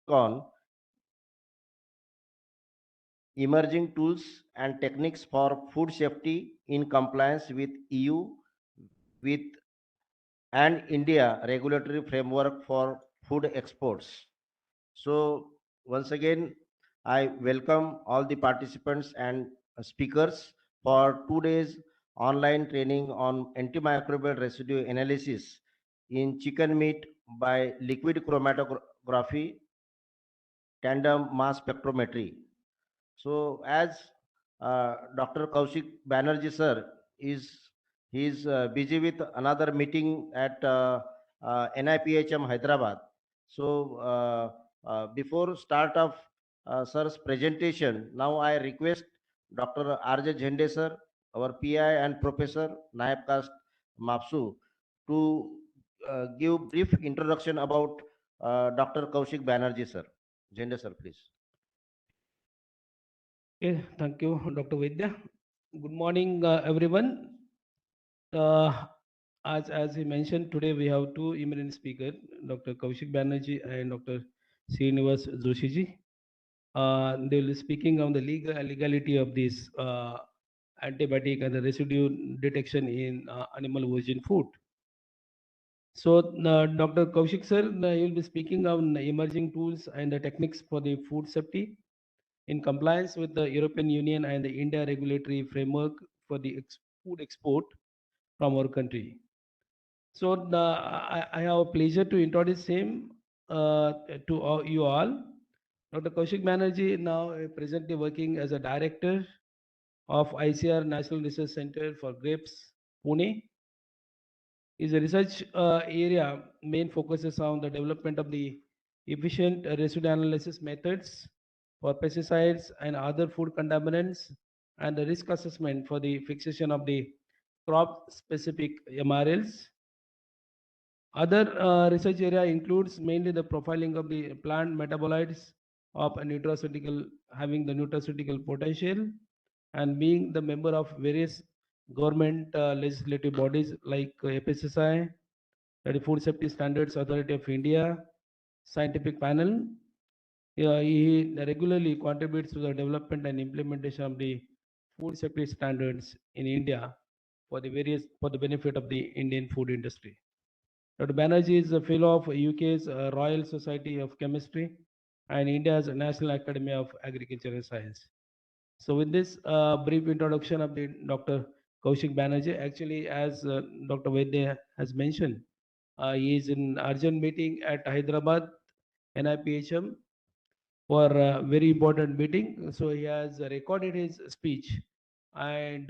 on emerging tools and techniques for food safety in compliance with EU with and India regulatory framework for food exports. So once again, I welcome all the participants and speakers for 2 days online training on antimicrobial residue analysis in chicken meat by liquid chromatography, tandem mass spectrometry. So as Dr. Kaushik Banerjee sir is busy with another meeting at NIPHM Hyderabad. So before start of sir's presentation, now I request Dr. R.J. Jhende sir, our PI and Professor Naib Caste Mapsu, to give brief introduction about Dr. Kaushik Banerjee sir. Jhende sir, please. Okay, thank you, Dr. Vidya. Good morning, everyone. As he mentioned, today we have two eminent speakers, Dr. Kaushik Banerjee and Dr. Srinivas Joshiji. They will be speaking on the legality of this antibiotic and the residue detection in animal origin food. So, Dr. Kaushik sir, you will be speaking on the emerging tools and the techniques for the food safety in compliance with the European Union and the India regulatory framework for the food export from our country. So I have a pleasure to introduce him to you all. Dr. Kaushik Banerjee now presently working as a director of ICR National Research Center for Grapes, Pune. His research area main focuses on the development of the efficient residue analysis methods for pesticides and other food contaminants and the risk assessment for the fixation of the crop specific MRLs. Other research area includes mainly the profiling of the plant metabolites of a nutraceutical having the nutraceutical potential and being the member of various government legislative bodies like FSSI, that is Food Safety Standards Authority of India, Scientific Panel. He regularly contributes to the development and implementation of the food safety standards in India for the benefit of the Indian food industry. Dr. Banerjee is a fellow of UK's Royal Society of Chemistry and India's National Academy of Agriculture and Science. So with this brief introduction of the Dr. Kaushik Banerjee, actually as Dr. Vaidya has mentioned, he is in urgent meeting at Hyderabad NIPHM for a very important meeting. So he has recorded his speech and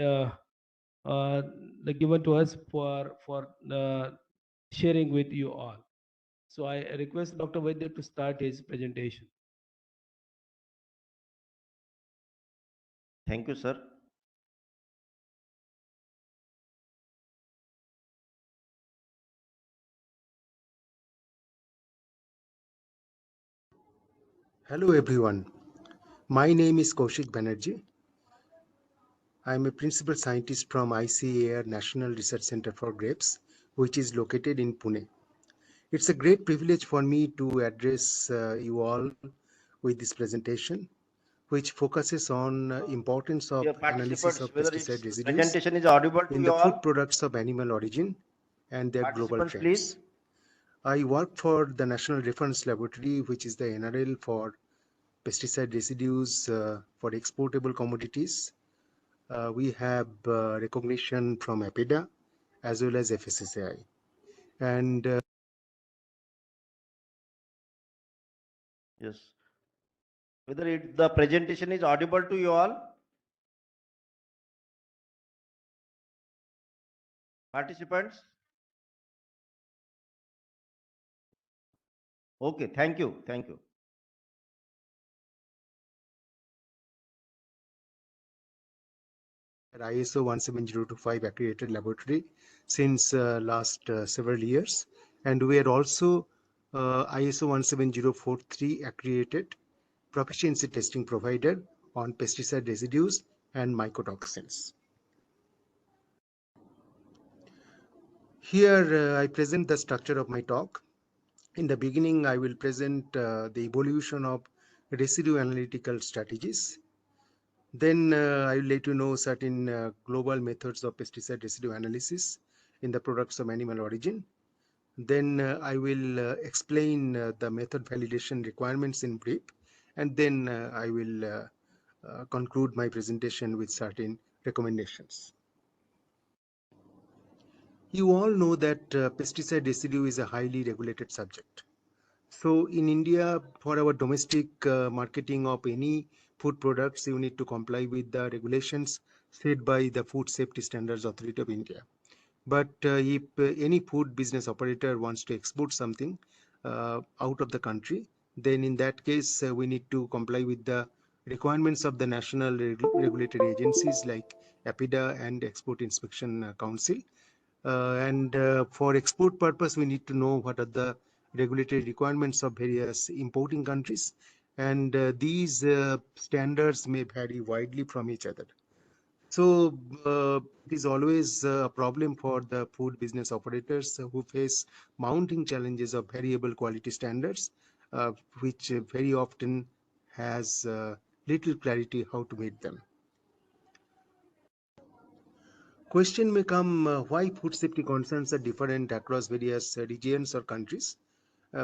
given to us for sharing with you all. So I request Dr. Vaidya to start his presentation. Thank you, sir. Hello everyone, my name is Kaushik Banerjee. I am a principal scientist from ICAR National Research Center for Grapes, which is located in Pune. It's a great privilege for me to address you all with this presentation, which focuses on importance of Dear analysis participants, of whether its pesticide residues presentation is audible to in you the food all. products of animal origin and their global Participants, please. trends. I work for the National Reference Laboratory, which is the NRL for pesticide residues for exportable commodities. We have recognition from APEDA as well as FSSAI. And Yes. Whether the presentation is audible to you all. Participants. Okay, thank you. Thank you. ISO 17025 accredited laboratory since last several years. And we are also ISO 17043 accredited proficiency testing provider on pesticide residues and mycotoxins. Here I present the structure of my talk. In the beginning, I will present the evolution of residue analytical strategies. Then I will let you know certain global methods of pesticide residue analysis in the products of animal origin. Then I will explain the method validation requirements in brief, and then I will conclude my presentation with certain recommendations. You all know that pesticide residue is a highly regulated subject. So in India, for our domestic marketing of any food products, you need to comply with the regulations set by the Food Safety Standards Authority of India. But if any food business operator wants to export something out of the country, then in that case, we need to comply with the requirements of the national regulatory agencies like APIDA and Export Inspection Council. And for export purpose, we need to know what are the regulatory requirements of various importing countries. And these standards may vary widely from each other. So it is always a problem for the food business operators who face mounting challenges of variable quality standards, which very often has little clarity how to meet them. Question may come why food safety concerns are different across various regions or countries.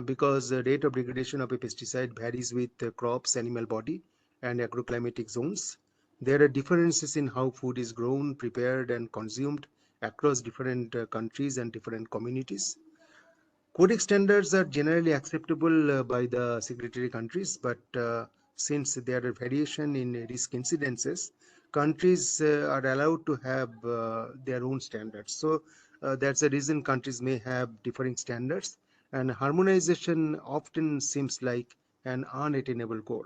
Because the rate of degradation of a pesticide varies with crops, animal body, and agroclimatic zones. There are differences in how food is grown, prepared, and consumed across different countries and different communities. Codex standards are generally acceptable by the signatory countries, but since there are variation in risk incidences, countries are allowed to have their own standards. So that's the reason countries may have differing standards, and harmonization often seems like an unattainable goal.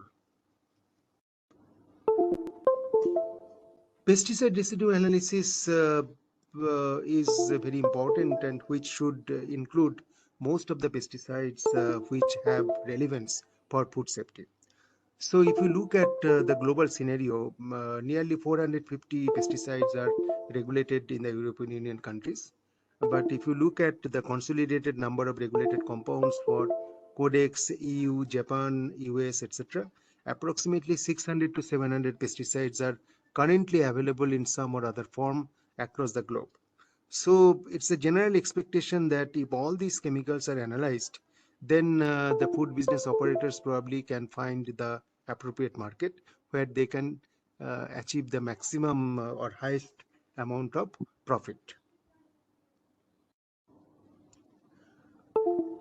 Pesticide residue analysis is very important, and which should include most of the pesticides which have relevance for food safety. So if you look at the global scenario, nearly 450 pesticides are regulated in the European Union countries. But if you look at the consolidated number of regulated compounds for Codex, EU, Japan, US, etc., approximately 600 to 700 pesticides are currently available in some or other form across the globe. So it's a general expectation that if all these chemicals are analyzed, then the food business operators probably can find the appropriate market where they can achieve the maximum or highest amount of profit.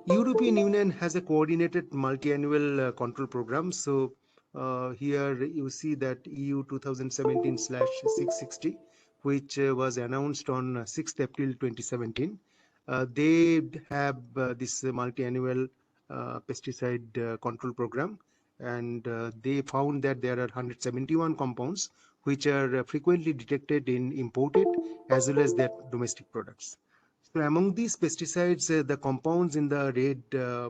European Union has a coordinated multi-annual control program. So here you see that EU 2017/660, which was announced on 6th April 2017. They have this multi-annual pesticide control program, and they found that there are 171 compounds which are frequently detected in imported as well as their domestic products. So among these pesticides, the compounds in the red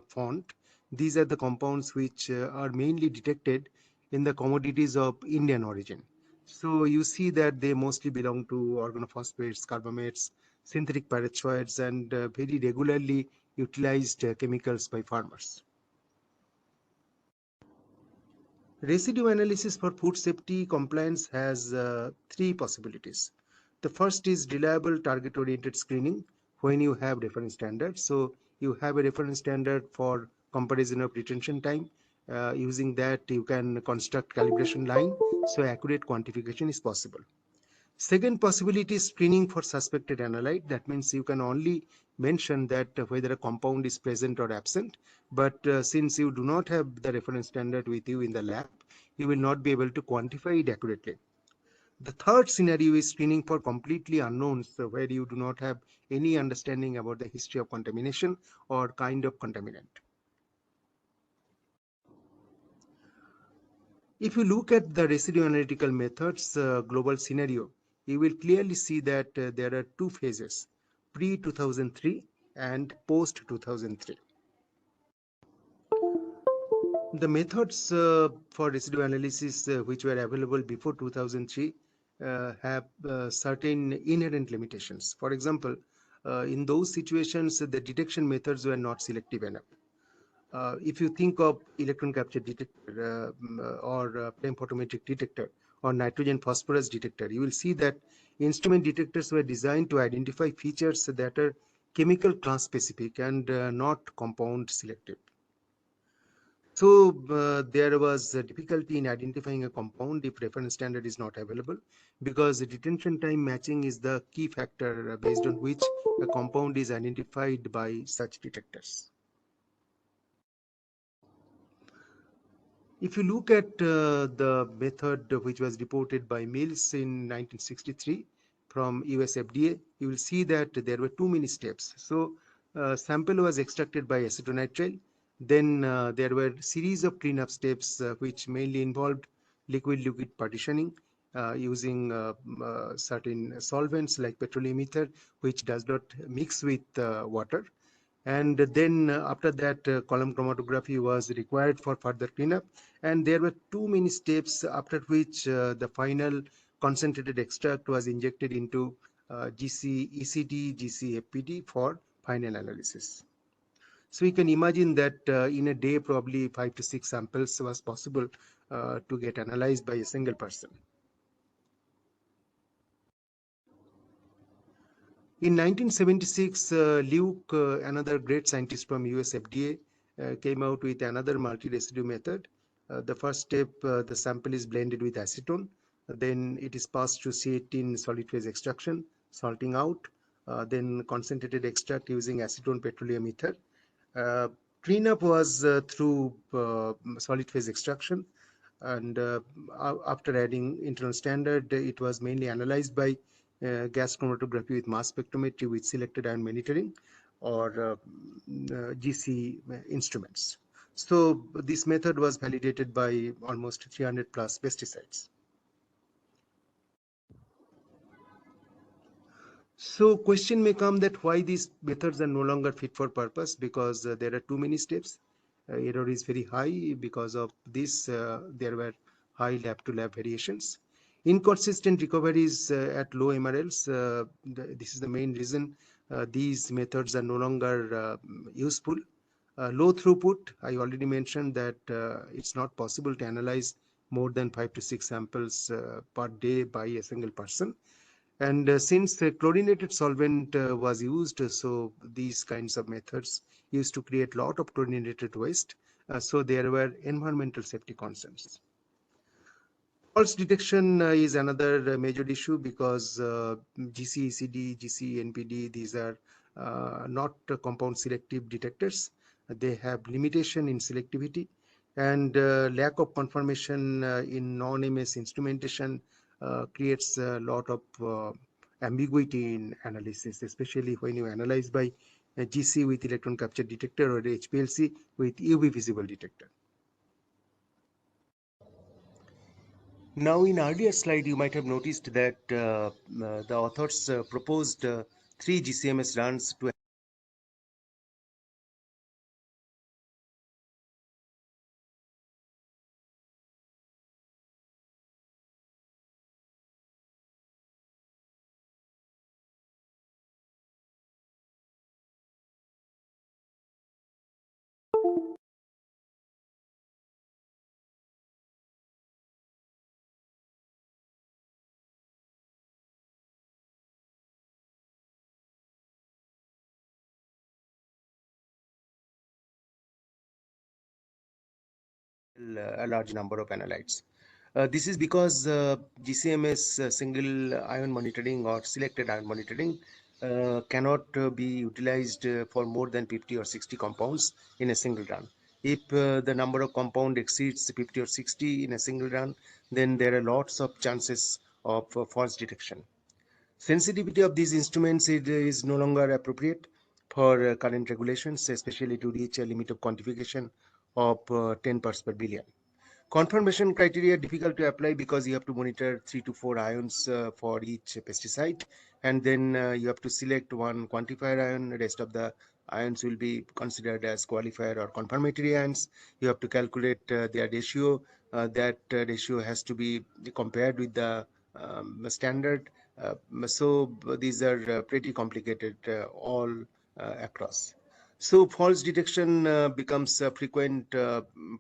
font, these are the compounds which are mainly detected in the commodities of Indian origin. So you see that they mostly belong to organophosphates, carbamates, synthetic pyrethroids, and very regularly utilized chemicals by farmers. Residue analysis for food safety compliance has three possibilities. The first is reliable target-oriented screening when you have reference standards. So you have a reference standard for comparison of retention time. Using that, you can construct calibration line, so accurate quantification is possible. Second possibility is screening for suspected analyte. That means you can only mention that whether a compound is present or absent, but since you do not have the reference standard with you in the lab, you will not be able to quantify it accurately. The third scenario is screening for completely unknowns, where you do not have any understanding about the history of contamination or kind of contaminant. If you look at the residue analytical methods global scenario, you will clearly see that there are two phases, pre-2003 and post-2003. The methods for residue analysis which were available before 2003 have certain inherent limitations. For example, in those situations, the detection methods were not selective enough. If you think of electron capture detector or flame photometric detector or nitrogen phosphorus detector, you will see that instrument detectors were designed to identify features that are chemical class specific and not compound selective. So there was a difficulty in identifying a compound if reference standard is not available, because the detention time matching is the key factor based on which a compound is identified by such detectors. If you look at the method which was reported by Mills in 1963 from US FDA, you will see that there were too many steps. So sample was extracted by acetonitrile. Then there were series of cleanup steps which mainly involved liquid-liquid partitioning using certain solvents like petroleum ether, which does not mix with water. And then after that column chromatography was required for further cleanup, and there were too many steps, after which the final concentrated extract was injected into GC ECD, GC FPD for final analysis. So you can imagine that in a day probably 5 to 6 samples was possible to get analyzed by a single person. In 1976, Luke, another great scientist from US FDA, came out with another multi-residue method. The first step, the sample is blended with acetone. Then it is passed through C18 solid phase extraction, salting out, then concentrated extract using acetone petroleum ether. Uh, Cleanup was through solid phase extraction, and after adding internal standard, it was mainly analyzed by gas chromatography with mass spectrometry with selected ion monitoring or GC instruments. So this method was validated by almost 300 plus pesticides. So question may come that why these methods are no longer fit for purpose, because there are too many steps. Error is very high. Because of this, there were high lab to lab variations. Inconsistent recoveries at low MRLs. This is the main reason these methods are no longer useful. Low throughput, I already mentioned that it's not possible to analyze more than 5 to 6 samples per day by a single person. And since the chlorinated solvent was used, so these kinds of methods used to create a lot of chlorinated waste. So there were environmental safety concerns. False detection is another major issue, because GC, ECD, GC, NPD, these are not compound selective detectors. They have limitation in selectivity, and lack of confirmation in non-MS instrumentation creates a lot of ambiguity in analysis, especially when you analyze by GC with electron capture detector or HPLC with UV visible detector. Now, in earlier slide, you might have noticed that the authors proposed 3 GCMS runs to a large number of analytes. This is because GCMS single ion monitoring or selected ion monitoring cannot be utilized for more than 50 or 60 compounds in a single run. If the number of compound exceeds 50 or 60 in a single run, then there are lots of chances of false detection. Sensitivity of these instruments is no longer appropriate for current regulations, especially to reach a limit of quantification of 10 parts per billion. Confirmation criteria difficult to apply, because you have to monitor 3 to 4 ions for each pesticide, and then you have to select one quantifier ion. The rest of the ions will be considered as qualifier or confirmatory ions. You have to calculate their ratio. That ratio has to be compared with the standard. So these are pretty complicated all across. So false detection becomes a frequent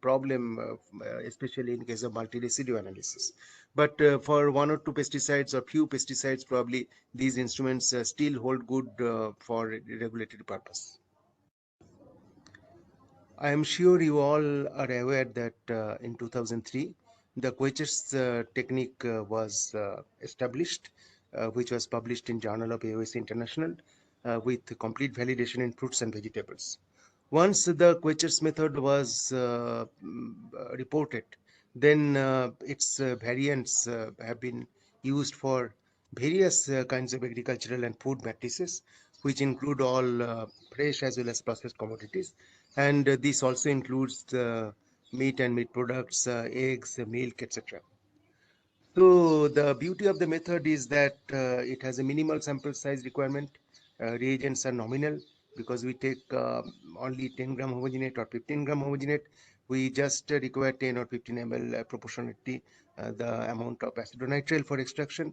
problem, especially in case of multi-residue analysis. But for one or two pesticides or few pesticides, probably these instruments still hold good for regulatory purpose. I am sure you all are aware that in 2003, the Quechers technique was established, which was published in Journal of AOS International with complete validation in fruits and vegetables. Once the Quechers method was reported, then its variants have been used for various kinds of agricultural and food matrices, which include all fresh as well as processed commodities. And this also includes meat and meat products, eggs, milk, etc. So the beauty of the method is that it has a minimal sample size requirement. Reagents are nominal because we take only 10 gram homogenate or 15 gram homogenate. We just require 10 or 15 ml proportionately the amount of acetylnitrile for extraction.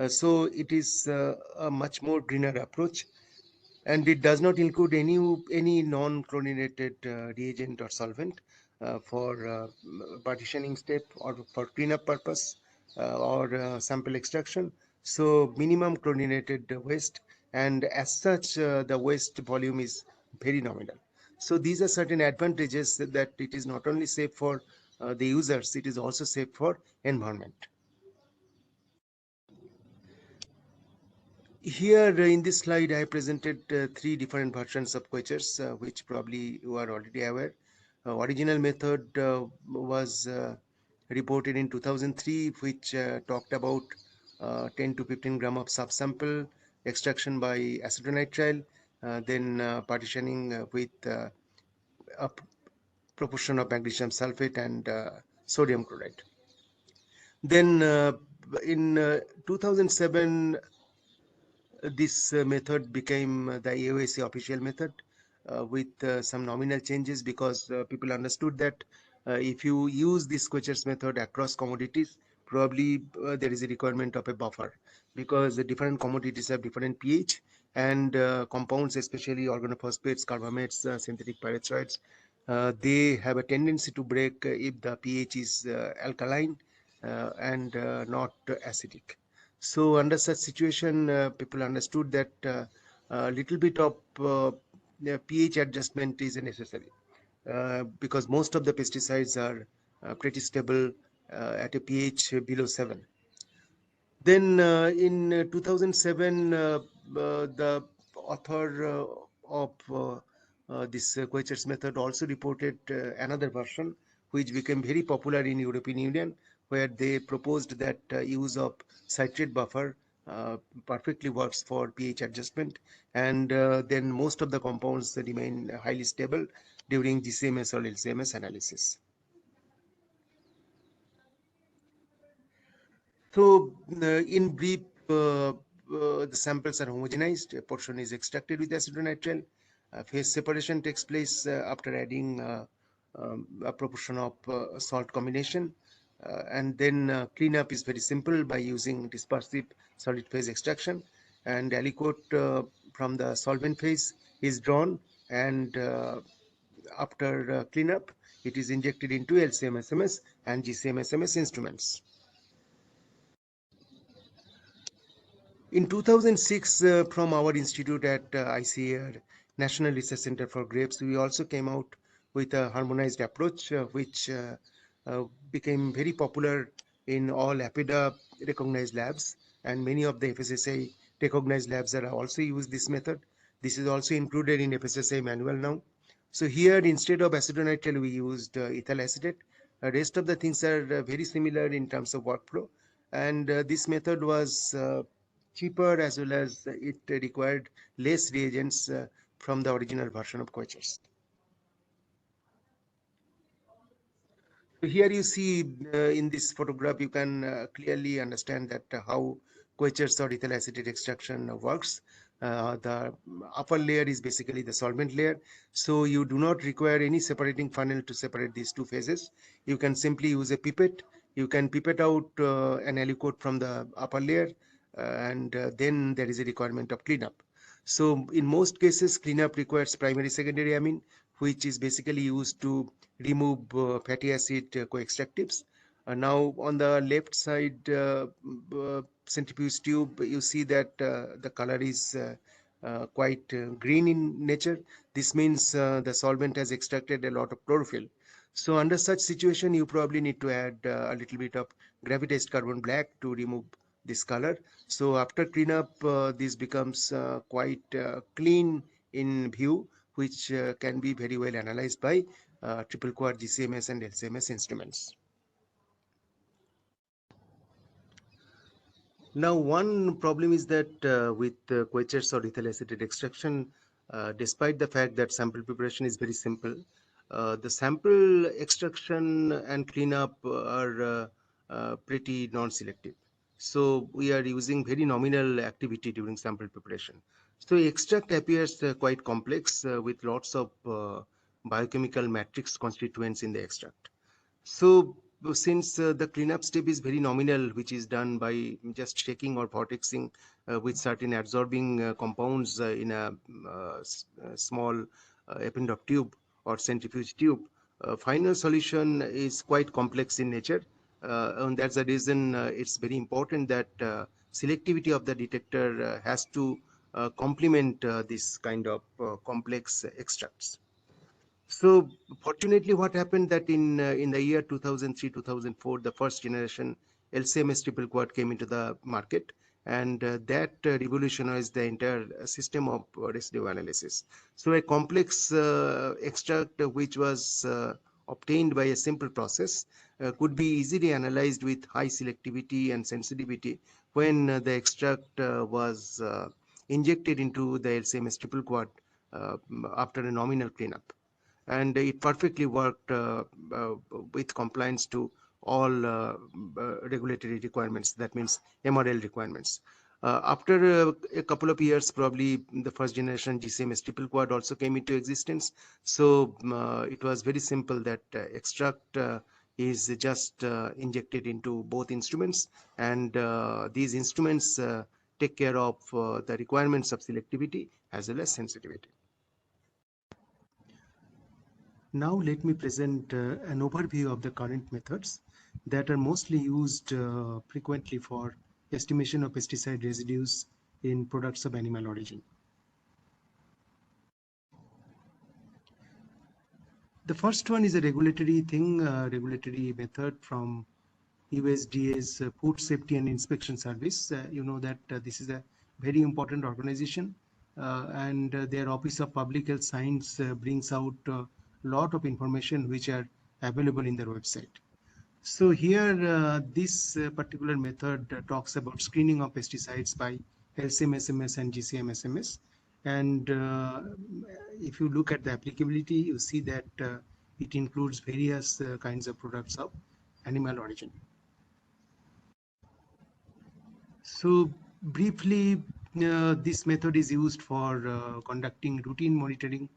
So it is a much more greener approach, and it does not include any non-chlorinated reagent or solvent for partitioning step or for cleanup purpose or sample extraction. So minimum chlorinated waste, and as such the waste volume is very nominal. So these are certain advantages that it is not only safe for the users, it is also safe for environment. Here in this slide, I presented three different versions of Quechers, which probably you are already aware. Original method was reported in 2003, which talked about 10 to 15 gram of subsample extraction by acetonitrile, then partitioning with a proportion of magnesium sulfate and sodium chloride. Then in 2007, this method became the AOSA official method with some nominal changes, because people understood that if you use this Quechers method across commodities, probably there is a requirement of a buffer, because the different commodities have different pH, and compounds, especially organophosphates, carbamates, synthetic pyrethroids, they have a tendency to break if the pH is alkaline and not acidic. So under such situation, people understood that a little bit of pH adjustment is necessary, because most of the pesticides are pretty stable at a pH below 7. Then in 2007, the author of this Quechers method also reported another version, which became very popular in European Union, where they proposed that use of citrate buffer perfectly works for pH adjustment, and then most of the compounds remain highly stable during GCMS or LCMS analysis. So, in brief, the samples are homogenized. A portion is extracted with acetonitrile. Phase separation takes place after adding a proportion of salt combination. And then cleanup is very simple by using dispersive solid phase extraction. And aliquot from the solvent phase is drawn, and after cleanup, it is injected into LCM-SMS and GCM-SMS instruments. In 2006, from our institute at ICAR, National Research Center for Grapes, we also came out with a harmonized approach, which became very popular in all APIDA recognized labs, and many of the FSSAI recognized labs are also use this method. This is also included in FSSAI manual now. So here, instead of acetonitrile, we used ethyl acetate. Rest of the things are very similar in terms of workflow, and this method was cheaper, as well as it required less reagents from the original version of Quechers. So here you see in this photograph, you can clearly understand that how Quechers or ethyl acetate extraction works. The upper layer is basically the solvent layer. So you do not require any separating funnel to separate these two phases. You can simply use a pipette. You can pipette out an aliquot from the upper layer, and then there is a requirement of cleanup. So in most cases, cleanup requires primary secondary amine, which is basically used to remove fatty acid co-extractives. Now on the left side centrifuge tube, you see that the color is quite green in nature. This means the solvent has extracted a lot of chlorophyll. So under such situation, you probably need to add a little bit of gravitized carbon black to remove this color. So after cleanup, this becomes quite clean in view, which can be very well analyzed by triple quad GCMS and LCMS instruments. Now, one problem is that with quechers or ethyl acetate extraction, despite the fact that sample preparation is very simple, the sample extraction and cleanup are pretty non-selective. So we are using very nominal activity during sample preparation. So extract appears quite complex with lots of biochemical matrix constituents in the extract. So since the cleanup step is very nominal, which is done by just shaking or vortexing with certain absorbing compounds in a small Eppendorf tube or centrifuge tube, final solution is quite complex in nature. And that's the reason it's very important that selectivity of the detector has to complement this kind of complex extracts. So fortunately, what happened that in the year 2003-2004, the first generation LCMS triple quad came into the market, and that revolutionized the entire system of residue analysis. So a complex extract which was obtained by a simple process could be easily analyzed with high selectivity and sensitivity when the extract was injected into the LCMS triple quad after a nominal cleanup, and it perfectly worked with compliance to all regulatory requirements. That means MRL requirements. After a couple of years, probably the first generation GCMS triple quad also came into existence. So it was very simple that extract is just injected into both instruments, and these instruments take care of the requirements of selectivity as well as sensitivity. Now let me present an overview of the current methods that are mostly used frequently for estimation of pesticide residues in products of animal origin. The first one is a regulatory regulatory method from USDA's Food Safety and Inspection Service. You know that this is a very important organization, and their Office of Public Health Science brings out a lot of information which are available in their website. So here, this particular method talks about screening of pesticides by LCMSMS and GCMSMS. And if you look at the applicability, you see that it includes various kinds of products of animal origin. So briefly, this method is used for conducting routine monitoring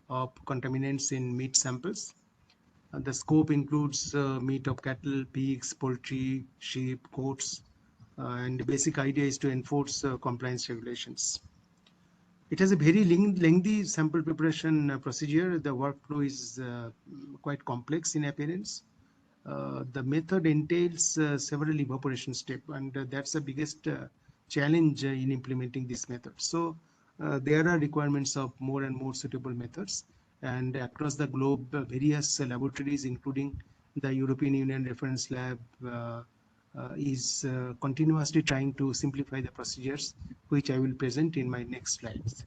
of contaminants in meat samples. The scope includes meat of cattle, pigs, poultry, sheep, goats, and the basic idea is to enforce compliance regulations. It has a very lengthy sample preparation procedure. The workflow is quite complex in appearance. The method entails several evaporation steps, and that's the biggest challenge in implementing this method. So there are requirements of more and more suitable methods, and across the globe, various laboratories, including the European Union Reference Lab, is continuously trying to simplify the procedures, which I will present in my next slides.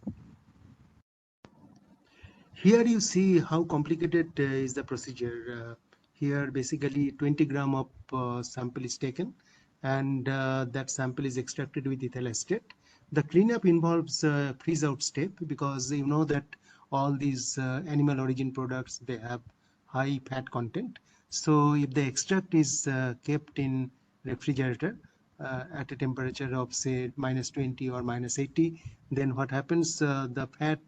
Here you see how complicated is the procedure. Here basically 20 gram of sample is taken, and that sample is extracted with ethyl acetate. The cleanup involves a freeze out step because you know that all these animal origin products, they have high fat content. So if the extract is kept in refrigerator at a temperature of say -20 or -80, then what happens, the fat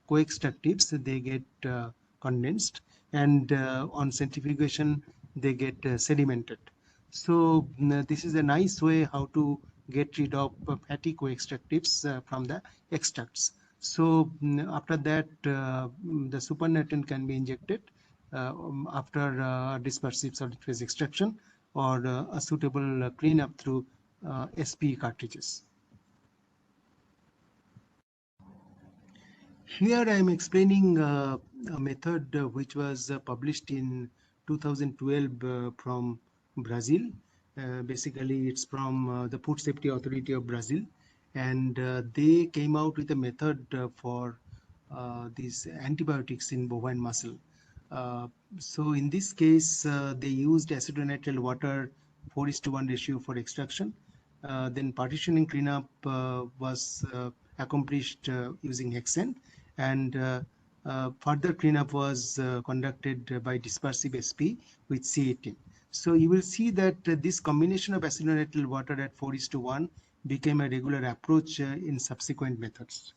co-extractives, they get condensed, and on centrifugation they get sedimented. So this is a nice way how to get rid of fatty co-extractives from the extracts. So after that, the supernatant can be injected after dispersive solid phase extraction or a suitable cleanup through SP cartridges. Here I am explaining a method which was published in 2012 from Brazil. Basically, it's from the Food Safety Authority of Brazil, and they came out with a method for these antibiotics in bovine muscle. So in this case, they used acetonitrile water 4:1 ratio for extraction. Then partitioning cleanup was accomplished using hexane, and further cleanup was conducted by dispersive SP with C18. So you will see that this combination of acetonitrile water at 4:1 became a regular approach in subsequent methods.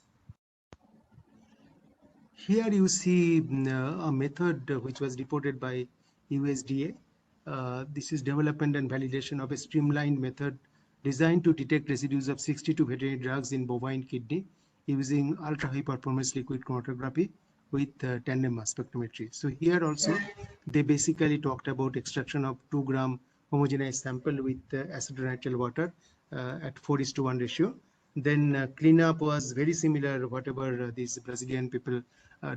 Here you see a method which was reported by USDA. This is development and validation of a streamlined method designed to detect residues of 62 veterinary drugs in bovine kidney using ultra high performance liquid chromatography with tandem mass spectrometry. So here also they basically talked about extraction of 2-gram homogenized sample with acetonitrile water at 4:1 ratio. Then cleanup was very similar whatever these Brazilian people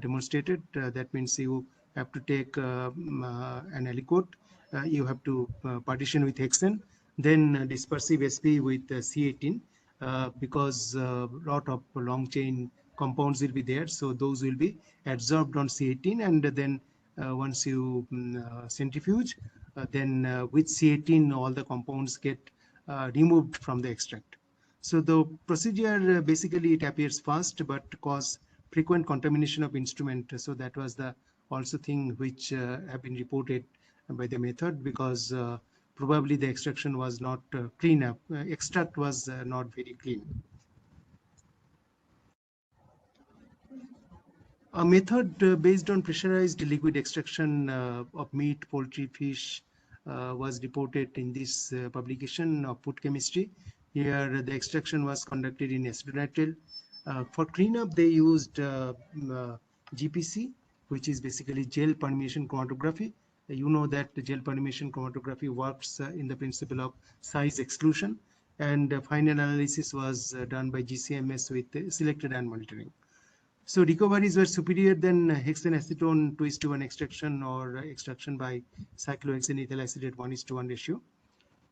demonstrated. That means you have to take an aliquot, you have to partition with hexane, then dispersive SP with C18 because a lot of long chain compounds will be there, so those will be adsorbed on C18, and then once you centrifuge, then with C18 all the compounds get removed from the extract. So the procedure basically it appears fast but cause frequent contamination of instrument. So that was the also thing which have been reported by the method, because probably the extraction was not clean up. Extract was not very clean. A method based on pressurized liquid extraction of meat, poultry, fish was reported in this publication of Food Chemistry. Here the extraction was conducted in acetonitrile. For cleanup, they used GPC, which is basically gel permeation chromatography. You know that the gel permeation chromatography works in the principle of size exclusion, and final analysis was done by GCMS with selected and monitoring. So recoveries were superior than hexane acetone 2:1 extraction or extraction by cyclohexane ethyl acetate 1:1 ratio.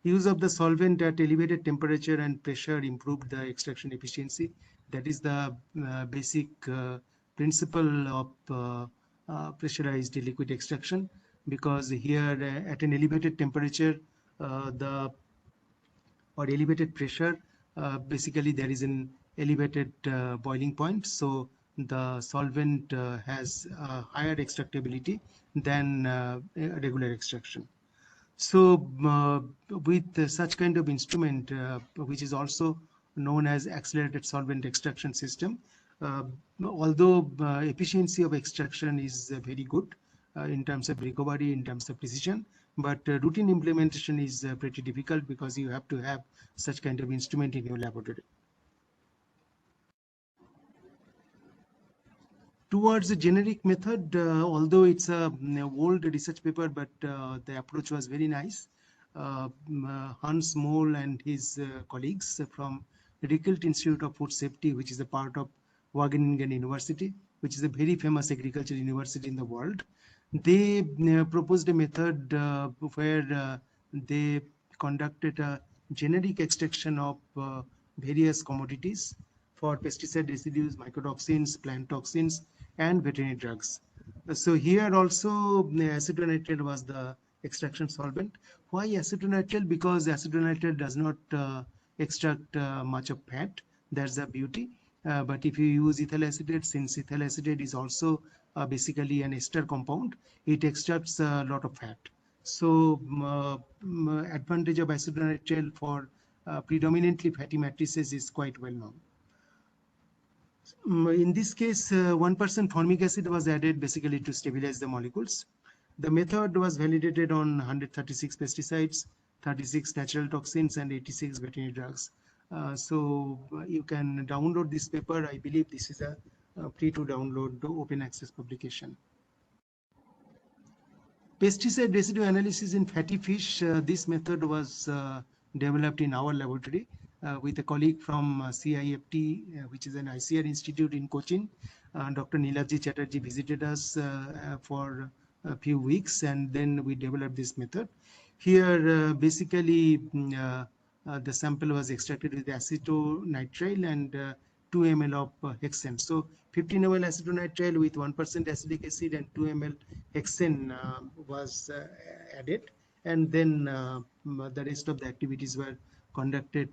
Use of the solvent at elevated temperature and pressure improved the extraction efficiency. That is the basic principle of pressurized liquid extraction, because here at an elevated temperature the or elevated pressure, basically there is an elevated boiling point, so the solvent has higher extractability than regular extraction. So with such kind of instrument, which is also known as accelerated solvent extraction system, uh, although efficiency of extraction is very good in terms of recovery, in terms of precision, but routine implementation is pretty difficult because you have to have such kind of instrument in your laboratory. Towards a generic method, although it's a old research paper, but the approach was very nice. Hans Mohl and his colleagues from Rickelt Institute of Food Safety, which is a part of Wageningen University, which is a very famous agriculture university in the world, they proposed a method where they conducted a generic extraction of various commodities for pesticide residues, mycotoxins, plant toxins, and veterinary drugs. So here also acetonitrile was the extraction solvent. Why acetonitrile? Because acetonitrile does not extract much of fat. That's the beauty. But if you use ethyl acetate, since ethyl acetate is also basically an ester compound, it extracts a lot of fat. So advantage of acetonitrile for predominantly fatty matrices is quite well known. In this case, 1% formic acid was added basically to stabilize the molecules. The method was validated on 136 pesticides, 36 natural toxins, and 86 veterinary drugs. You can download this paper. I believe this is a free to download open access publication. Pesticide residue analysis in fatty fish. This method was developed in our laboratory with a colleague from CIFT, which is an ICR institute in Cochin. Dr. Niladji Chatterjee visited us for a few weeks, and then we developed this method. Here, basically, the sample was extracted with acetonitrile and 2 ml of hexane. So 15 ml acetonitrile with 1% acetic acid and 2 ml hexane was added, and then the rest of the activities were conducted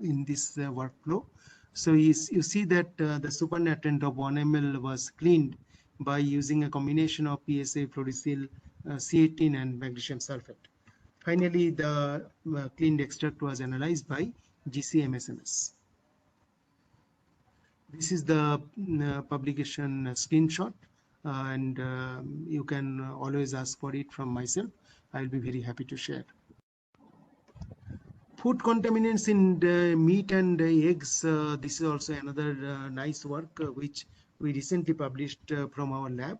in this workflow. So you see that the supernatrant of 1 ml was cleaned by using a combination of PSA, fluorosil, C18 and magnesium sulfate. Finally, the cleaned extract was analyzed by GCMSMS. This is the publication screenshot, and you can always ask for it from myself. I'll be very happy to share. Food contaminants in the meat and eggs. This is also another nice work which we recently published from our lab.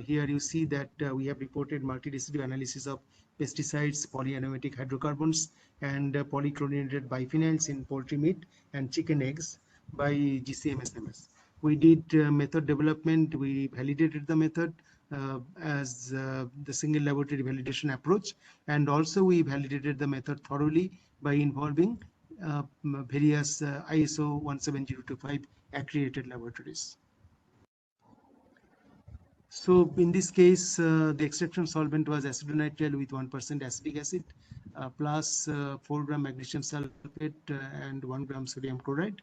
Here you see that we have reported multi-residue analysis of pesticides, polyaromatic hydrocarbons, and polychlorinated biphenyls in poultry meat and chicken eggs by GCMSMS. We did method development. We validated the method as the single laboratory validation approach, and also we validated the method thoroughly by involving various ISO 17025 accredited laboratories. So in this case, the extraction solvent was acetonitrile with 1% acetic acid plus 4 gram magnesium sulfate and 1 gram sodium chloride.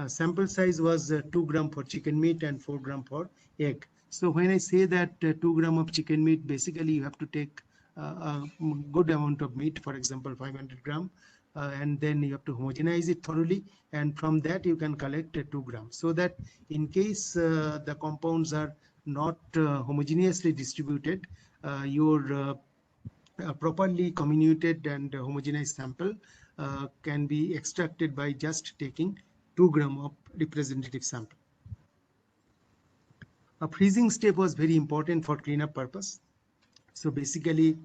Sample size was 2 gram for chicken meat and 4 gram for egg. So when I say that 2 gram of chicken meat, basically you have to take a good amount of meat, for example 500 gram, and then you have to homogenize it thoroughly, and from that you can collect 2 grams, so that in case the compounds are not homogeneously distributed, your properly comminuted and homogenized sample can be extracted by just taking 2 gram of representative sample. A freezing step was very important for cleanup purpose. So basically,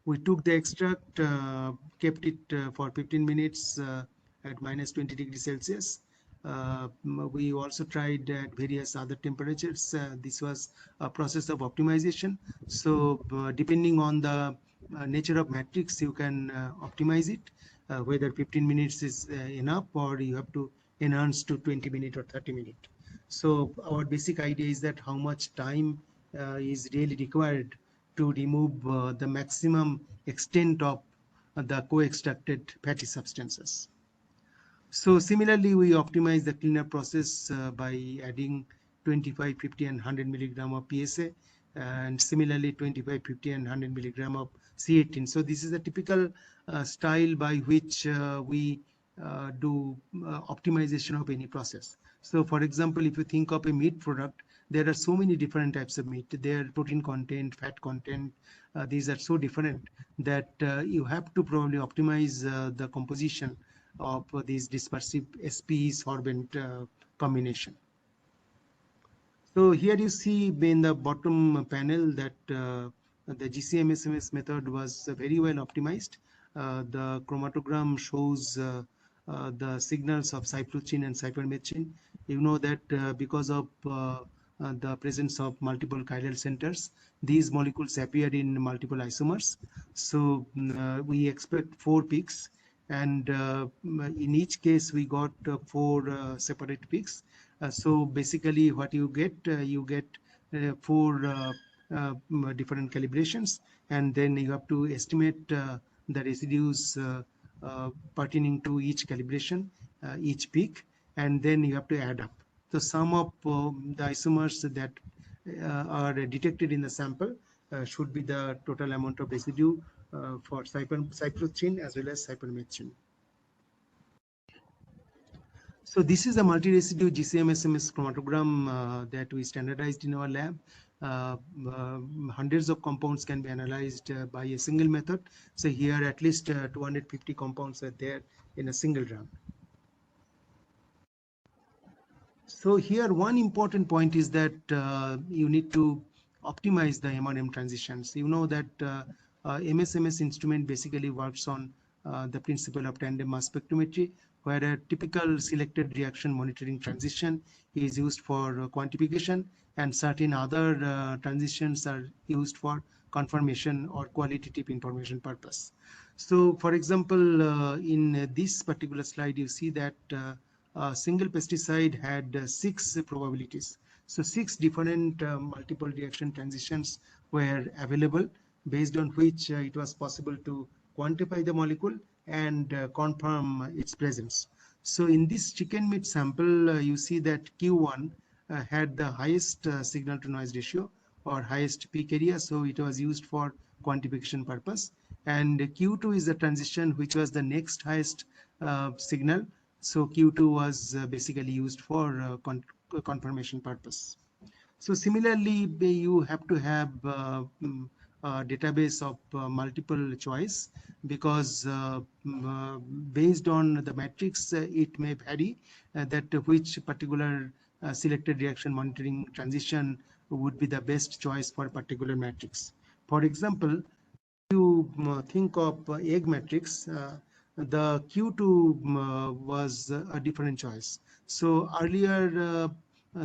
we took the extract, kept it for 15 minutes at minus 20 degrees Celsius. We also tried at various other temperatures. This was a process of optimization. So depending on the nature of matrix, you can optimize it, whether 15 minutes is enough or you have to enhance to 20 minutes or 30 minutes. So our basic idea is that how much time is really required to remove the maximum extent of the co-extracted fatty substances. So similarly, we optimize the cleanup process by adding 25, 50 and 100 milligram of PSA, and similarly 25, 50 and 100 milligram of C18. So this is a typical style by which we do optimization of any process. So for example, if you think of a meat product, there are so many different types of meat. Their protein content, fat content, these are so different that you have to probably optimize the composition of these dispersive SP sorbent combination. So here you see in the bottom panel that the GCMSMS method was very well optimized. The chromatogram shows the signals of cyprothrin and cypermethrin. You know that because of the presence of multiple chiral centers, these molecules appear in multiple isomers. So we expect 4 peaks, and in each case we got 4 separate peaks. So basically what you get 4 different calibrations, and then you have to estimate the residues pertaining to each calibration, each peak, and then you have to add up the sum of the isomers that are detected in the sample should be the total amount of residue for cyprothrin as well as cypermethrin. So this is a multi-residue GCMSMS chromatogram that we standardized in our lab. hundreds of compounds can be analyzed by a single method. So here at least 250 compounds are there in a single run. So here one important point is that you need to optimize the M1M transitions. You know that MSMS instrument basically works on the principle of tandem mass spectrometry, where a typical selected reaction monitoring transition is used for quantification, and certain other transitions are used for confirmation or qualitative information purpose. So for example, in this particular slide, you see that a single pesticide had 6 probabilities. So 6 different multiple reaction transitions were available, based on which it was possible to quantify the molecule and confirm its presence. So in this chicken meat sample, you see that Q1 had the highest signal to noise ratio or highest peak area, so it was used for quantification purpose. And Q2 is the transition which was the next highest signal, so Q2 was basically used for confirmation purpose. So similarly, you have to have a database of multiple choice, because based on the matrix, it may vary that which particular selected reaction monitoring transition would be the best choice for a particular matrix. For example, you think of egg matrix, the Q2 was a different choice. So earlier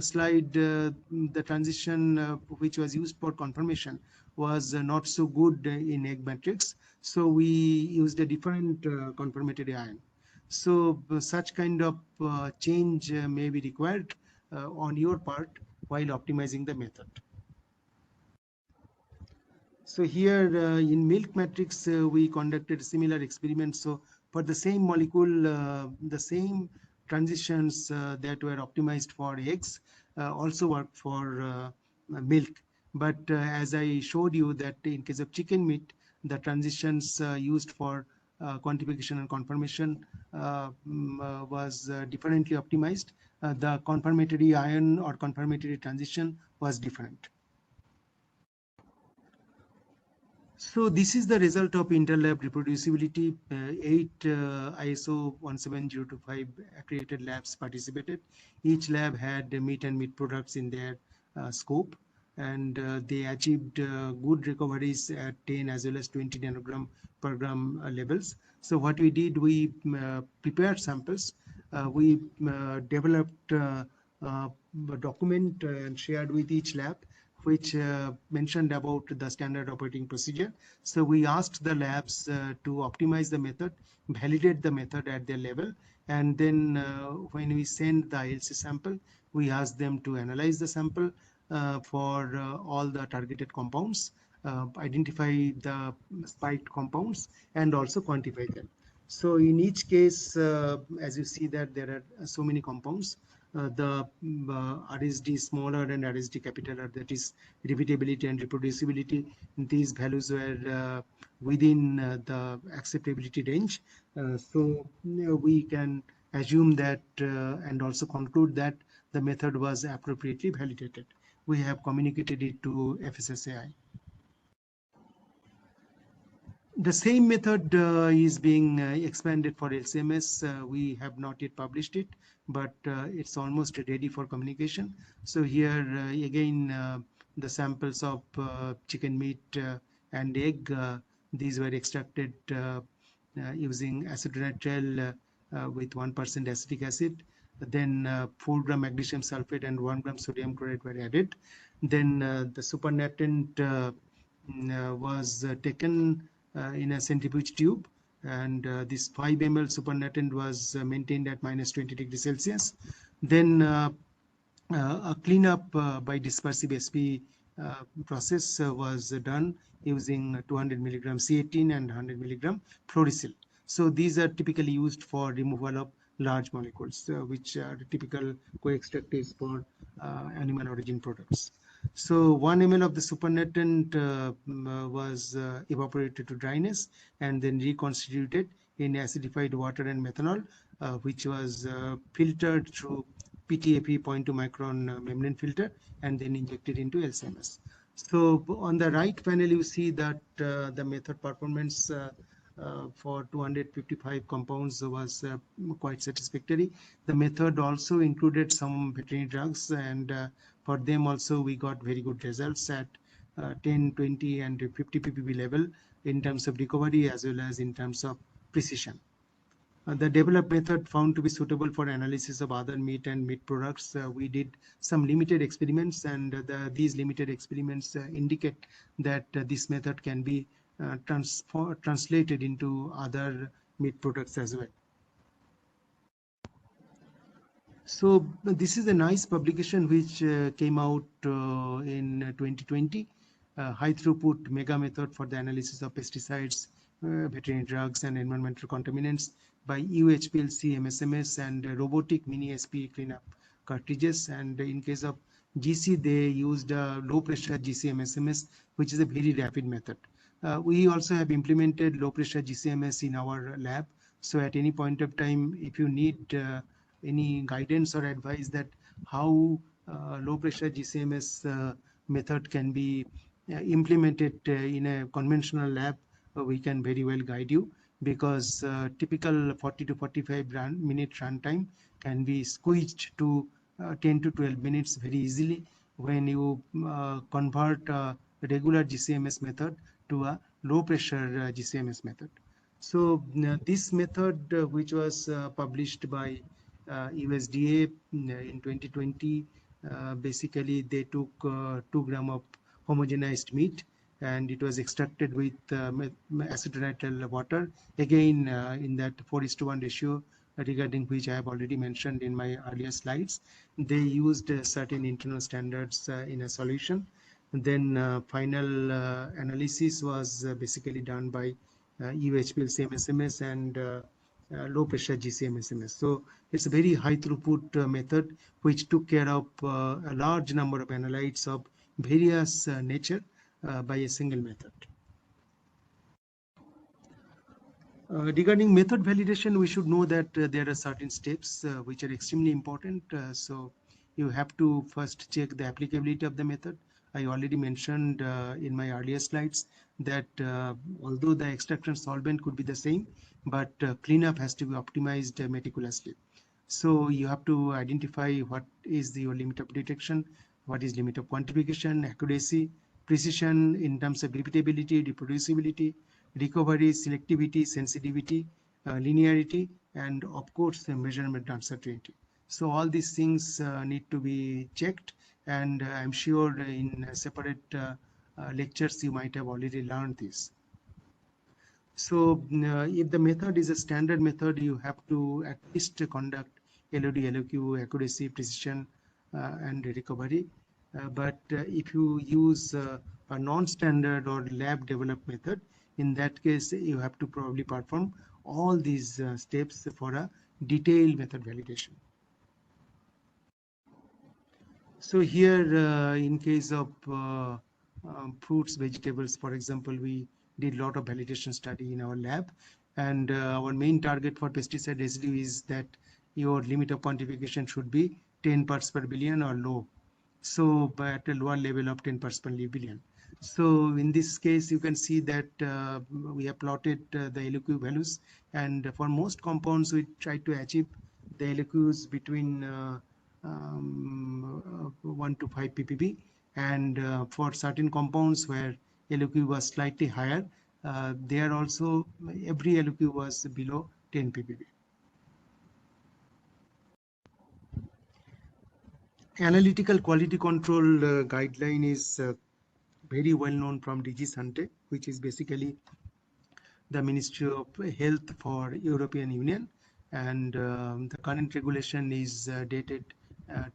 slide, the transition which was used for confirmation was not so good in egg matrix. So we used a different confirmatory ion. So such kind of change may be required on your part while optimizing the method. So here in milk matrix, we conducted similar experiments. So for the same molecule, the same transitions that were optimized for eggs also work for milk. But as I showed you that in case of chicken meat, the transitions used for quantification and confirmation was differently optimized. The confirmatory ion or confirmatory transition was different. So this is the result of interlab reproducibility. 8 ISO 17025 accredited labs participated. Each lab had meat and meat products in their scope, and they achieved good recoveries at 10 as well as 20 nanogram per gram levels. So what we did, we prepared samples. We developed a document and shared with each lab, which mentioned about the standard operating procedure. So we asked the labs to optimize the method, validate the method at their level, and then when we send the ILC sample, we asked them to analyze the sample for all the targeted compounds, identify the spiked compounds, and also quantify them. So in each case, as you see that there are so many compounds, the RSD smaller and RSD capital, that is repeatability and reproducibility, these values were within the acceptability range. So we can assume that and also conclude that the method was appropriately validated. We have communicated it to FSSAI. The same method is being expanded for LCMS. We have not yet published it, but it's almost ready for communication. So here again, the samples of chicken meat and egg, these were extracted using acetonitrile with 1% acetic acid. Then 4 gram magnesium sulfate and 1 gram sodium chloride were added. Then the supernatant was taken in a centrifuge tube, and this 5 ml supernatant was maintained at minus 20 degrees Celsius. Then a cleanup by dispersive SP process was done using 200 milligram C18 and 100 milligram fluorosil. So these are typically used for removal of large molecules, which are typical co-extractives for animal origin products. So 1 ml of the supernatant was evaporated to dryness and then reconstituted in acidified water and methanol, which was filtered through PTFE 0.2 micron membrane filter and then injected into LCMS. So on the right panel, you see that the method performance for 255 compounds was quite satisfactory. The method also included some veterinary drugs, and for them also we got very good results at 10, 20, and 50 ppb level in terms of recovery as well as in terms of precision. The developed method found to be suitable for analysis of other meat and meat products. We did some limited experiments, and these limited experiments indicate that this method can be translated into other meat products as well. So this is a nice publication which came out in 2020, high throughput mega method for the analysis of pesticides, veterinary drugs and environmental contaminants by UHPLC MSMS and robotic mini SP cleanup cartridges. And in case of GC, they used low pressure GCMSMS, which is a very rapid method. We also have implemented low pressure GCMS in our lab. So at any point of time, if you need any guidance or advice that how low pressure GCMS method can be implemented in a conventional lab, we can very well guide you, because typical 40 to 45 minute runtime can be squeezed to 10 to 12 minutes very easily when you convert regular GCMS method to a low pressure GCMS method. So this method, which was published by USDA in 2020, basically they took 2 gram of homogenized meat and it was extracted with acetonitrile water, again in that 4:1 ratio regarding which I have already mentioned in my earlier slides. They used certain internal standards in a solution. Then final analysis was basically done by UHPLC MSMS and low pressure GCMSMS. So it's a very high throughput method which took care of a large number of analytes of various nature by a single method. Regarding method validation, we should know that there are certain steps which are extremely important. So you have to first check the applicability of the method. I already mentioned in my earlier slides that although the extraction solvent could be the same, but cleanup has to be optimized meticulously. So you have to identify what is your limit of detection, what is limit of quantification, accuracy, precision in terms of repeatability, reproducibility, recovery, selectivity, sensitivity, linearity, and of course the measurement uncertainty. So all these things need to be checked, and I'm sure in separate lectures you might have already learned this. So if the method is a standard method, you have to at least conduct LOD, LOQ, accuracy, precision, and recovery. But if you use a non-standard or lab developed method, in that case, you have to probably perform all these steps for a detailed method validation. So here, in case of fruits, vegetables, for example, we did a lot of validation study in our lab, and our main target for pesticide residue is that your limit of quantification should be 10 parts per billion or low. So at a lower level of 10 parts per billion. So in this case, you can see that we have plotted the LQ values, and for most compounds, we try to achieve the LQs between 1 to 5 ppb, and for certain compounds where LQ was slightly higher, there also every LQ was below 10 ppb. Analytical quality control guideline is very well known from DG Sante, which is basically the Ministry of Health for European Union, and the current regulation is dated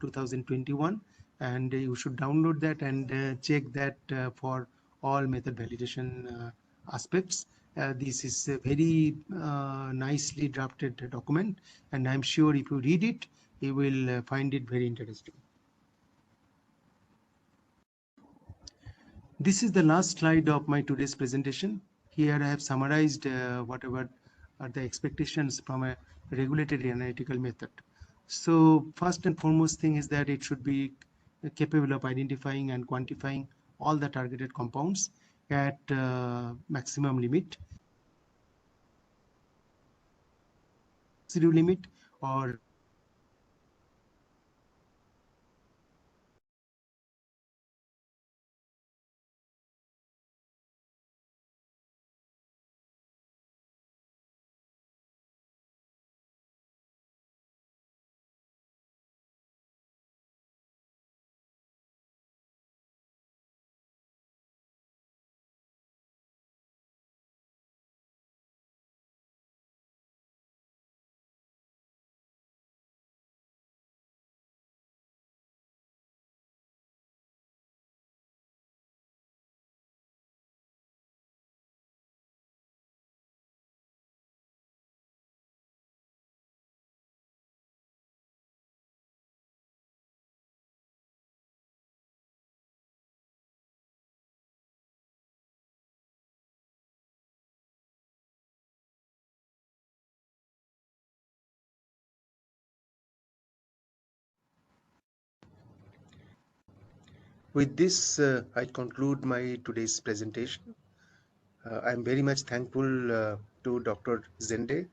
2021, and you should download that and check that for all method validation aspects. This is a very nicely drafted document, and I'm sure if you read it, you will find it very interesting. This is the last slide of my today's presentation. Here I have summarized whatever are the expectations from a regulated analytical method. So first and foremost thing is that it should be capable of identifying and quantifying all the targeted compounds at maximum limit, residue limit, or with this, I conclude my today's presentation. I'm very much thankful to Dr. Zende.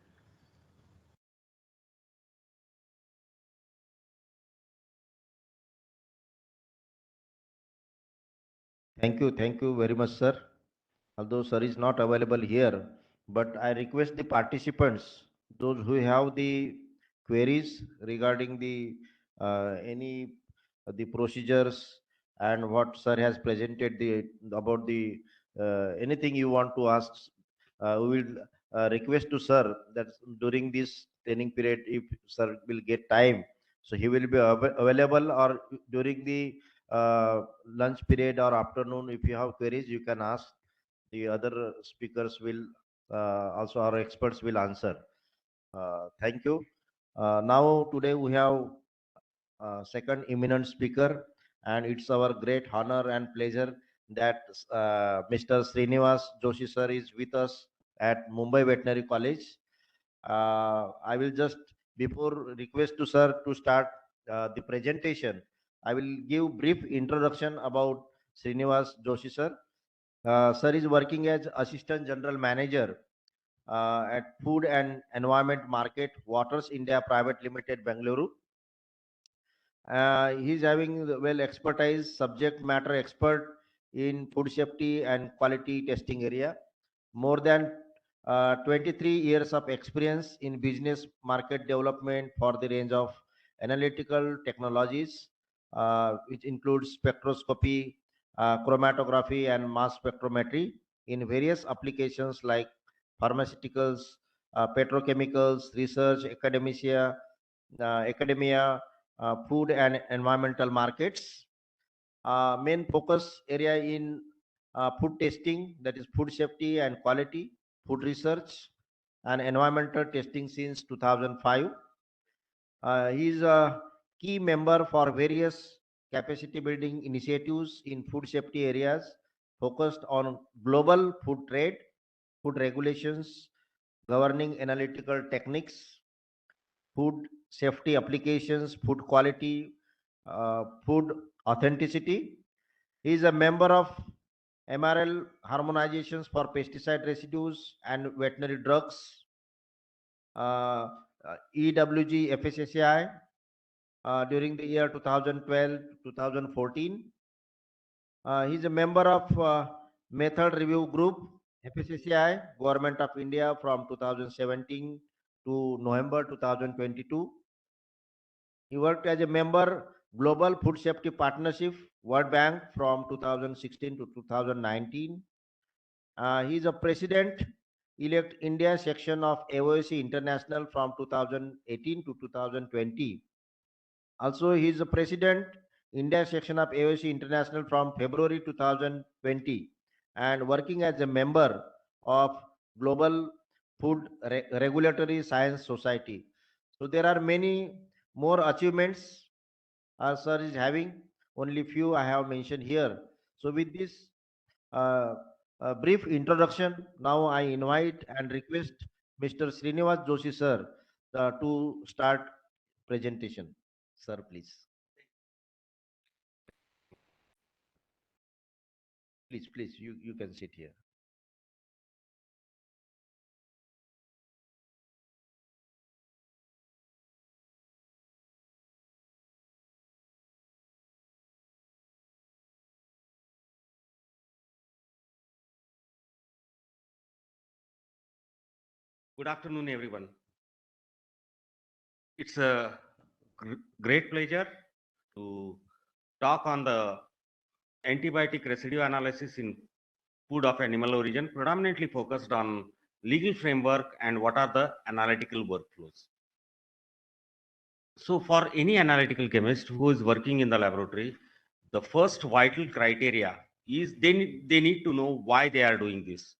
Thank you very much, sir. Although sir is not available here, but I request the participants, those who have the queries regarding the any the procedures and what sir has presented the about the anything you want to ask, we will request to sir that during this training period, if sir will get time, so he will be available, or during the lunch period or afternoon, if you have queries, you can ask. The other speakers will also, our experts will answer. Thank you. Now today we have second eminent speaker, and it's our great honor and pleasure that Mr. Srinivas Joshi sir is with us at Mumbai Veterinary College. I will just, before request to sir to start the presentation, I will give brief introduction about Srinivas Joshi sir. Sir is working as Assistant General Manager at Food and Environment Market, Waters India Private Limited, Bengaluru. He's having well expertise, subject matter expert in food safety and quality testing area. More than 23 years of experience in business market development for the range of analytical technologies, which includes spectroscopy, chromatography, and mass spectrometry in various applications like pharmaceuticals, petrochemicals, research, academia, food and environmental markets. Main focus area in food testing, that is food safety and quality, food research, and environmental testing since 2005. He is a key member for various capacity building initiatives in food safety areas focused on global food trade, food regulations, governing analytical techniques, food safety applications, food quality, food authenticity. He is a member of MRL harmonizations for pesticide residues and veterinary drugs, uh, EWG FSSAI during the year 2012 to 2014. He is a member of Method Review Group, FSSAI, Government of India from 2017 to November 2022. He worked as a member Global Food Safety Partnership, World Bank from 2016 to 2019. He is a president elect India section of AOC International from 2018 to 2020. Also, he is a president India section of AOC International from February 2020 and working as a member of Global Food Regulatory Science Society. So there are many more achievements sir is having. Only few I have mentioned here. So with this uh, brief introduction, now I invite and request Mr. Srinivas Joshi sir to start presentation. Sir, please. Please, you can sit here. Good afternoon, everyone. It's a great pleasure to talk on the antibiotic residue analysis in food of animal origin, predominantly focused on legal framework and what are the analytical workflows. So for any analytical chemist who is working in the laboratory, the first vital criteria is they need to know why they are doing this.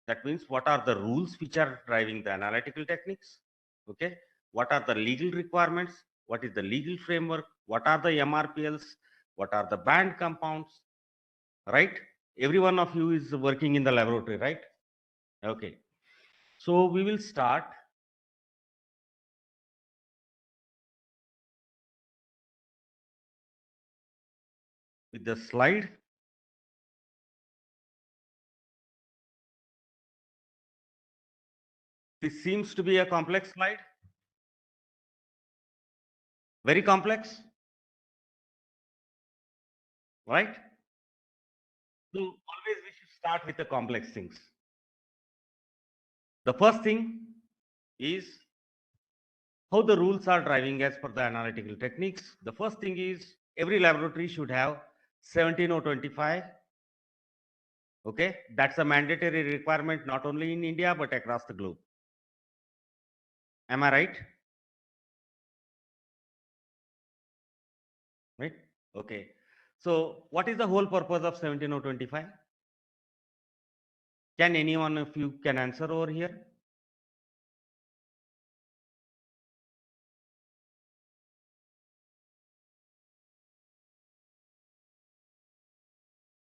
That means what are the rules which are driving the analytical techniques? Okay. What are the legal requirements? What is the legal framework? What are the MRPLs? What are the banned compounds? Right? Every one of you is working in the laboratory, right? Okay. So we will start with the slide. This seems to be a complex slide. Very complex, right? So always we should start with the complex things. The first thing is how the rules are driving as per the analytical techniques. The first thing is every laboratory should have 17025. Okay, that's a mandatory requirement not only in India but across the globe. Am I right? Right? Okay. So what is the whole purpose of 17025? Can anyone of you can answer over here?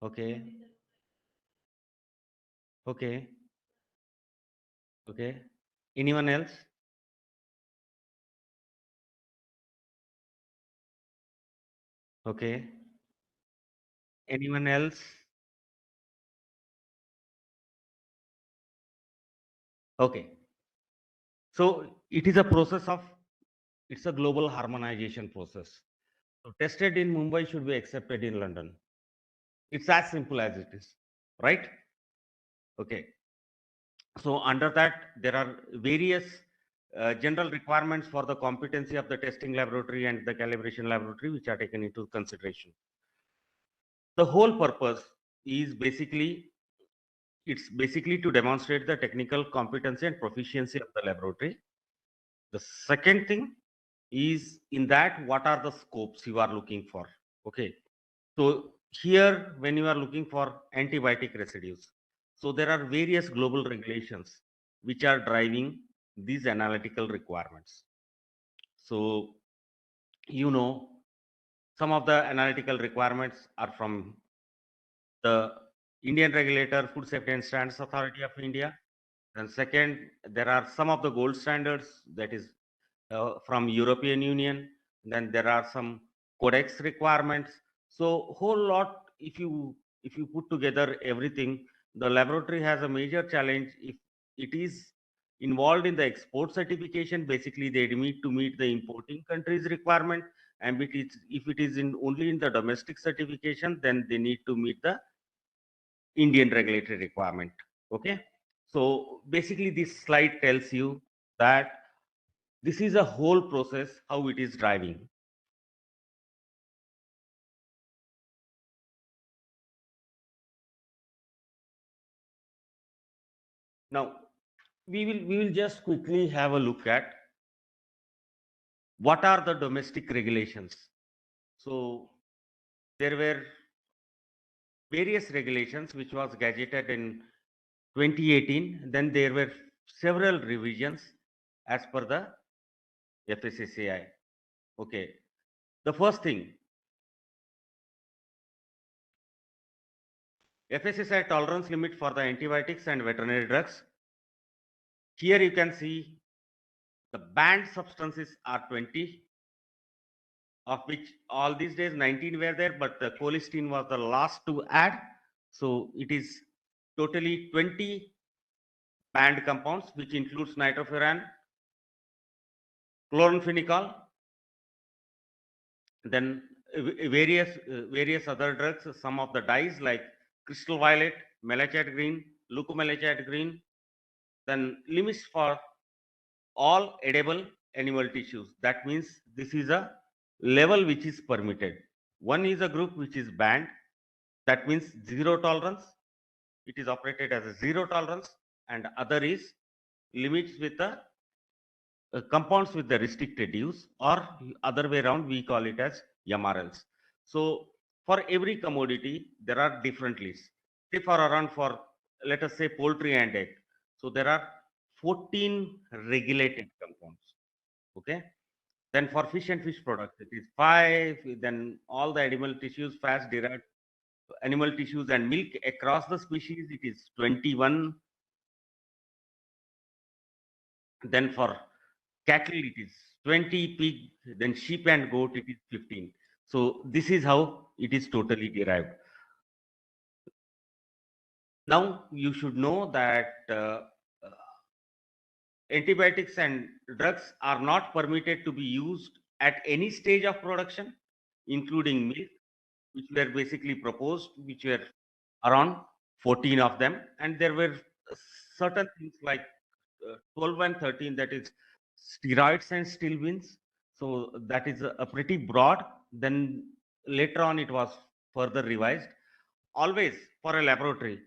Okay. Okay. Okay. Anyone else? Okay. Anyone else? Okay. So it is a process of, it's a global harmonization process. So tested in Mumbai should be accepted in London. It's as simple as it is, right? Okay. So under that, there are various general requirements for the competency of the testing laboratory and the calibration laboratory, which are taken into consideration. The whole purpose is basically, it's basically to demonstrate the technical competency and proficiency of the laboratory. The second thing is in that, what are the scopes you are looking for? Okay. So here, when you are looking for antibiotic residues, so there are various global regulations which are driving these analytical requirements. So, you know, some of the analytical requirements are from the Indian regulator, Food Safety and Standards Authority of India. And second, there are some of the gold standards, that is from European Union. Then there are some codex requirements. So whole lot, if you put together everything, the laboratory has a major challenge. If it is involved in the export certification, basically they need to meet the importing country's requirement. And if it is in only in the domestic certification, then they need to meet the Indian regulatory requirement. Okay. So basically this slide tells you that this is a whole process, how it is driving. Now, we will just quickly have a look at what are the domestic regulations. So there were various regulations which was gazetted in 2018. Then there were several revisions as per the FSSAI. Okay. The first thing, FSSAI tolerance limit for the antibiotics and veterinary drugs. Here you can see the banned substances are 20 of which all these days 19 were there, but the cholesterol was the last to add. So it is totally 20 banned compounds, which includes nitrofuran, chloramphenicol, then various other drugs, some of the dyes like crystal violet, malachite green, leucomalachite green, then limits for all edible animal tissues. That means this is a level which is permitted. One is a group which is banned. That means zero tolerance. It is operated as a zero tolerance, and other is limits with the compounds with the restricted use, or other way around, we call it as MRLs. So for every commodity, there are different lists. Say for around for, let us say, poultry and egg. So there are 14 regulated compounds. Okay. Then for fish and fish products, it is 5. Then all the animal tissues, fats derived animal tissues and milk across the species, it is 21. Then for cattle, it is 20, pig, then sheep and goat, it is 15. So this is how it is totally derived. Now you should know that antibiotics and drugs are not permitted to be used at any stage of production, including milk, which were basically proposed, which were around 14 of them. And there were certain things like 12 and 13, that is steroids and stilbenes. So that is a pretty broad. Then later on, it was further revised. Always for a laboratory,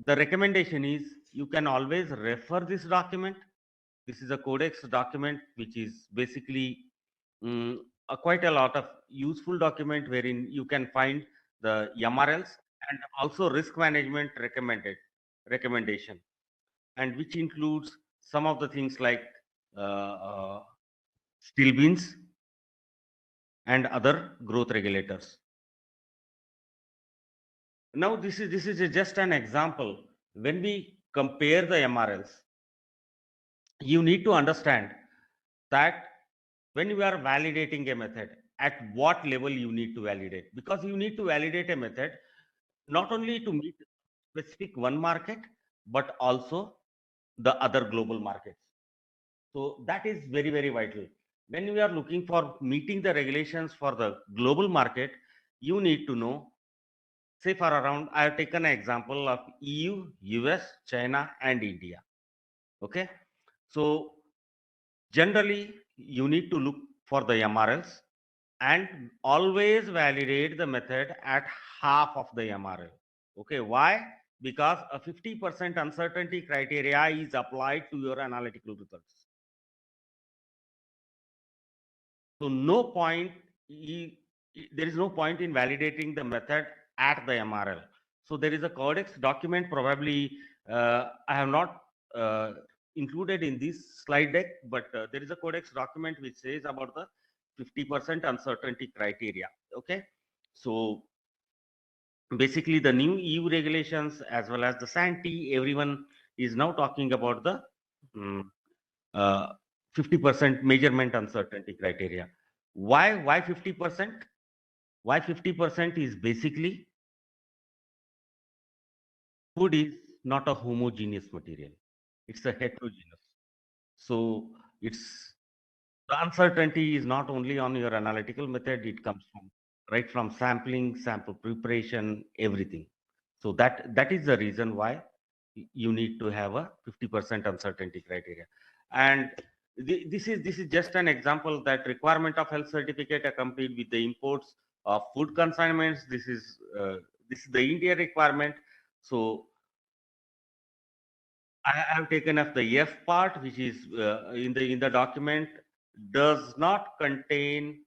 the recommendation is you can always refer this document. This is a codex document, which is basically quite a lot of useful document wherein you can find the MRLs and also risk management recommendation, and which includes some of the things like stilbenes and other growth regulators. Now this is just an example. When we compare the MRLs, you need to understand that when you are validating a method, at what level you need to validate, because you need to validate a method not only to meet specific one market, but also the other global markets. So that is very, very vital. When we are looking for meeting the regulations for the global market, you need to know, say for around, I have taken an example of EU, US, China, and India. Okay. So generally, you need to look for the MRLs and always validate the method at half of the MRL. Okay, why? Because a 50% uncertainty criteria is applied to your analytical results. So there is no point in validating the method at the MRL. So there is a codex document, probably I have not included in this slide deck, but there is a codex document which says about the 50% uncertainty criteria. Okay, so basically the new EU regulations as well as the SANTI, everyone is now talking about the 50% measurement uncertainty criteria. Why 50%? Why 50% is basically food is not a homogeneous material. It's a heterogeneous. So it's the uncertainty is not only on your analytical method, it comes from right from sampling, sample preparation, everything. So that is the reason why you need to have a 50% uncertainty criteria. And this is just an example that requirement of health certificate accompanied with the imports of food consignments. This is the India requirement. So I have taken up the F part, which is in the document, does not contain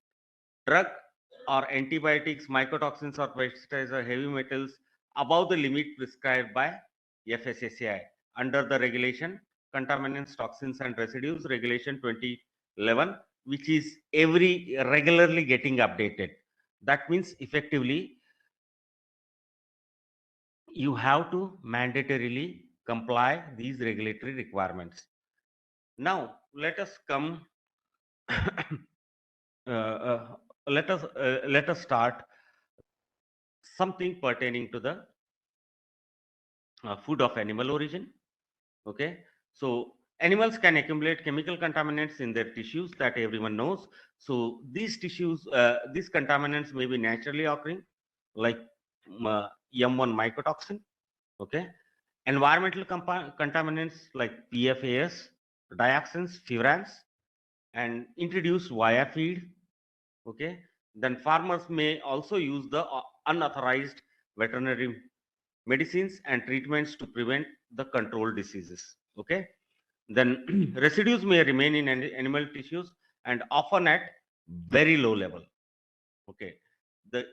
drug or antibiotics, mycotoxins or pesticides or heavy metals above the limit prescribed by FSSAI under the regulation Contaminants, Toxins and Residues Regulation 2011, which is regularly getting updated. That means effectively you have to mandatorily comply these regulatory requirements. Now let us come let us start something pertaining to the food of animal origin. Okay, so animals can accumulate chemical contaminants in their tissues that everyone knows. So these tissues, these contaminants may be naturally occurring, like M1 mycotoxin. Okay, environmental contaminants like PFAS, dioxins, furans, and introduced via feed. Okay, then farmers may also use the unauthorized veterinary medicines and treatments to prevent the controlled diseases. Okay, then residues may remain in animal tissues and often at very low level. Okay, the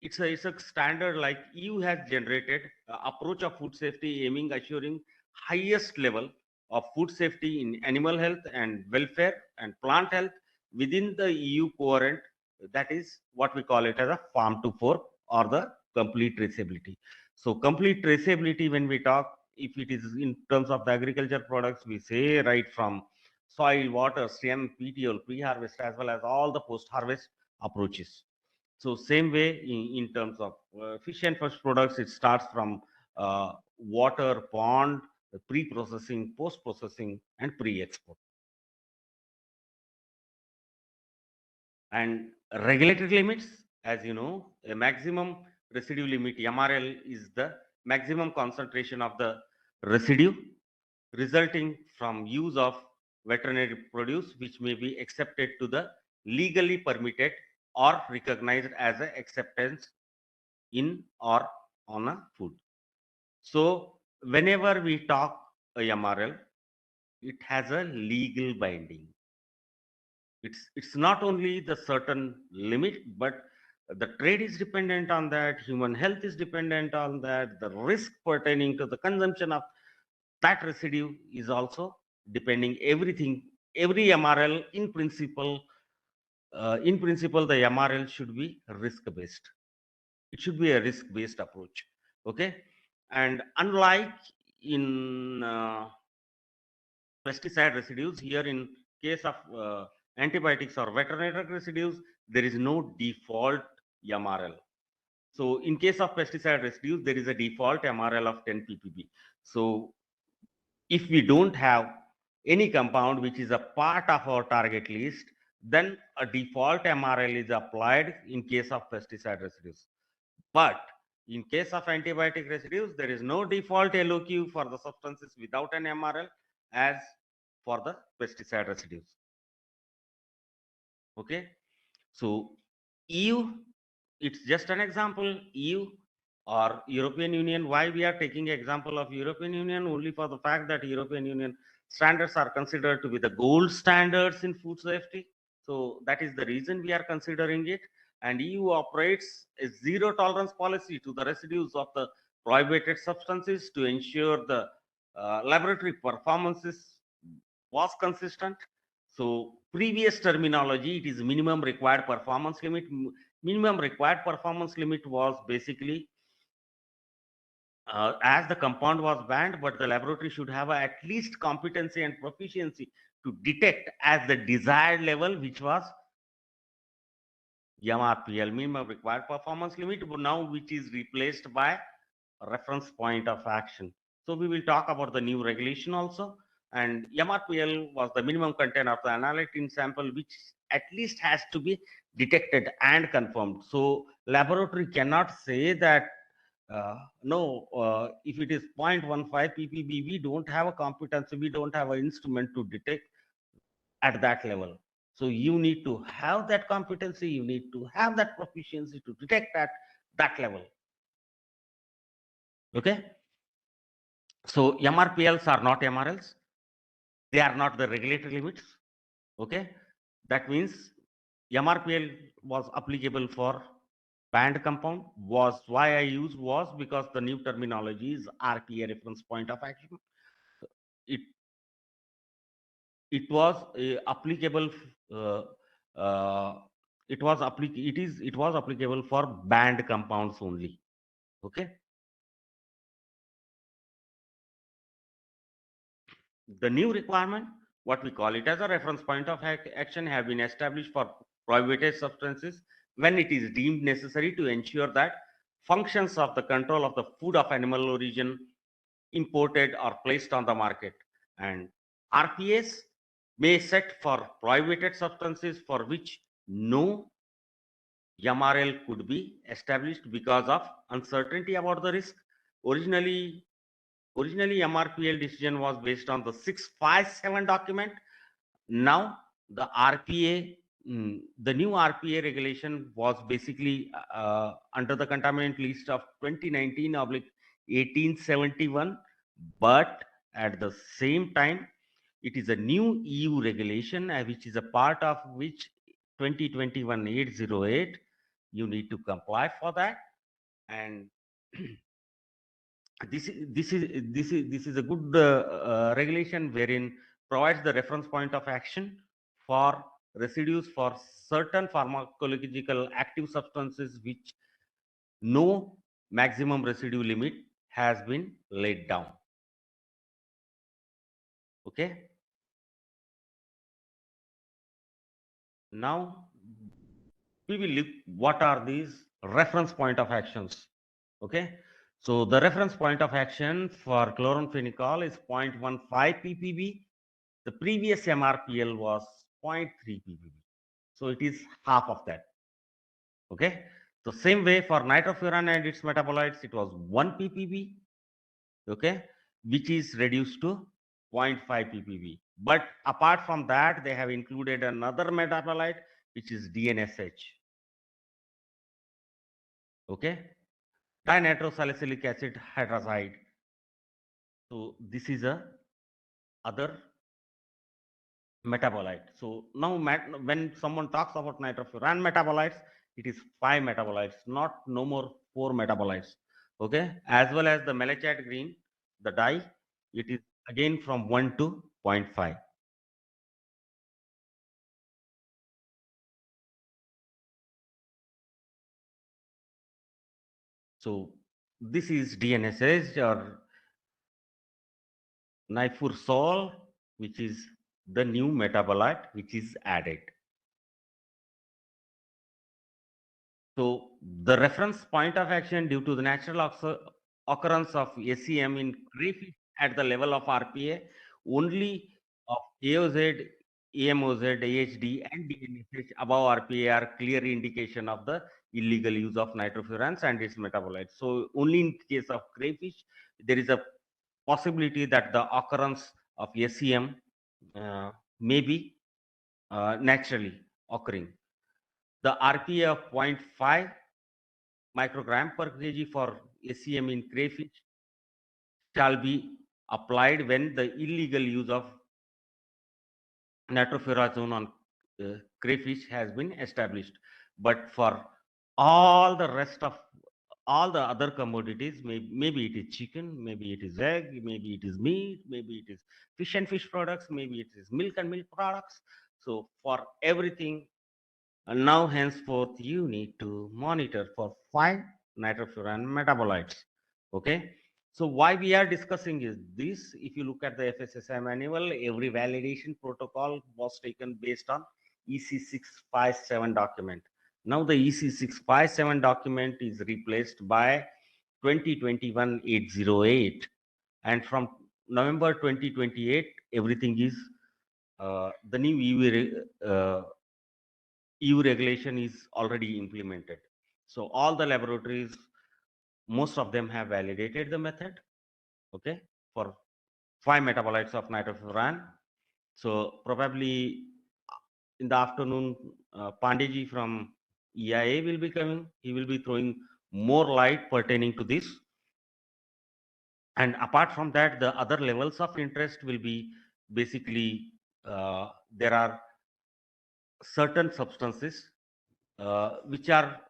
it's a standard like EU has generated approach of food safety aiming assuring highest level of food safety in animal health and welfare and plant health within the EU coherent, that is what we call it as a farm to fork or the complete traceability. So complete traceability, when we talk, if it is in terms of the agriculture products, we say right from soil, water, stem, PTO, pre-harvest, as well as all the post-harvest approaches. So same way in terms of fish and fish products, it starts from water, pond, pre-processing, post-processing, and pre-export. And regulatory limits, as you know, a maximum residue limit, MRL, is the maximum concentration of the residue resulting from use of veterinary produce, which may be accepted to the legally permitted or recognized as an acceptance in or on a food. So whenever we talk a MRL, it has a legal binding. It's not only the certain limit, but the trade is dependent on that, human health is dependent on that, the risk pertaining to the consumption of that residue is also depending everything. Every MRL in principle, the MRL should be risk based. It should be a risk based approach. Okay, and unlike in pesticide residues, here in case of antibiotics or veterinary residues, there is no default MRL. So in case of pesticide residues, there is a default MRL of 10 ppb. So if we don't have any compound which is a part of our target list, then a default MRL is applied in case of pesticide residues. But in case of antibiotic residues, there is no default LOQ for the substances without an MRL as for the pesticide residues. Okay, so EU, it's just an example. EU or European Union. Why we are taking example of European Union? Only for the fact that European Union standards are considered to be the gold standards in food safety. So that is the reason we are considering it. And EU operates a zero tolerance policy to the residues of the prohibited substances to ensure the laboratory performances was consistent. So previous terminology, it is minimum required performance limit. Minimum required performance limit was basically as the compound was banned, but the laboratory should have at least competency and proficiency to detect as the desired level, which was MRPL, minimum required performance limit, but now which is replaced by reference point of action. So we will talk about the new regulation also. And MRPL was the minimum content of the analytic sample, which at least has to be detected and confirmed. So laboratory cannot say that no, if it is 0.15 ppb, we don't have a competency, we don't have an instrument to detect at that level. So you need to have that competency, you need to have that proficiency to detect at that level. Okay. So MRPLs are not MRLs. They are not the regulatory limits. Okay. That means MRPL was applicable for banned compound. Was why I use was because the new terminology is RPA, reference point of action. It it was applicable. Uh, uh, it was applicable for banned compounds only. Okay. The new requirement, what we call it as a reference point of action, have been established for prohibited substances when it is deemed necessary to ensure that functions of the control of the food of animal origin imported or placed on the market. And RPS may set for prohibited substances for which no MRL could be established because of uncertainty about the risk. Originally, MRPL decision was based on the 657 document. Now the RPA, the new RPA regulation was basically under the contaminant list of 2019/1871, but at the same time, it is a new EU regulation which is a part of which 2021/808. You need to comply for that, and this is a good regulation wherein provides the reference point of action for residues for certain pharmacological active substances which no maximum residue limit has been laid down. Okay. Now we will look what are these reference point of actions. Okay. So the reference point of action for chloramphenicol is 0.15 ppb. The previous MRPL was 0.3 ppb. So it is half of that. Okay. So same way for nitrofuran and its metabolites, it was 1 ppb. Okay. Which is reduced to 0.5 ppb. But apart from that, they have included another metabolite, which is DNSH. Okay. Dinitrosalicylic acid hydrazide. So this is a other metabolite. So now when someone talks about nitrofuran metabolites, it is 5 metabolites, not no more 4 metabolites. Okay. As well as the malachite green, the dye, it is again from 1 to 0.5. So this is DNSH or nifursol, which is the new metabolite which is added. So the reference point of action due to the natural occurrence of SEM in crayfish at the level of RPA only of AOZ, AMOZ, AHD and DNSH above RPA are clear indication of the illegal use of nitrofurans and its metabolites. So only in case of crayfish, there is a possibility that the occurrence of SEM may be naturally occurring. The RPA of 0.5 microgram per kg for SEM in crayfish shall be applied when the illegal use of nitrofurazone on crayfish has been established. But for all the rest of all the other commodities, maybe it is chicken, maybe it is egg, maybe it is meat, maybe it is fish and fish products, maybe it is milk and milk products. So for everything, now henceforth you need to monitor for 5 nitrofuran metabolites. Okay. So why we are discussing is this: if you look at the FSSAI manual, every validation protocol was taken based on EC657 document. Now the EC657 document is replaced by 2021/808, and from November 2028, everything is the new EU regulation is already implemented. So all the laboratories, most of them have validated the method. Okay, for 5 metabolites of nitrofuran. So probably in the afternoon, Pandeji from EIA will be coming. He will be throwing more light pertaining to this. And apart from that, the other levels of interest will be basically there are certain substances which are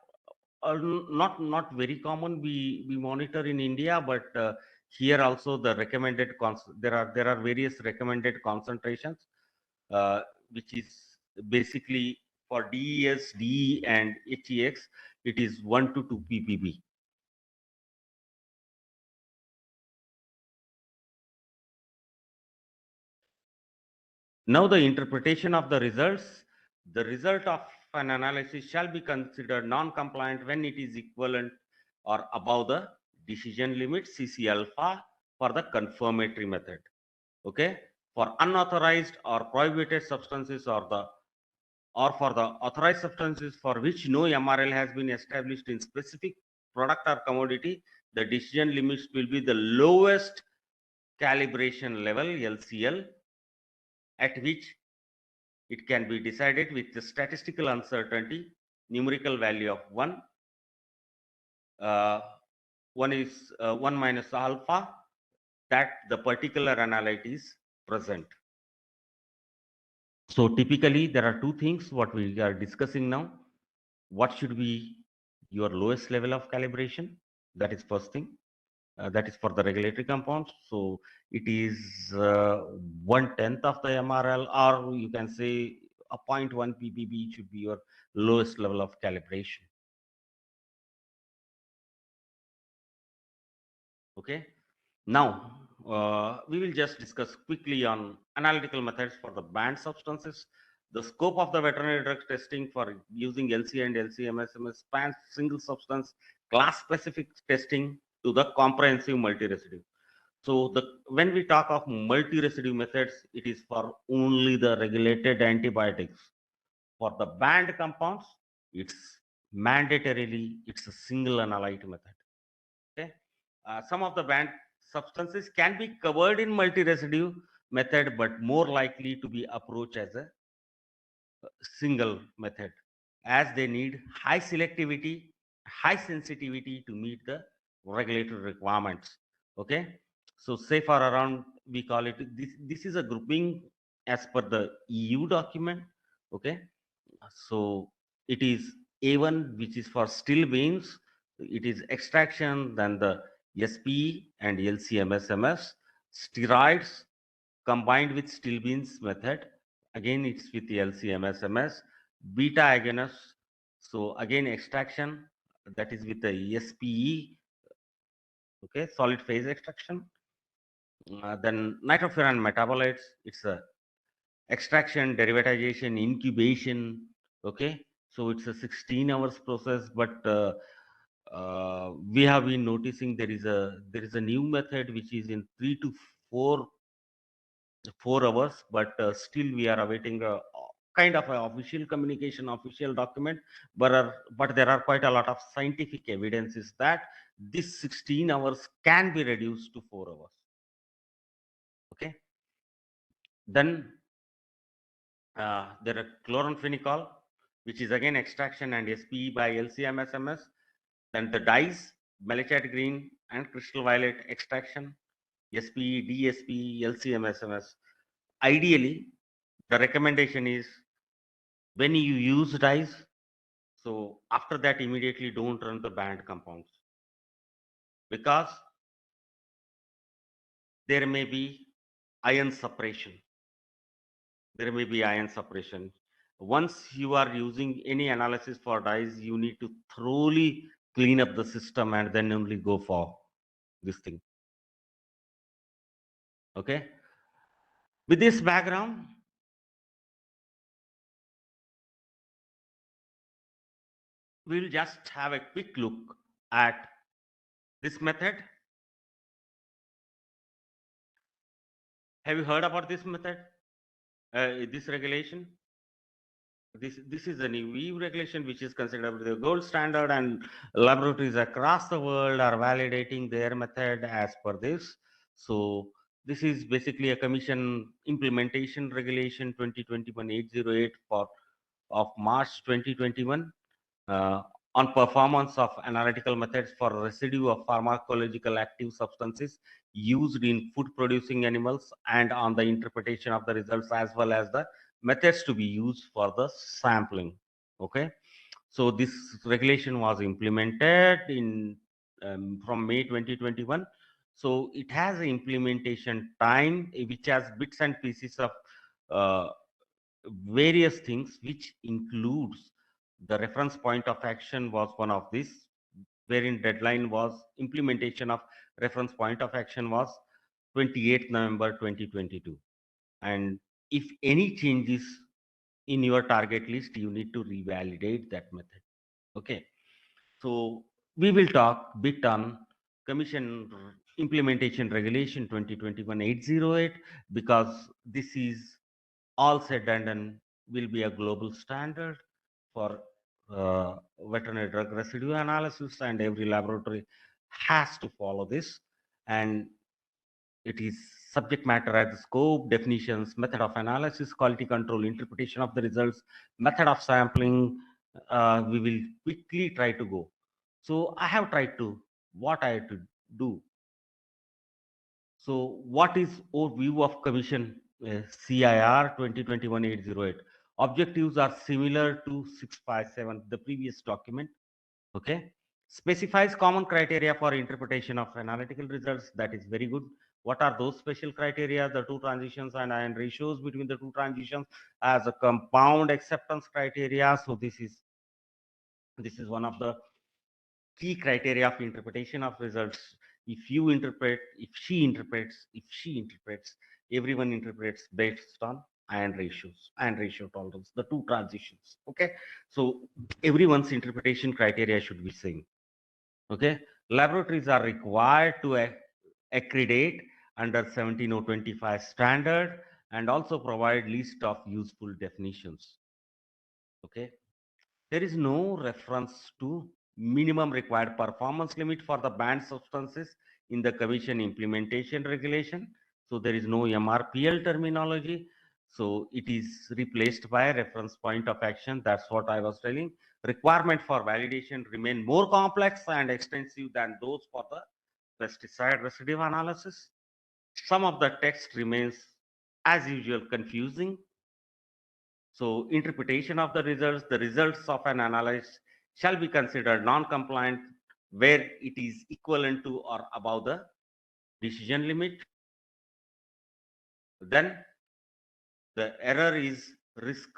not very common. We monitor in India, but here also the recommended there are various recommended concentrations, which is basically for DES, DE, and HEX. It is 1 to 2 ppb. Now the interpretation of the results. The result of an analysis shall be considered non-compliant when it is equivalent or above the decision limit CC alpha for the confirmatory method. Okay, for unauthorized or prohibited substances or for the authorized substances for which no MRL has been established in specific product or commodity, the decision limits will be the lowest calibration level LCL at which it can be decided with the statistical uncertainty, numerical value of 1. 1 is 1 minus alpha, that the particular analyte is present. So typically there are two things what we are discussing now. What should be your lowest level of calibration? That is first thing. That is for the regulatory compounds. So it is 1/10 of the MRL, or you can say a 0.1 ppb should be your lowest level of calibration. Okay. Now we will just discuss quickly on analytical methods for the banned substances. The scope of the veterinary drug testing for using LC and LC-MS spans single substance class-specific testing to the comprehensive multi-residue. So when we talk of multi-residue methods, it is for only the regulated antibiotics. For the banned compounds, it's a single analyte method. Okay, some of the banned substances can be covered in multi-residue method, but more likely to be approached as a single method, as they need high selectivity, high sensitivity to meet the regulatory requirements. Okay, so say for around, we call it, this is a grouping as per the EU document. Okay, so it is A1, which is for still beans, it is extraction, then the SPE and LCMSMS, steroids combined with still beans method, again it's with the LCMSMS, beta agonist, so again extraction, that is with the SPE, okay, solid phase extraction. Then nitrofuran metabolites, it's a extraction, derivatization, incubation. Okay, so it's a 16 hours process, but we have been noticing there is a new method which is in 3 to 4 hours, but still we are awaiting a kind of a official communication, official document, but there are quite a lot of scientific evidences that this 16 hours can be reduced to 4 hours. Okay, then there are chloramphenicol, which is again extraction and SPE by LCMSMS. Then the dyes, malachite green and crystal violet extraction, SPE, DSPE, LCMSMS. Ideally, the recommendation is when you use dyes, so after that immediately don't run the banned compounds, because there may be ion suppression. Once you are using any analysis for dyes, you need to thoroughly clean up the system and then only go for this thing. Okay, with this background, we'll just have a quick look at this method. Have you heard about this method, this regulation? This is a new EU regulation which is considered the gold standard, and laboratories across the world are validating their method as per this. So this is basically a commission implementation regulation 2021-808 of March 2021 on performance of analytical methods for residue of pharmacological active substances used in food producing animals, and on the interpretation of the results as well as the methods to be used for the sampling. Okay, so this regulation was implemented in from May 2021. So it has an implementation time which has bits and pieces of uh, various things, which includes the reference point of action was one of this, wherein deadline was implementation of reference point of action was 28th November 2022. And if any changes in your target list, you need to revalidate that method. Okay. So we will talk bit on Commission Implementation Regulation 2021-808, because this is all said and done will be a global standard for veterinary drug residue analysis, and every laboratory has to follow this. And it is subject matter as scope, definitions, method of analysis, quality control, interpretation of the results, method of sampling. We will quickly try to go. So I have tried to, what I had to do. So what is overview of Commission CIR 2021-808? Objectives are similar to 657, the previous document. Okay. Specifies common criteria for interpretation of analytical results. That is very good. What are those special criteria? The two transitions and ion ratios between the two transitions as a compound acceptance criteria. So this is one of the key criteria of interpretation of results. If you interpret, if she interprets, everyone interprets based on ion ratios, ion ratio tolerance, the two transitions. Okay. So everyone's interpretation criteria should be same. Okay. Laboratories are required to accredit under 17025 standard and also provide list of useful definitions. Okay. There is no reference to minimum required performance limit for the banned substances in the Commission implementation regulation. So there is no MRPL terminology. So it is replaced by a reference point of action. That's what I was telling. Requirement for validation remain more complex and extensive than those for the pesticide residue analysis. Some of the text remains as usual confusing. So interpretation of the results of an analysis shall be considered non-compliant where it is equivalent to or above the decision limit. Then the error is risk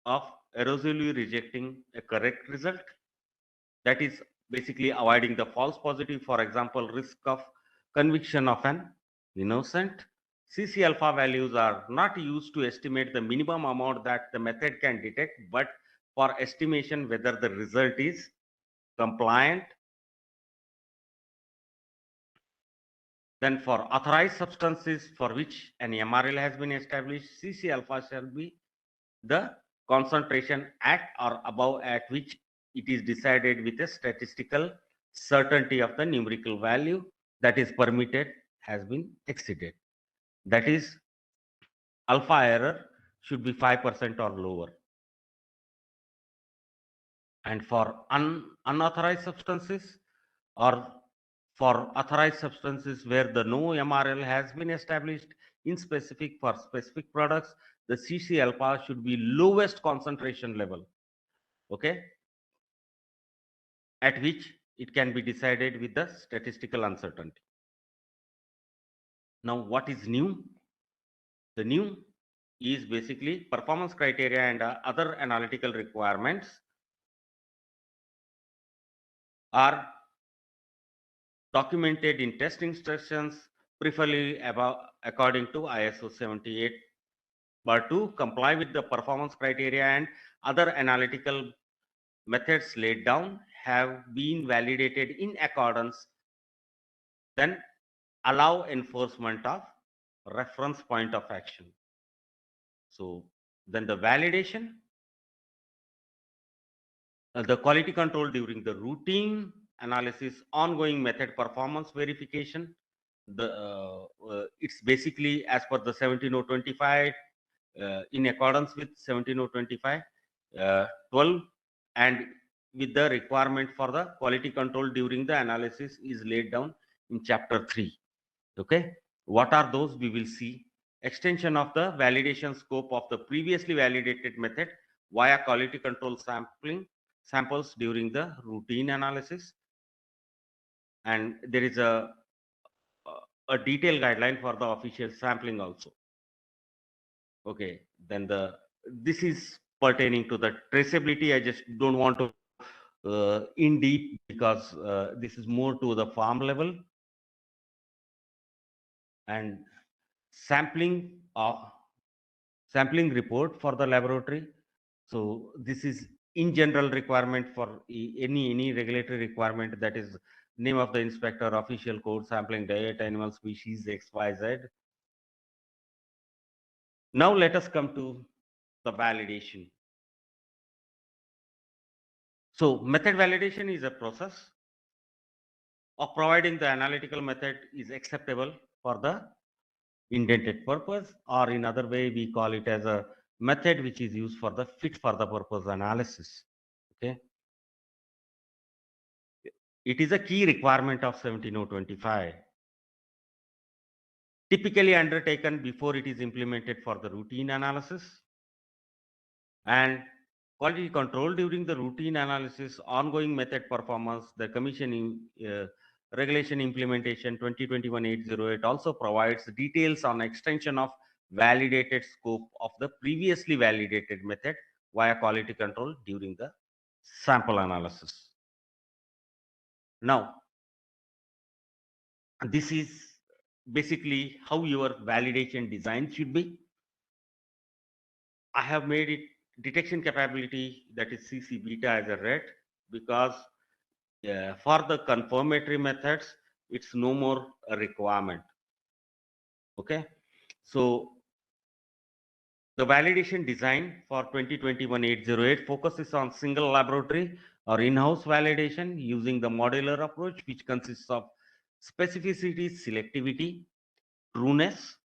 of erroneously rejecting a correct result. That is basically avoiding the false positive. For example, risk of conviction of an innocent. CC alpha values are not used to estimate the minimum amount that the method can detect, but for estimation whether the result is compliant. Then for authorized substances for which an MRL has been established, CC alpha shall be the concentration at or above at which it is decided with a statistical certainty of the numerical value that is permitted has been exceeded. That is, alpha error should be 5% or lower. And for unauthorized substances or for authorized substances where the no MRL has been established in specific for specific products, the CC alpha should be lowest concentration level. Okay, at which it can be decided with the statistical uncertainty. Now, what is new? The new is basically performance criteria and other analytical requirements are documented in test instructions, preferably according to ISO 78. But to comply with the performance criteria and other analytical methods laid down have been validated in accordance, then allow enforcement of reference point of action. So then the validation, the quality control during the routine analysis, ongoing method performance verification. It's basically as per the 17025 in accordance with 17025 12, and with the requirement for the quality control during the analysis is laid down in chapter 3. Okay, what are those? We will see. Extension of the validation scope of the previously validated method via quality control samples during the routine analysis, and there is a detailed guideline for the official sampling also. Okay, then this is pertaining to the traceability. I just don't want to in deep because this is more to the farm level. And sampling sampling report for the laboratory. So this is in general requirement for any regulatory requirement, that is name of the inspector, official code, sampling diet, animal species, XYZ. Now let us come to the validation. So method validation is a process of providing the analytical method is acceptable for the intended purpose, or in other way we call it as a method which is used for the fit for the purpose analysis. Okay, it is a key requirement of 17025, typically undertaken before it is implemented for the routine analysis, and quality control during the routine analysis, ongoing method performance. The commissioning regulation implementation 2021-808 also provides details on extension of validated scope of the previously validated method via quality control during the sample analysis. Now, this is basically how your validation design should be. I have made it detection capability, that is CC beta, as a red, because for the confirmatory methods, it's no more a requirement. Okay, so the validation design for 2021-808 focuses on single laboratory or in-house validation using the modular approach, which consists of specificity, selectivity, trueness,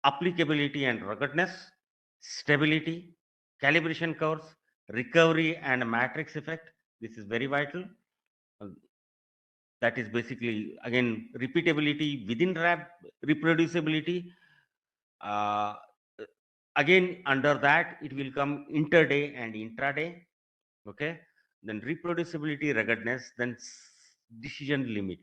applicability and ruggedness, stability, calibration curves, recovery and matrix effect. This is very vital. That is basically, again, repeatability within reproducibility. Again, under that, it will come interday and intraday. Okay. Then reproducibility, ruggedness, then decision limit.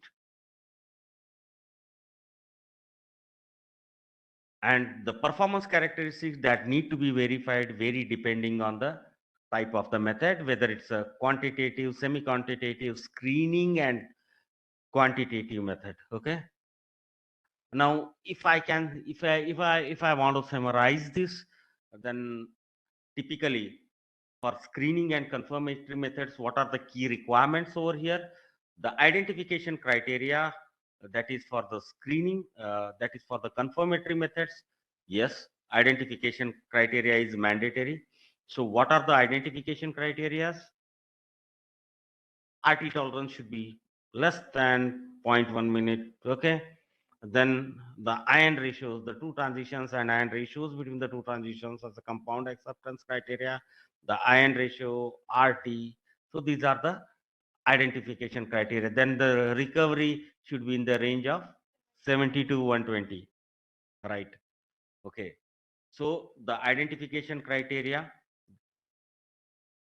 And the performance characteristics that need to be verified vary depending on the type of the method, whether it's a quantitative, semi-quantitative, screening and quantitative method. Okay. Now, if I want to summarize this, then typically for screening and confirmatory methods, what are the key requirements over here? The identification criteria, that is for the screening, that is for the confirmatory methods. Yes, identification criteria is mandatory. So what are the identification criteria? RT tolerance should be less than 0.1 minute. Okay. Then the ion ratios, the two transitions and ion ratios between the two transitions as a compound acceptance criteria, the ion ratio, RT. So these are the identification criteria. Then the recovery should be in the range of 70 to 120, right? Okay. So the identification criteria,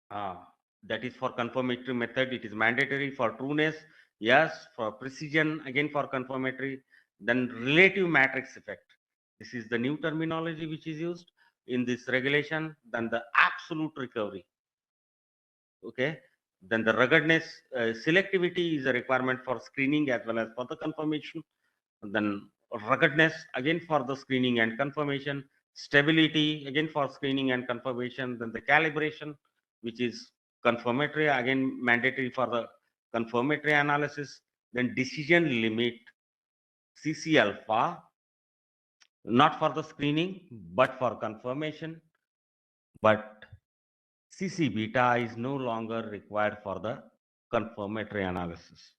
that is for confirmatory method, it is mandatory. For trueness, yes. For precision, again for confirmatory. Then relative matrix effect, this is the new terminology which is used in this regulation. Then the absolute recovery. Okay. Then the ruggedness, selectivity is a requirement for screening as well as for the confirmation. Then ruggedness, again for the screening and confirmation. Stability, again for screening and confirmation. Then the calibration, which is confirmatory, again mandatory for the confirmatory analysis. Then decision limit, CC alpha, not for the screening but for confirmation. But CC beta is no longer required for the confirmatory analysis.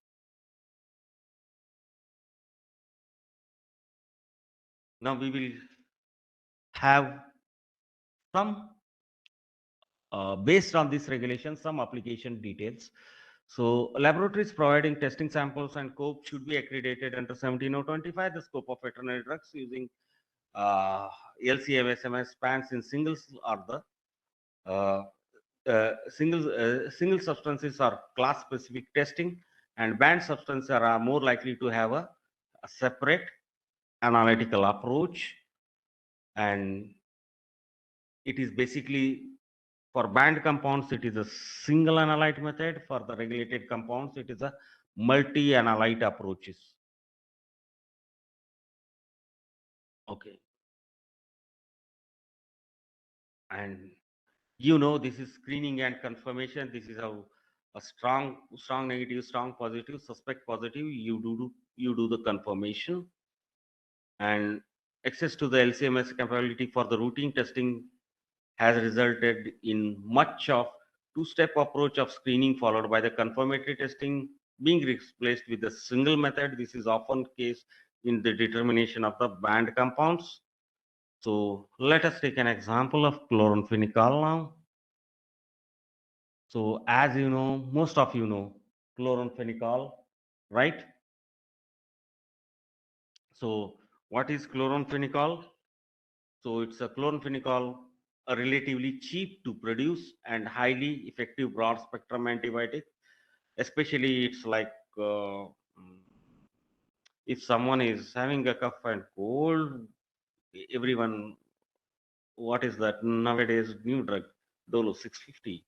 Now we will have some, based on this regulation, some application details. So laboratories providing testing samples and scope should be accredited under 17025. The scope of veterinary drugs using LCMSMS spans in singles or the single substances or class specific testing, and banned substances are more likely to have a separate analytical approach. And it is basically, for banned compounds, it is a single analyte method. For the regulated compounds, it is a multi-analyte approaches. Okay. And you know, this is screening and confirmation. This is how a strong negative, strong positive, suspect positive, you do the confirmation. And access to the LCMS capability for the routine testing has resulted in much of two-step approach of screening followed by the confirmatory testing being replaced with a single method. This is often case in the determination of the banned compounds. So let us take an example of chloramphenicol now. So as you know, most of you know chloramphenicol, right? So what is chloramphenicol? So it's a chloramphenicol, a relatively cheap to produce and highly effective broad spectrum antibiotic. Especially it's like if someone is having a cough and cold, everyone, what is that nowadays new drug? Dolo 650.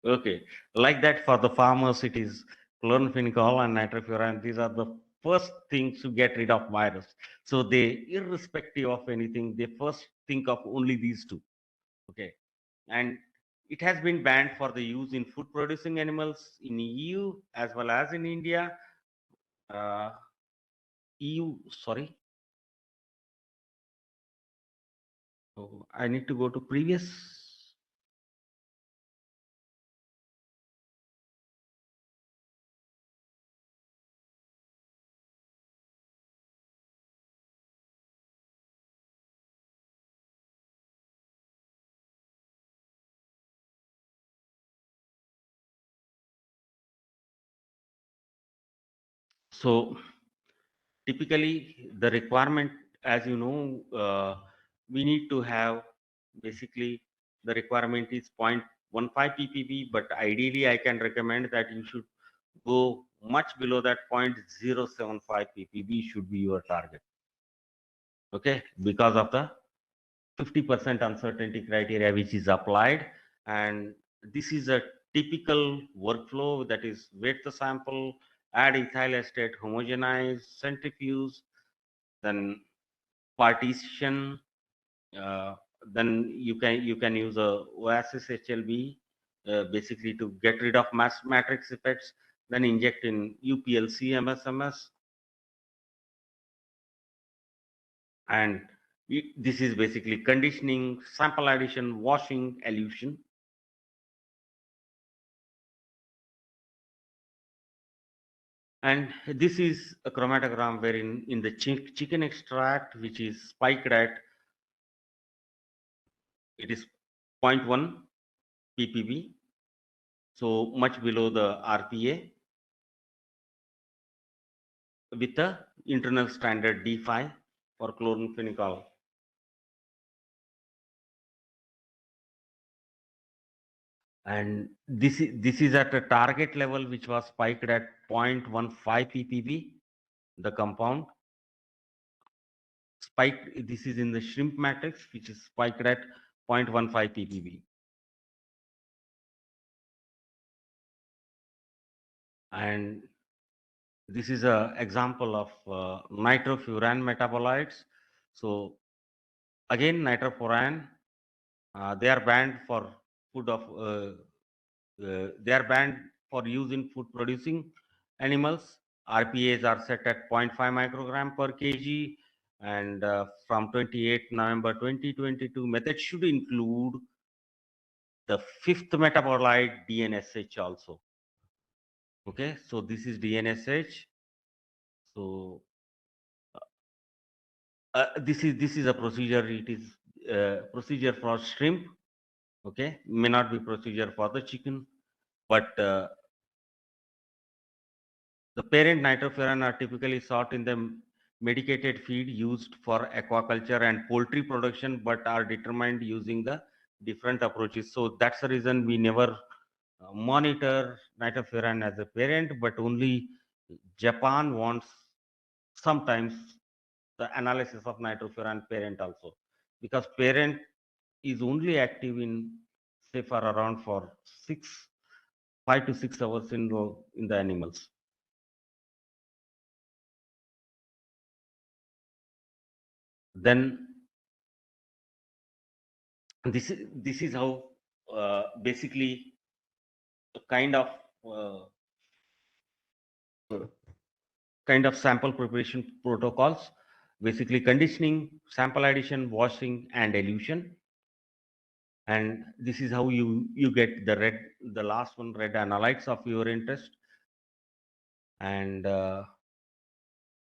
Okay, like that for the farmers, it is chloramphenicol and nitrofuran. These are the first things to get rid of virus. So they, irrespective of anything, they first think of only these two. Okay, and it has been banned for the use in food producing animals in EU as well as in India. EU, sorry. Oh, I need to go to previous. So typically the requirement, as you know, we need to have basically the requirement is 0.15 ppb, but ideally I can recommend that you should go much below that. 0.075 ppb should be your target. Okay, because of the 50% uncertainty criteria which is applied. And this is a typical workflow, that is weight the sample, add ethyl acetate, homogenize, centrifuge, then partition, uh, then you can use a oasis HLB basically to get rid of mass matrix effects, then inject in UPLC MSMS. And this is basically conditioning, sample addition, washing, elution. And this is a chromatogram wherein in the chicken extract, which is spiked at, it is 0.1 ppb, so much below the RPA, with the internal standard D5 for chloramphenicol. And this is at a target level which was spiked at 0.15 ppb. The compound spiked, this is in the shrimp matrix, which is spiked at 0.15 ppb. And this is a example of nitrofuran metabolites. So again, nitrofuran, they are banned for food of they are banned for use in food producing animals. RPAs are set at 0.5 microgram per kg, and from 28 November 2022, method should include the fifth metabolite DNSH also. Okay, so this is DNSH. So this is a procedure. It is procedure for shrimp. Okay, may not be procedure for the chicken, but the parent nitrofuran are typically sought in the medicated feed used for aquaculture and poultry production, but are determined using the different approaches. So that's the reason we never monitor nitrofuran as a parent, but only Japan wants sometimes the analysis of nitrofuran parent also, because parent is only active in say for around for 5 to 6 hours in the animals. Then This is how basically kind of uh, kind of sample preparation protocols, basically conditioning, sample addition, washing, and elution. And this is how you get the last one, red analytes of your interest. And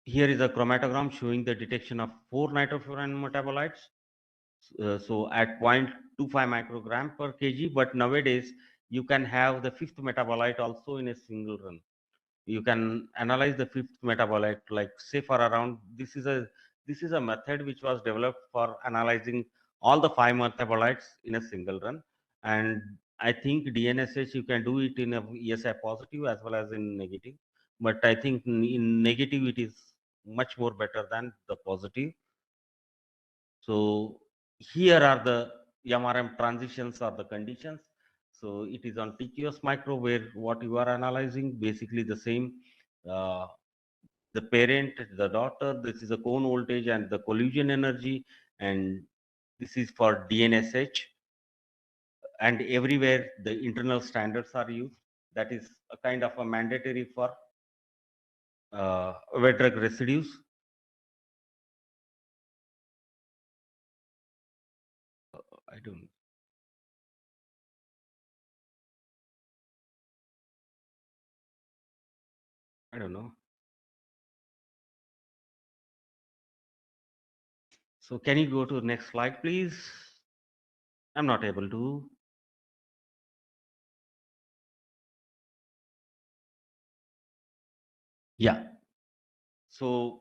here is a chromatogram showing the detection of 4 nitrofuran metabolites. So at 0.25 microgram per kg, but nowadays you can have the fifth metabolite also in a single run. You can analyze the fifth metabolite, like say for around, this is a method which was developed for analyzing all the 5 metabolites in a single run. And I think DNSH you can do it in a ESI positive as well as in negative, but I think in negative it is much more better than the positive. So here are the MRM transitions or the conditions. So it is on TQS micro where what you are analyzing basically the same, uh, the parent, the daughter, this is a cone voltage and the collision energy, and this is for DNSH, and everywhere the internal standards are used. That is a kind of a mandatory for wet drug residues. I don't I don't know. So can you go to the next slide, please? I'm not able to. Yeah. So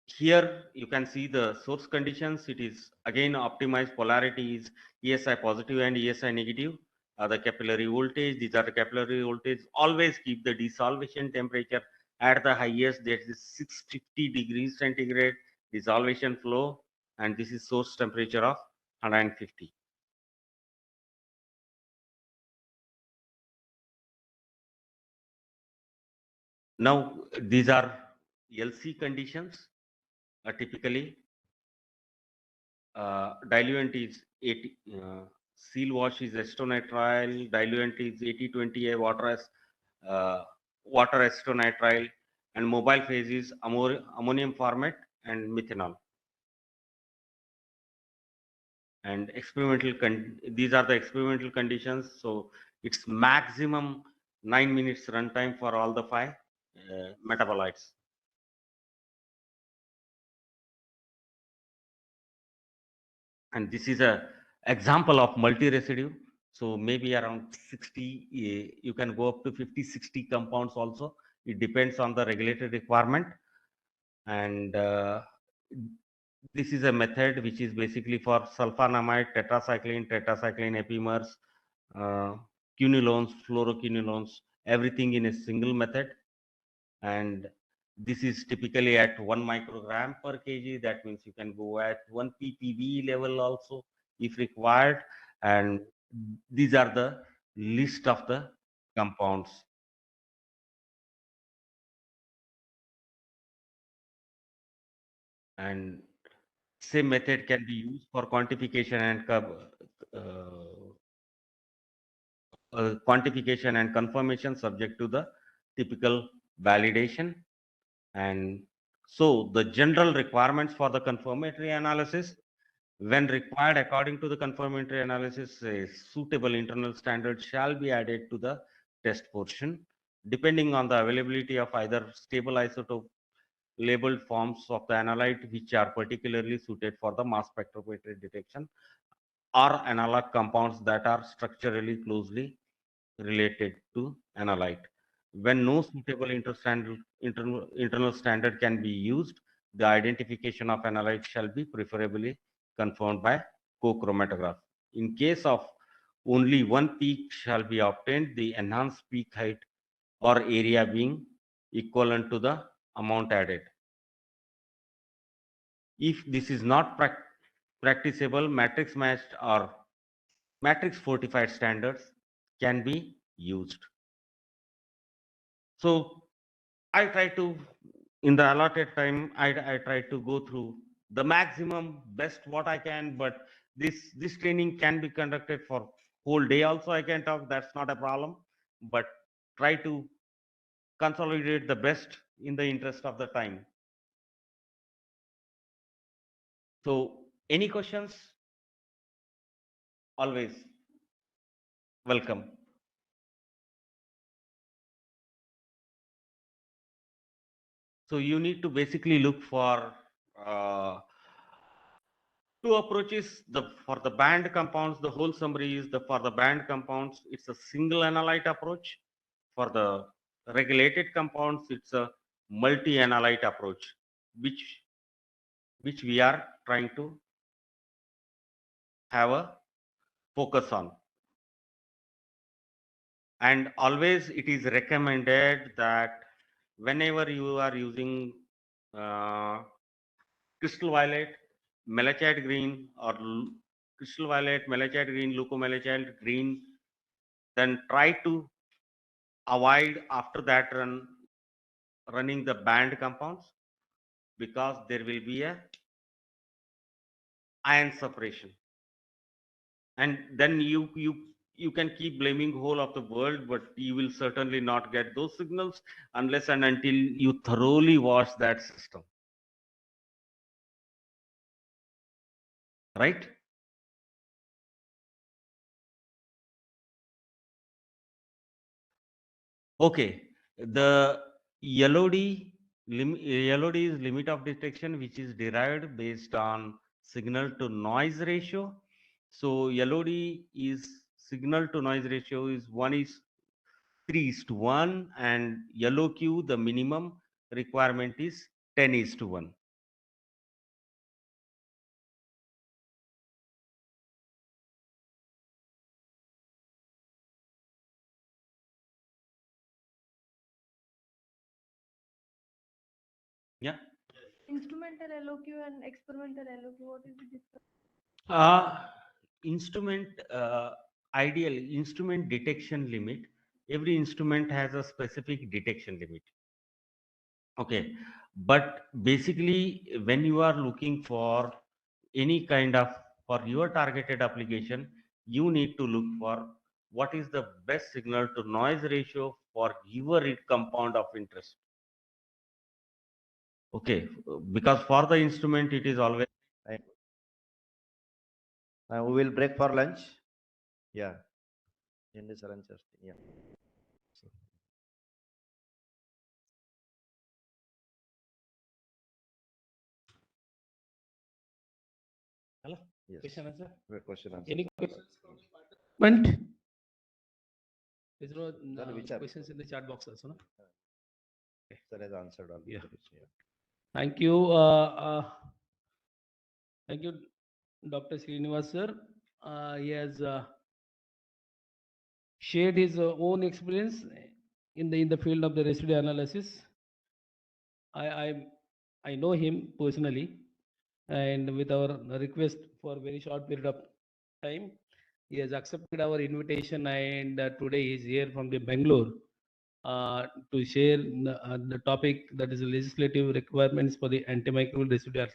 here you can see the source conditions. It is again optimized polarity is ESI positive and ESI negative. The capillary voltage, these are the capillary voltage. Always keep the desolvation temperature at the highest, that is 650 degrees centigrade desolvation flow, and this is source temperature of 150. Now these are LC conditions. Typically diluent is 80, seal wash is acetonitrile, diluent is 80-20A water acetonitrile, and mobile phase is ammonium formate and methanol. And these are the experimental conditions. So it's maximum 9 minutes runtime for all the 5 metabolites. And this is a example of multi-residue. So maybe around 60, you can go up to 50, 60 compounds also. It depends on the regulatory requirement. And this is a method which is basically for sulfonamide, tetracycline epimers, uh, quinolones, fluoroquinolones, everything in a single method. And this is typically at 1 microgram per kg. That means you can go at 1 ppb level also if required. And these are the list of the compounds. And same method can be used for quantification and confirmation subject to the typical validation. And so the general requirements for the confirmatory analysis, when required according to the confirmatory analysis, a suitable internal standard shall be added to the test portion, depending on the availability of either stable isotope labeled forms of the analyte which are particularly suited for the mass spectrometry detection, or analog compounds that are structurally closely related to analyte. When no suitable internal standard can be used, the identification of analyte shall be preferably confirmed by co-chromatograph. In case of only one peak shall be obtained, the enhanced peak height or area being equivalent to the amount added. If this is not practicable, matrix matched or matrix fortified standards can be used. So I try to, in the allotted time, I try to go through the maximum best what I can, but this training can be conducted for whole day also. I can talk, that's not a problem, but try to consolidate the best in the interest of the time. So any questions? Always welcome. So you need to basically look for two approaches. For the band compounds, the whole summary is for the band compounds, it's a single analyte approach. For the regulated compounds, it's a multi-analyte approach, which we are trying to have a focus on. And always it is recommended that whenever you are using crystal violet, malachite green, or crystal violet, malachite green, leucomalachite green, then try to avoid after that running the band compounds, because there will be a ion separation, and then you can keep blaming whole of the world, but you will certainly not get those signals unless and until you thoroughly wash that system, right? Okay, the LOD LOD is limit of detection, which is derived based on signal to noise ratio. So LOD is signal to noise ratio is 1:3:1, and LOQ, the minimum requirement is 10:1. Yeah. Instrumental LOQ and experimental LOQ, what is the difference? Instrument, ideal instrument detection limit. Every instrument has a specific detection limit. Okay, but basically, when you are looking for any kind of for your targeted application, you need to look for what is the best signal to noise ratio for your compound of interest. Okay, because for the instrument, it is always. We will break for lunch. Yeah. In this lunch, yeah. Hello? Yes. Question answer? Question answer. Any questions from the participant? There's no Sir, questions in the chat box also, no? Sir has answered all. Yeah. Yeah. Thank you. Thank you, Dr. Srinivas, sir. He has shared his own experience in the field of the residue analysis. I know him personally, and with our request for a very short period of time, he has accepted our invitation, and today he is here from the Bangalore to share the topic, that is legislative requirements for the antimicrobial residue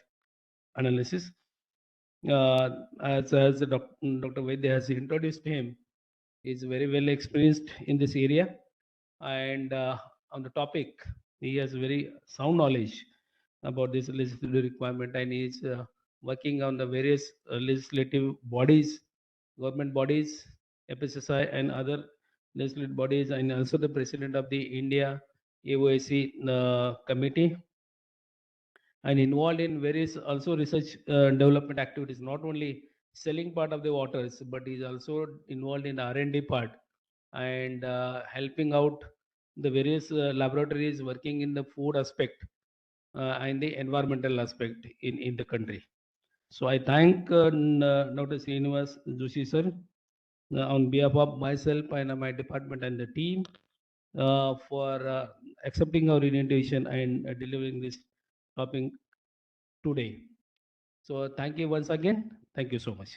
analysis. As Dr. Vaidya has introduced him, he is very well experienced in this area, and on the topic, he has very sound knowledge about this legislative requirement, and he is working on the various legislative bodies, government bodies, FSSI, and other legislative bodies, and also the president of the India AOIC committee, and involved in various also research development activities, not only selling part of the waters, but is also involved in the R&D part, and helping out the various laboratories working in the food aspect and the environmental aspect in the country. So I thank Dr. Srinivas Joshi sir on behalf of myself and my department and the team for accepting our invitation and delivering this topic today. So thank you once again. Thank you so much.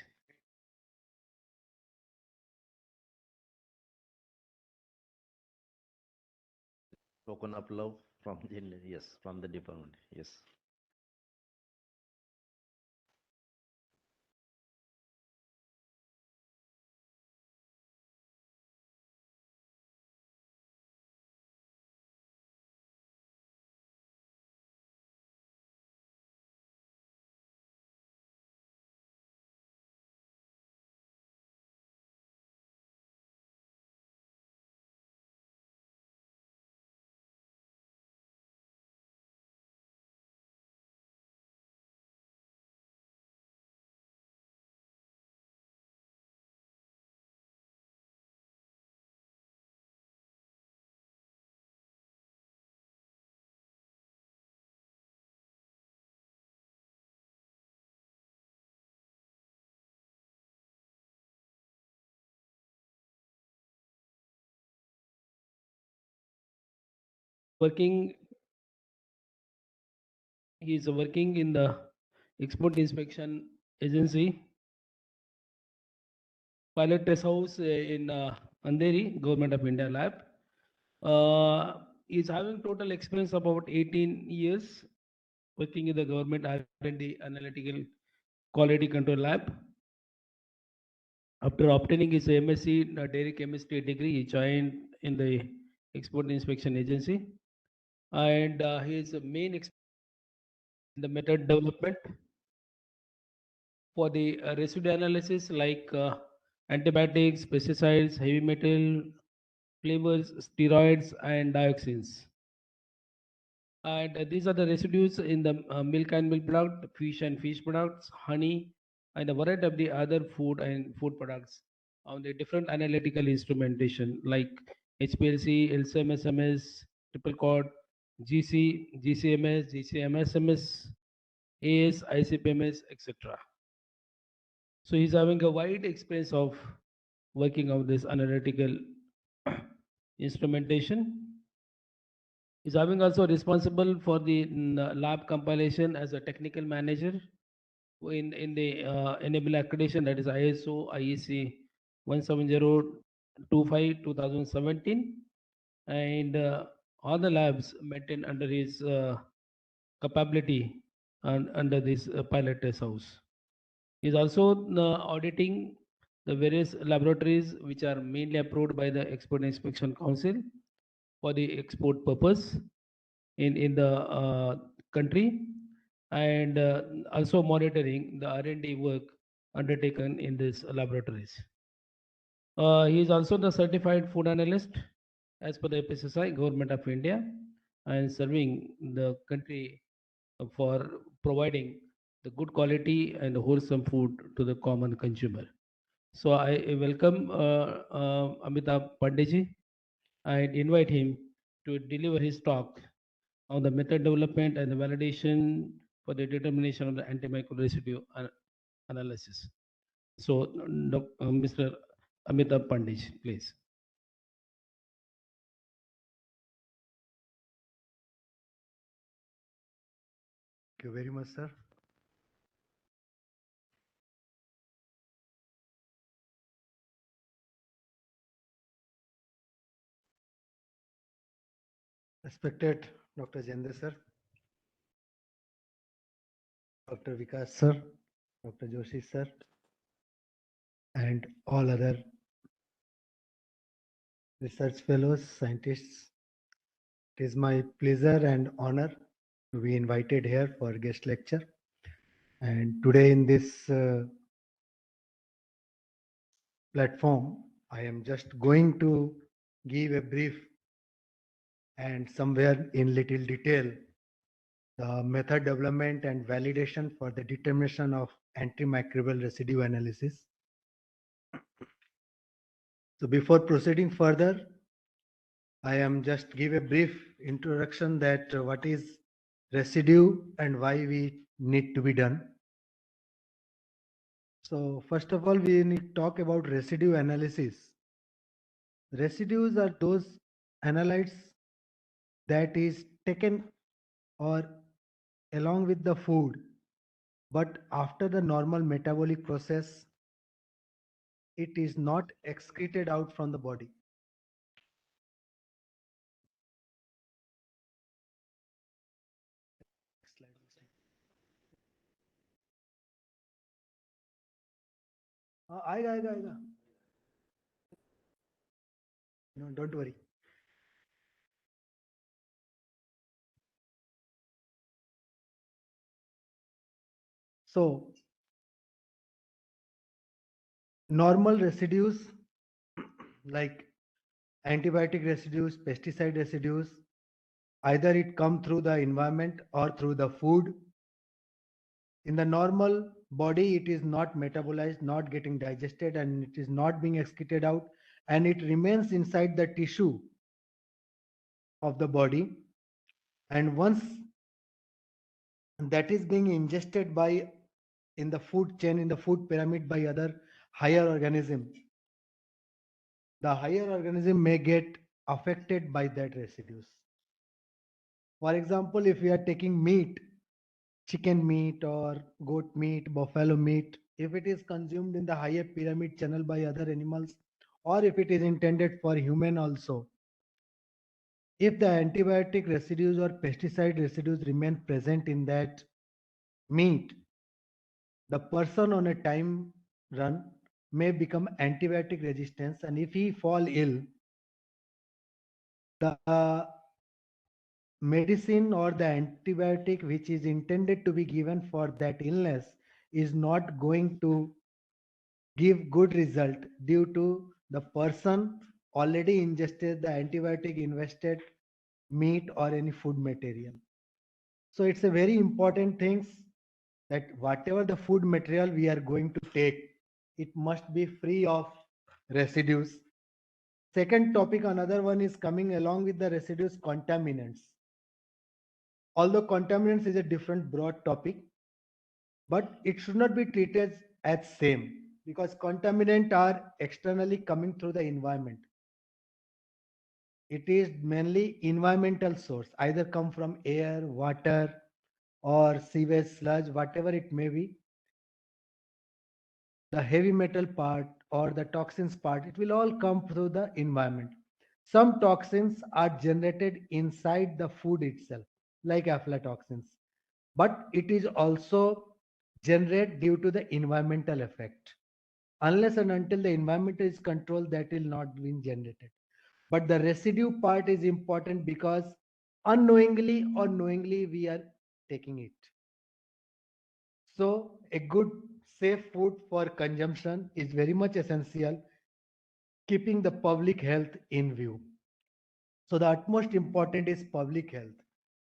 Token of love from the, yes, from the department. Yes. working. He is working in the Export Inspection Agency, pilot test house in Andheri, Government of India lab. He is having total experience about 18 years working in the government R&D analytical quality control lab. After obtaining his MSc dairy chemistry degree, he joined in the Export Inspection Agency, and his main experience in the method development for the residue analysis like antibiotics, pesticides, heavy metal, flavors, steroids, and dioxins. And these are the residues in the milk and milk product, fish and fish products, honey, and a variety of the other food and food products on the different analytical instrumentation like HPLC, LCMSMS, triple quad, GC, GCMS, GCMSMS, AS, ICPMS, etc. So he's having a wide experience of working on this analytical instrumentation. He's having also responsible for the lab compilation as a technical manager in the enable accreditation, that is ISO IEC 17025 2017, and all the labs maintained under his capability and under this pilot test house. Is also auditing the various laboratories which are mainly approved by the Export Inspection Council for the export purpose in the country, and also monitoring the R&D work undertaken in these laboratories. He is also the certified food analyst as per the FSSI, Government of India, and serving the country for providing the good quality and wholesome food to the common consumer. So I welcome Amitabh Pandeyji and invite him to deliver his talk on the method development and the validation for the determination of the antimicrobial residue analysis. So, Mr. Amitabh Pandeyji, please. Thank you very much, sir. Respected Dr. Jendra sir, Dr. Vikas sir, Dr. Joshi sir, and all other research fellows, scientists. It is my pleasure and honor to be invited here for guest lecture. And today in this platform, I am just going to give a brief and somewhere in little detail the method development and validation for the determination of antimicrobial residue analysis. So before proceeding further, I am just give a brief introduction that what is residue and why we need to be done. So first of all, we need to talk about residue analysis. Residues are those analytes that is taken or along with the food, but after the normal metabolic process, it is not excreted out from the body. Next slide, please. आएगा. No, don't worry. So normal residues like antibiotic residues, pesticide residues, either it come through the environment or through the food. In the normal body, it is not metabolized, not getting digested, and it is not being excreted out, and it remains inside the tissue of the body. And once that is being ingested by in the food chain, in the food pyramid by other higher organism, the higher organism may get affected by that residues. For example, if we are taking meat, chicken meat or goat meat, buffalo meat, if it is consumed in the higher pyramid channel by other animals, or if it is intended for human also, if the antibiotic residues or pesticide residues remain present in that meat, the person on a time run may become antibiotic resistance, and if he fall ill, the medicine or the antibiotic which is intended to be given for that illness is not going to give good result due to the person already ingested the antibiotic invested meat or any food material. So it's a very important thing that whatever the food material we are going to take, it must be free of residues. Second topic, another one is coming along with the residues, contaminants. Although contaminants is a different broad topic, but it should not be treated as same, because contaminant are externally coming through the environment. It is mainly environmental source, either come from air, water, or sewage, sludge, whatever it may be. The heavy metal part or the toxins part, it will all come through the environment. Some toxins are generated inside the food itself, like aflatoxins, but it is also generated due to the environmental effect. Unless and until the environment is controlled, that will not be generated. But the residue part is important because unknowingly or knowingly we are taking it. So a good safe food for consumption is very much essential, keeping the public health in view. So the utmost important is public health.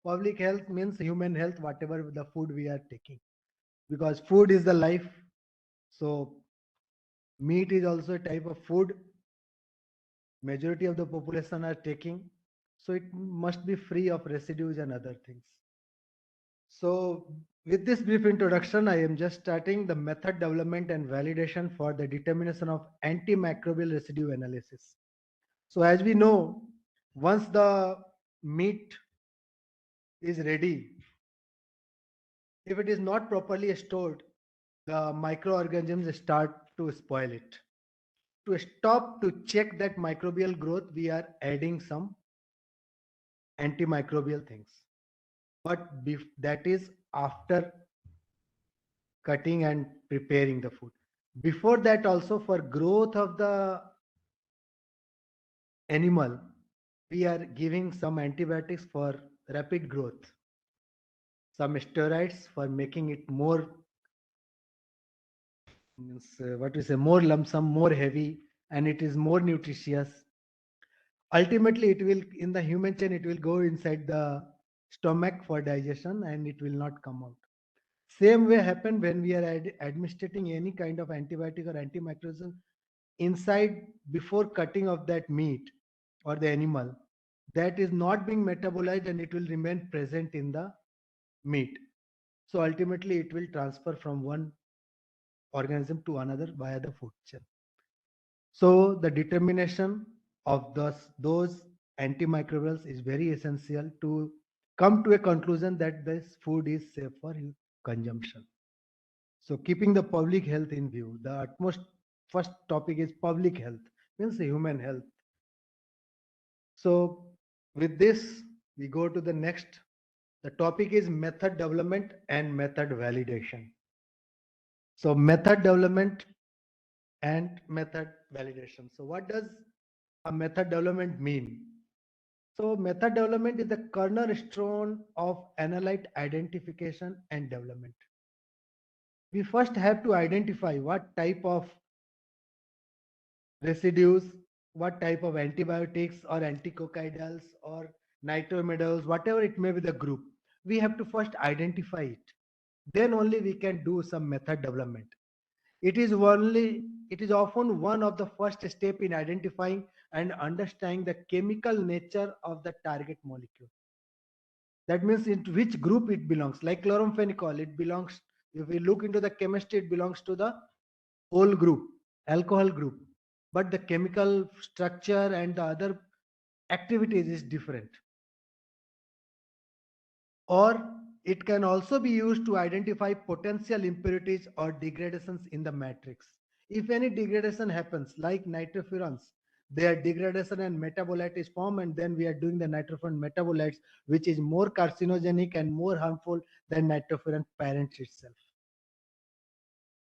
Public health means human health, whatever the food we are taking, because food is the life. So meat is also a type of food majority of the population are taking. So it must be free of residues and other things. So with this brief introduction, I am just starting the method development and validation for the determination of antimicrobial residue analysis. So as we know, once the meat is ready, if it is not properly stored, the microorganisms start to spoil it. To stop, to check that microbial growth, we are adding some antimicrobial things. But that is after cutting and preparing the food. Before that also, for growth of the animal, we are giving some antibiotics for rapid growth, some steroids for making it more, what we say, more lump sum, more heavy, and it is more nutritious. Ultimately, it will, in the human chain, it will go inside the stomach for digestion and it will not come out. Same way happen when we are administering any kind of antibiotic or antimicrobial inside before cutting of that meat or the animal, that is not being metabolized and it will remain present in the meat. So ultimately it will transfer from one organism to another via the food chain. So the determination of those antimicrobials is very essential to come to a conclusion that this food is safe for consumption. So keeping the public health in view, the utmost first topic is public health, means human health. So with this, we go to the next. The topic is method development and method validation. So method development and method validation. So what does a method development mean? So method development is the cornerstone of analyte identification and development. We first have to identify what type of residues, what type of antibiotics or anticoagulants or nitromedols, whatever it may be the group, we have to first identify it. Then only we can do some method development. It is often one of the first step in identifying and understanding the chemical nature of the target molecule. That means into which group it belongs. Like chloramphenicol, it belongs, if we look into the chemistry, it belongs to the whole group, alcohol group. But the chemical structure and the other activities is different. or it can also be used to identify potential impurities or degradations in the matrix. If any degradation happens, like nitrofurans, their degradation and metabolite is formed, and then we are doing the nitrofuran metabolites, which is more carcinogenic and more harmful than nitrofuran parent itself.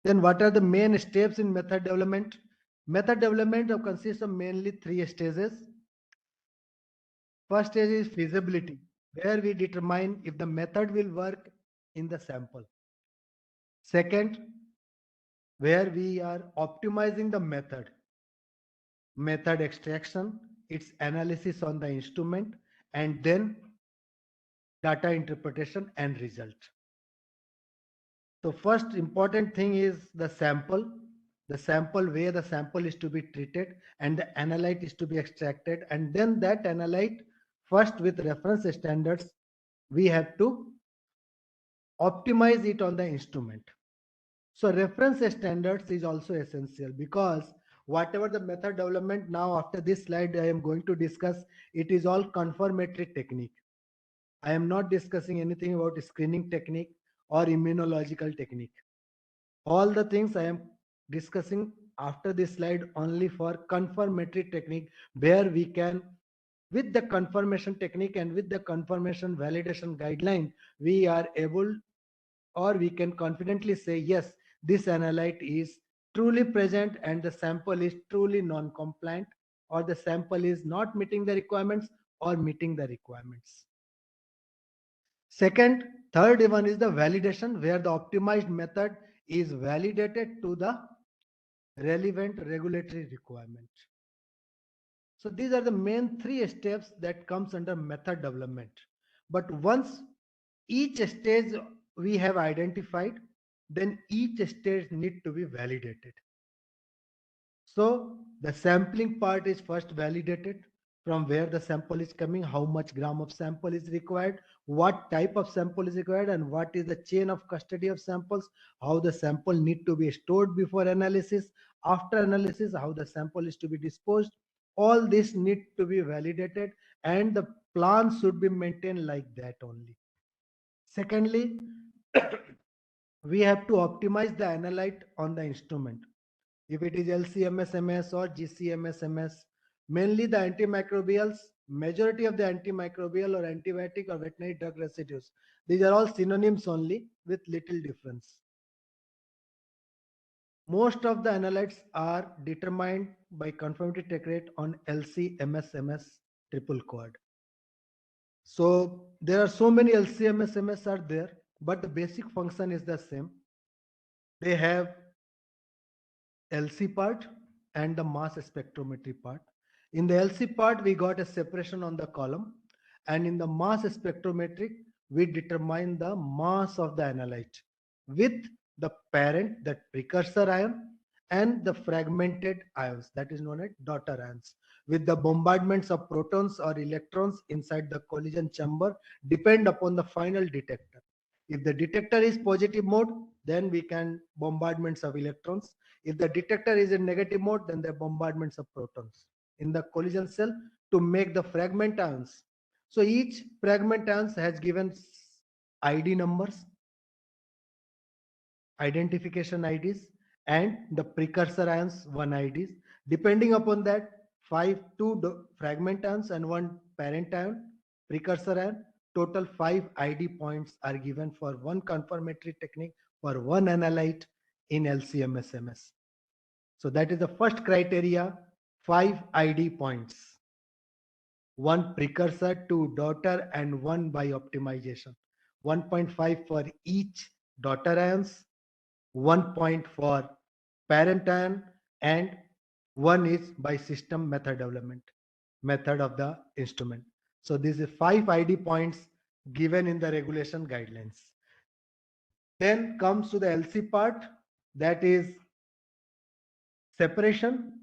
Then what are the main steps in method development? Method development consists of mainly 3 stages. First stage is feasibility, where we determine if the method will work in the sample. Second, where we are optimizing the method extraction, its analysis on the instrument, and then data interpretation and result. So first important thing is the sample where the sample is to be treated and the analyte is to be extracted, and then that analyte, first with reference standards, we have to optimize it on the instrument. So reference standards is also essential, because whatever the method development, now after this slide I am going to discuss, it is all confirmatory technique. I am not discussing anything about screening technique or immunological technique. All the things I am discussing after this slide only for confirmatory technique, where we can, with the confirmation technique and with the confirmation validation guideline, we are able, or we can confidently say, yes, this analyte is truly present and the sample is truly non-compliant, or the sample is not meeting the requirements or meeting the requirements. Third one is the validation, where the optimized method is validated to the relevant regulatory requirement. So these are the main 3 steps that comes under method development. But once each stage we have identified, then each stage need to be validated. So the sampling part is first validated, from where the sample is coming, how much gram of sample is required, what type of sample is required, and what is the chain of custody of samples, how the sample need to be stored before analysis, after analysis, how the sample is to be disposed. All this need to be validated, and the plan should be maintained like that only. Secondly, we have to optimize the analyte on the instrument. If it is LC-MS/MS or GC-MS/MS, mainly the antimicrobials, majority of the antimicrobial or antibiotic or veterinary drug residues, these are all synonyms only with little difference. Most of the analytes are determined by conformity tech rate on LC-MS/MS triple quad. So there are so many LC-MS/MS are there, but the basic function is the same. They have LC part and the mass spectrometry part. In the LC part, we got a separation on the column, and in the mass spectrometric, we determine the mass of the analyte with the parent, that precursor ion, and the fragmented ions, that is known as daughter ions, with the bombardments of protons or electrons inside the collision chamber, depend upon the final detector. If the detector is positive mode, then we can bombardments of electrons. If the detector is in negative mode, then the bombardments of protons in the collision cell to make the fragment ions. So each fragment ions has given ID numbers, identification IDs, and the precursor ions 1 IDs. Depending upon that, 2 fragment ions and 1 parent ion, precursor ion, total 5 ID points are given for one confirmatory technique for one analyte in LC-MS/MS. So that is the first criteria, 5 ID points. 1 precursor, 2 daughter, and 1 by optimization. 1.5 for each daughter ions, 1 point for parent ion, and 1 is by system method development, method of the instrument. So this is 5 ID points given in the regulation guidelines. Then comes to the LC part, that is separation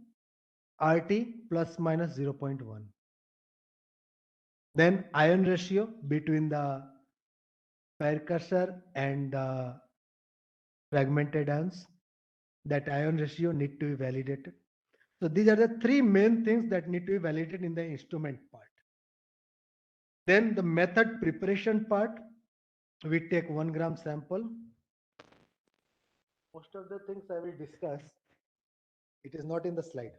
RT plus minus 0.1. Then ion ratio between the precursor and the fragmented ions, that ion ratio need to be validated. So these are the 3 main things that need to be validated in the instrument part. Then the method preparation part, we take 1 gram sample. Most of the things I will discuss, it is not in the slide.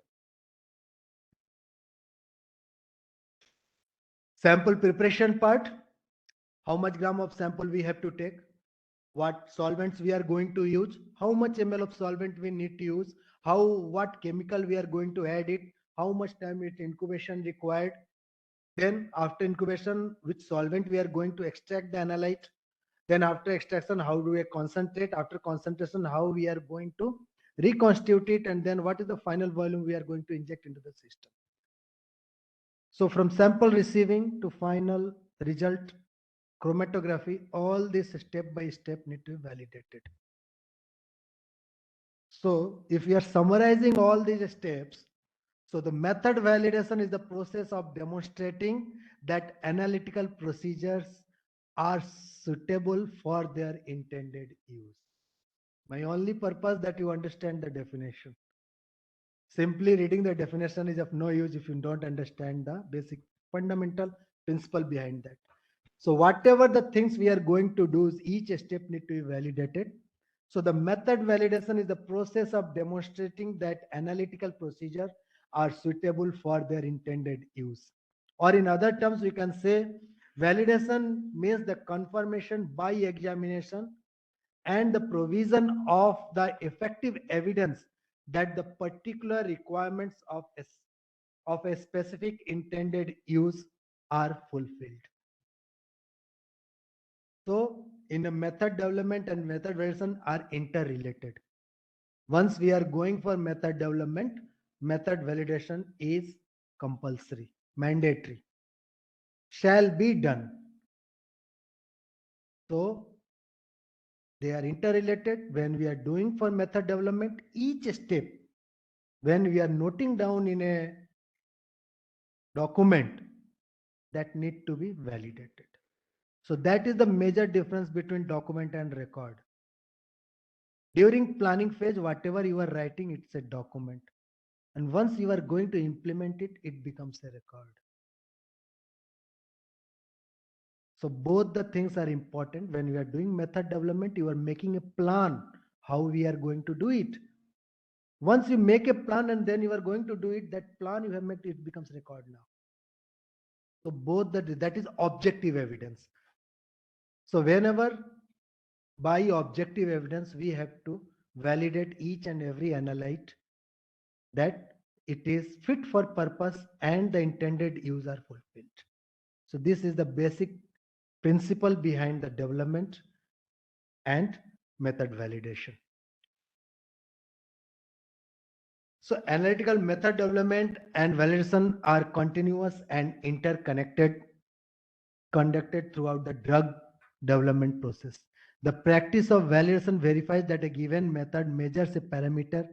Sample preparation part, how much gram of sample we have to take, what solvents we are going to use, how much ml of solvent we need to use, what chemical we are going to add it, how much time it incubation required. Then after incubation, which solvent we are going to extract the analyte. Then after extraction, how do we concentrate? After concentration, how we are going to reconstitute it, and then what is the final volume we are going to inject into the system. So from sample receiving to final result chromatography, all this step by step need to be validated. So if we are summarizing all these steps, so the method validation is the process of demonstrating that analytical procedures are suitable for their intended use. My only purpose that you understand the definition. Simply reading the definition is of no use if you don't understand the basic fundamental principle behind that. So whatever the things we are going to do, each step need to be validated. So the method validation is the process of demonstrating that analytical procedures are suitable for their intended use. Or in other terms, we can say validation means the confirmation by examination and the provision of the effective evidence that the particular requirements of a specific intended use are fulfilled. So in a method development and method validation are interrelated. Once we are going for method development, method validation is compulsory, mandatory, shall be done. So they are interrelated. When we are doing for method development, each step, when we are noting down in a document, that need to be validated. So that is the major difference between document and record. During planning phase, whatever you are writing, it's a document. And once you are going to implement it, it becomes a record. So both the things are important. When we are doing method development, you are making a plan how we are going to do it. Once you make a plan and then you are going to do it, that plan you have made, it becomes record now. So both that is objective evidence. So whenever by objective evidence, we have to validate each and every analyte that it is fit for purpose and the intended use are fulfilled. So this is the basic principle behind the development and method validation. So analytical method development and validation are continuous and interconnected, conducted throughout the drug development process. The practice of validation verifies that a given method measures a parameter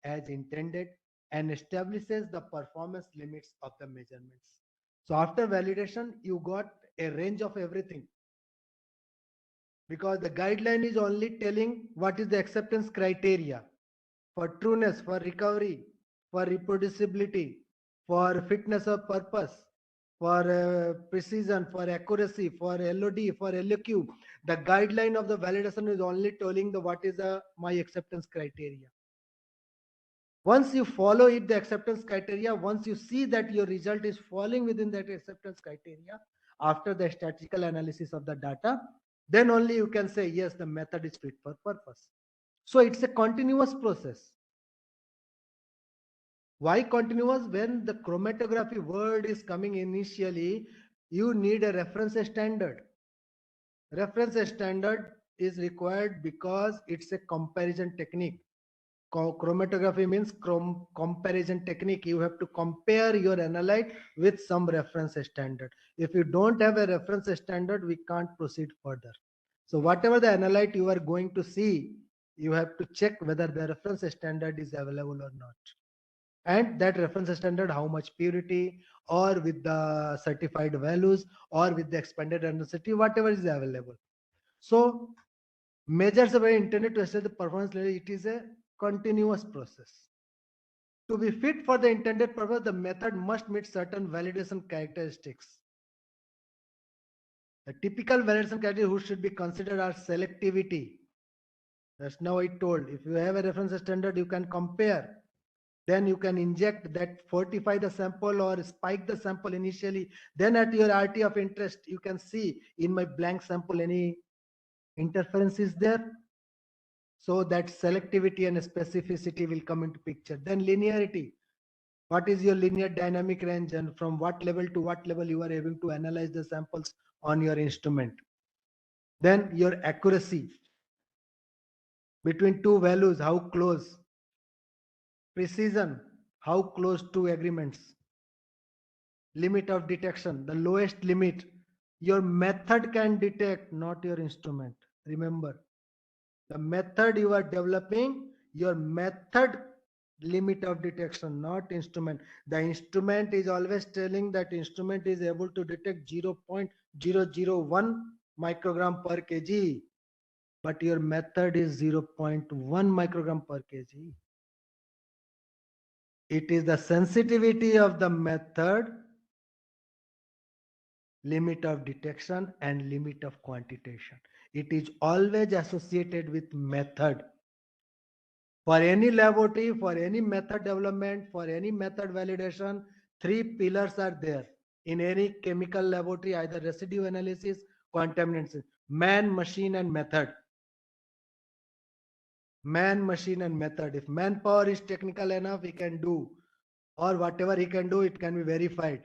as intended and establishes the performance limits of the measurements. So after validation, you got a range of everything, because the guideline is only telling what is the acceptance criteria for trueness, for recovery, for reproducibility, for fitness of purpose, for precision, for accuracy, for LOD, for LOQ. The guideline of the validation is only telling the what is my acceptance criteria. Once you follow it, the acceptance criteria, once you see that your result is falling within that acceptance criteria, after the statistical analysis of the data, then only you can say, yes, the method is fit for purpose. So it's a continuous process. Why continuous? When the chromatography word is coming initially, you need a reference standard. Reference standard is required because it's a comparison technique. Chromatography means comparison technique. You have to compare your analyte with some reference standard. If you don't have a reference standard, we can't proceed further. So whatever the analyte you are going to see, you have to check whether the reference standard is available or not. And that reference standard, how much purity, or with the certified values, or with the expanded density, whatever is available. So measures are intended to assess the performance level. It is a continuous process. To be fit for the intended purpose, the method must meet certain validation characteristics. The typical validation criteria who should be considered are selectivity. That's now I told. If you have a reference standard, you can compare. Then you can inject that, fortify the sample or spike the sample initially. Then at your RT of interest, you can see in my blank sample any interference is there. So that selectivity and specificity will come into picture. Then linearity. What is your linear dynamic range and from what level to what level you are able to analyze the samples on your instrument. Then your accuracy between two values, how close. Precision, how close to agreements. Limit of detection, the lowest limit. Your method can detect, not your instrument. Remember, the method you are developing, your method limit of detection, not instrument. The instrument is always telling that instrument is able to detect 0.001 microgram per kg, but your method is 0.1 microgram per kg. It is the sensitivity of the method, limit of detection and limit of quantitation. It is always associated with method. For any laboratory, for any method development, for any method validation, three pillars are there. In any chemical laboratory, either residue analysis, contaminants, man, machine and method. Man, machine and method. If manpower is technical enough, he can do, or whatever he can do, it can be verified.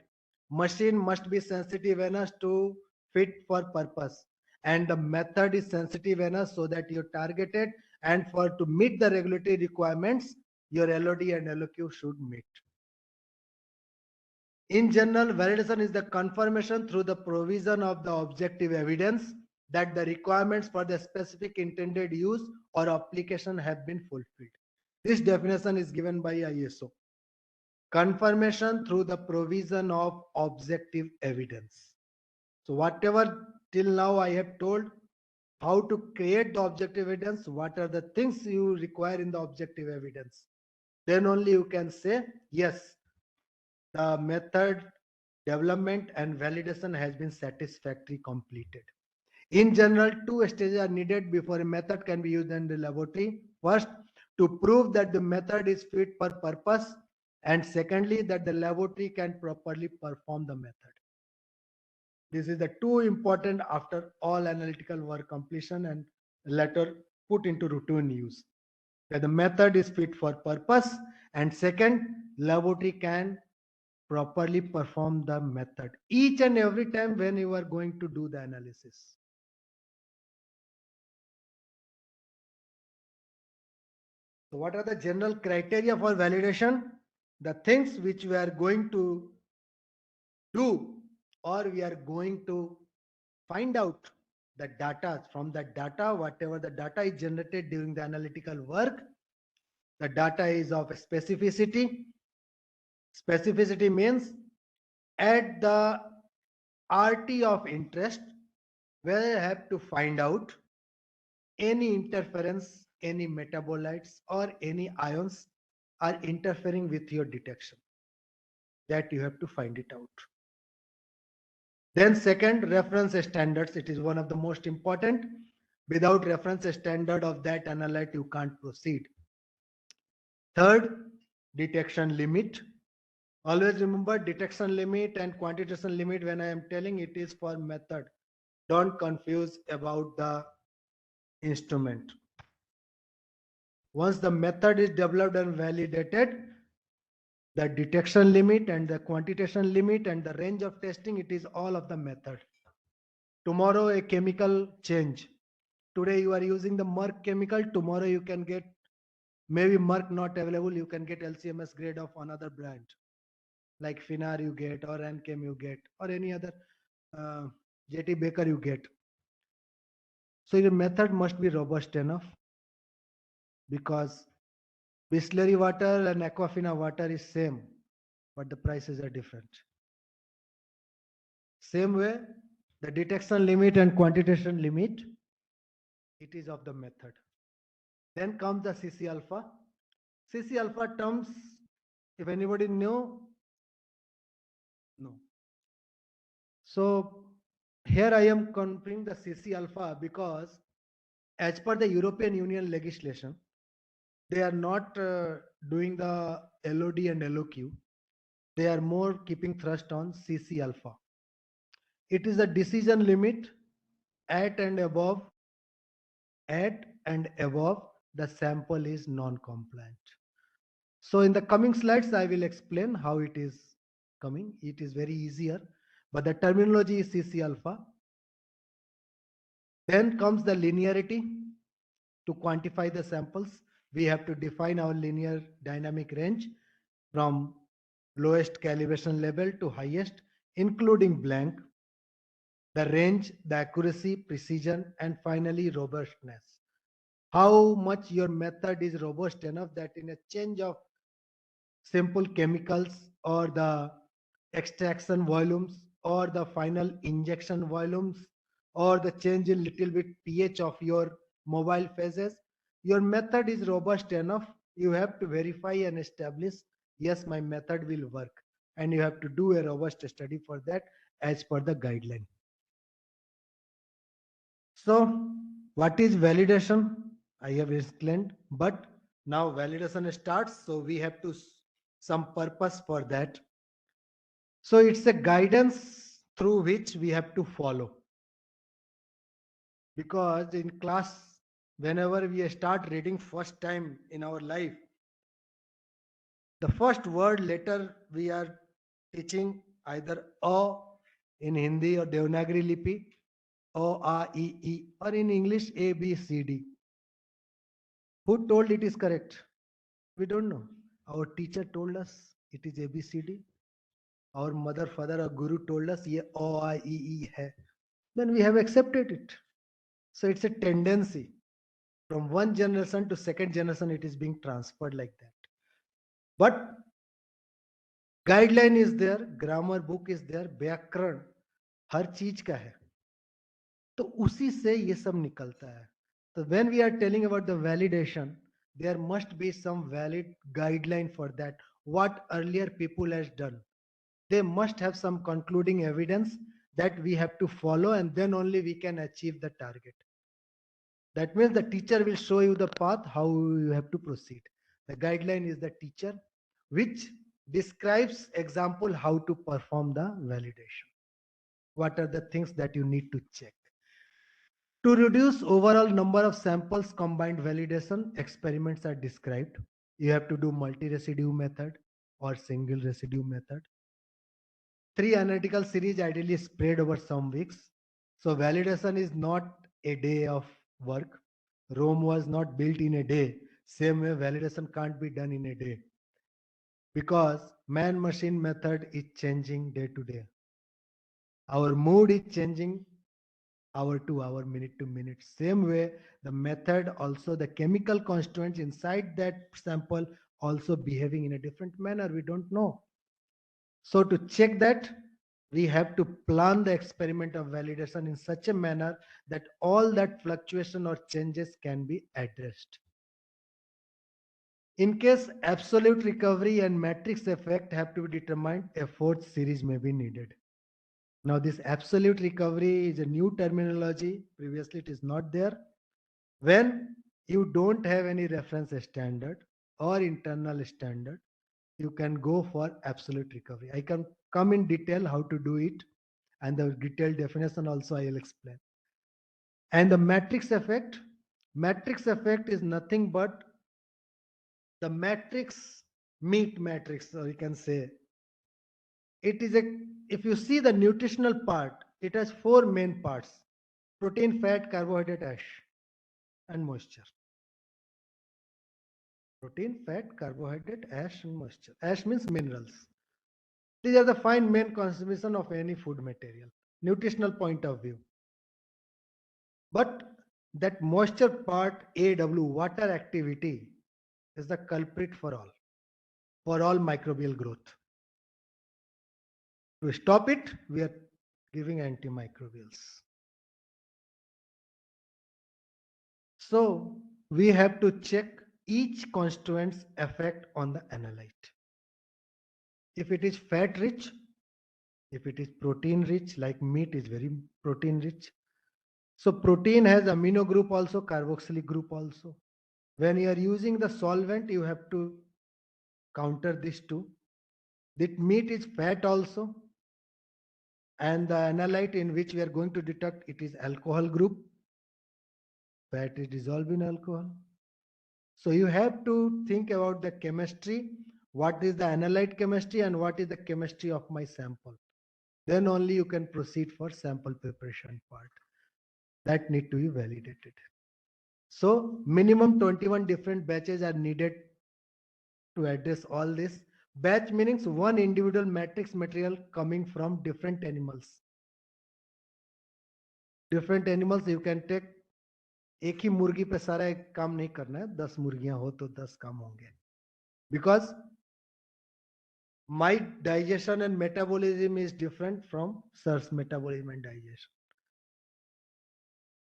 Machine must be sensitive enough to fit for purpose, and the method is sensitive enough so that you're targeted, and for to meet the regulatory requirements, your LOD and LOQ should meet. In general, validation is the confirmation through the provision of the objective evidence that the requirements for the specific intended use or application have been fulfilled. This definition is given by ISO. Confirmation through the provision of objective evidence. So whatever till now I have told, how to create the objective evidence, what are the things you require in the objective evidence. Then only you can say, yes, the method development and validation has been satisfactorily completed. In general, two stages are needed before a method can be used in the laboratory. First, to prove that the method is fit for purpose, and secondly, that the laboratory can properly perform the method. This is the two important after all analytical work completion and later put into routine use. That the method is fit for purpose, and second, laboratory can properly perform the method each and every time when you are going to do the analysis. So what are the general criteria for validation? The things which we are going to do, or we are going to find out the data. From the data, whatever the data is generated during the analytical work, the data is of specificity. Specificity means at the RT of interest, where I have to find out any interference, any metabolites or any ions are interfering with your detection. That you have to find it out. Then second, reference standards. It is one of the most important. Without reference standard of that analyte, you can't proceed. Third, detection limit. Always remember detection limit and quantitation limit when I am telling it is for method. Don't confuse about the instrument. Once the method is developed and validated, the detection limit and the quantitation limit and the range of testing, it is all of the method. Tomorrow a chemical change. Today you are using the Merck chemical, tomorrow you can get maybe Merck not available, you can get LCMS grade of another brand. Like Finar you get, or Anchem you get, or any other JT Baker you get. So your method must be robust enough, because Bisleri water and Aquafina water is same, but the prices are different. Same way, the detection limit and quantitation limit, it is of the method. Then comes the CC alpha. CC alpha terms, if anybody knew, no. So Here I am comparing the CC alpha because as per the European Union legislation, they are not doing the LOD and LOQ. They are more keeping thrust on CC alpha. It is a decision limit at and above, the sample is non-compliant. So in the coming slides, I will explain how it is coming. It is very easier, but the terminology is CC alpha. Then comes the linearity. To quantify the samples, we have to define our linear dynamic range from lowest calibration level to highest, including blank, the range, the accuracy, precision, and finally robustness. How much your method is robust enough that in a change of simple chemicals or the extraction volumes or the final injection volumes or the change in little bit pH of your mobile phases, your method is robust enough. You have to verify and establish, yes, my method will work. And you have to do a robust study for that as per the guideline. So what is validation? I have explained, but now validation starts. So we have to some purpose for that. So it's a guidance through which we have to follow. Because in class, whenever we start reading first time in our life, the first word letter we are teaching either A in Hindi or Devanagari Lipi, O, A, E, or in English A, B, C, D. Who told it is correct? We don't know. Our teacher told us it is A, B, C, D. Our mother, father, or guru told us ye O, I, E hai. Then we have accepted it. So it's a tendency from one generation to second generation, it is being transferred like that. But guideline is there, grammar book is there, व्याकरण हर चीज का है, तो उसी से ये सब निकलता है. So when we are telling about the validation, there must be some valid guideline for that. What earlier people has done, they must have some concluding evidence that we have to follow, and then only we can achieve the target. That means the teacher will show you the path how you have to proceed. The guideline is the teacher, which describes example how to perform the validation. What are the things that you need to check? To reduce overall number of samples, combined validation experiments are described. You have to do multi-residue method or single residue method. 3 analytical series ideally spread over some weeks. So validation is not a day of work. Rome was not built in a day. Same way validation can't be done in a day. Because man-machine method is changing day to day. Our mood is changing hour to hour, minute to minute. Same way, the method also, the chemical constituents inside that sample also behaving in a different manner. We don't know. So to check that, we have to plan the experiment of validation in such a manner that all that fluctuation or changes can be addressed. In case absolute recovery and matrix effect have to be determined, a fourth series may be needed. Now this absolute recovery is a new terminology. Previously it is not there. When you don't have any reference standard or internal standard, you can go for absolute recovery. I can come in detail how to do it, and the detailed definition also I will explain. And the matrix effect is nothing but the matrix, meat matrix, or you can say it is a, if you see the nutritional part, it has 4 main parts: protein, fat, carbohydrate, ash, and moisture. Protein, fat, carbohydrate, ash, and moisture. Ash means minerals. These are the 5 main consumption of any food material, nutritional point of view. But that moisture part, AW, water activity, is the culprit for all microbial growth. To stop it, we are giving antimicrobials. So we have to check each constituent's effect on the analyte. If it is fat rich, If it is protein rich, like meat is very protein rich. So protein has amino group also, carboxylic group also. When you are using the solvent, you have to counter these two. That meat is fat also, and the analyte in which we are going to detect it is alcohol group. Fat is dissolved in alcohol. So you have to think about the chemistry. What is the analyte chemistry and what is the chemistry of my sample? Then only you can proceed for sample preparation part. That need to be validated. So minimum 21 different batches are needed to address all this. Batch means one individual matrix material coming from different animals. Different animals you can take. एक ही मुर्गी पे सारा एक काम नहीं करना है, 10 मुर्गियां हो तो 10 काम होंगे. Because my digestion and metabolism is different from sir's metabolism and digestion.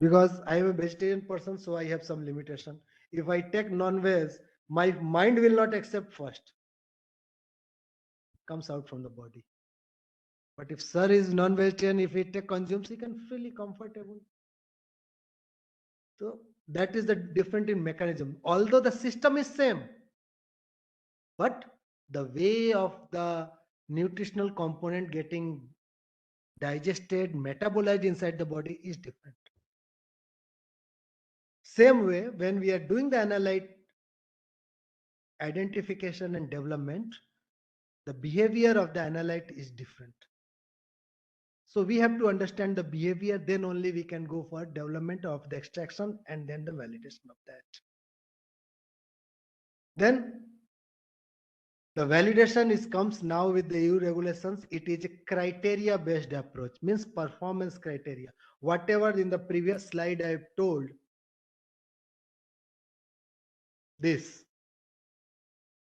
Because I am a vegetarian person, so I have some limitation. If I take non-veg, my mind will not accept first. Comes out from the body. But if sir is non-vegetarian, if he consumes, he can freely comfortable. So that is the difference in mechanism. Although the system is same, but the way of the nutritional component getting digested, metabolized inside the body is different. Same way, when we are doing the analyte identification and development, the behavior of the analyte is different. So we have to understand the behavior, then only we can go for development of the extraction and then the validation of that. Then the validation comes now with the EU regulations. It is a criteria based approach, means performance criteria. Whatever in the previous slide I have told, this.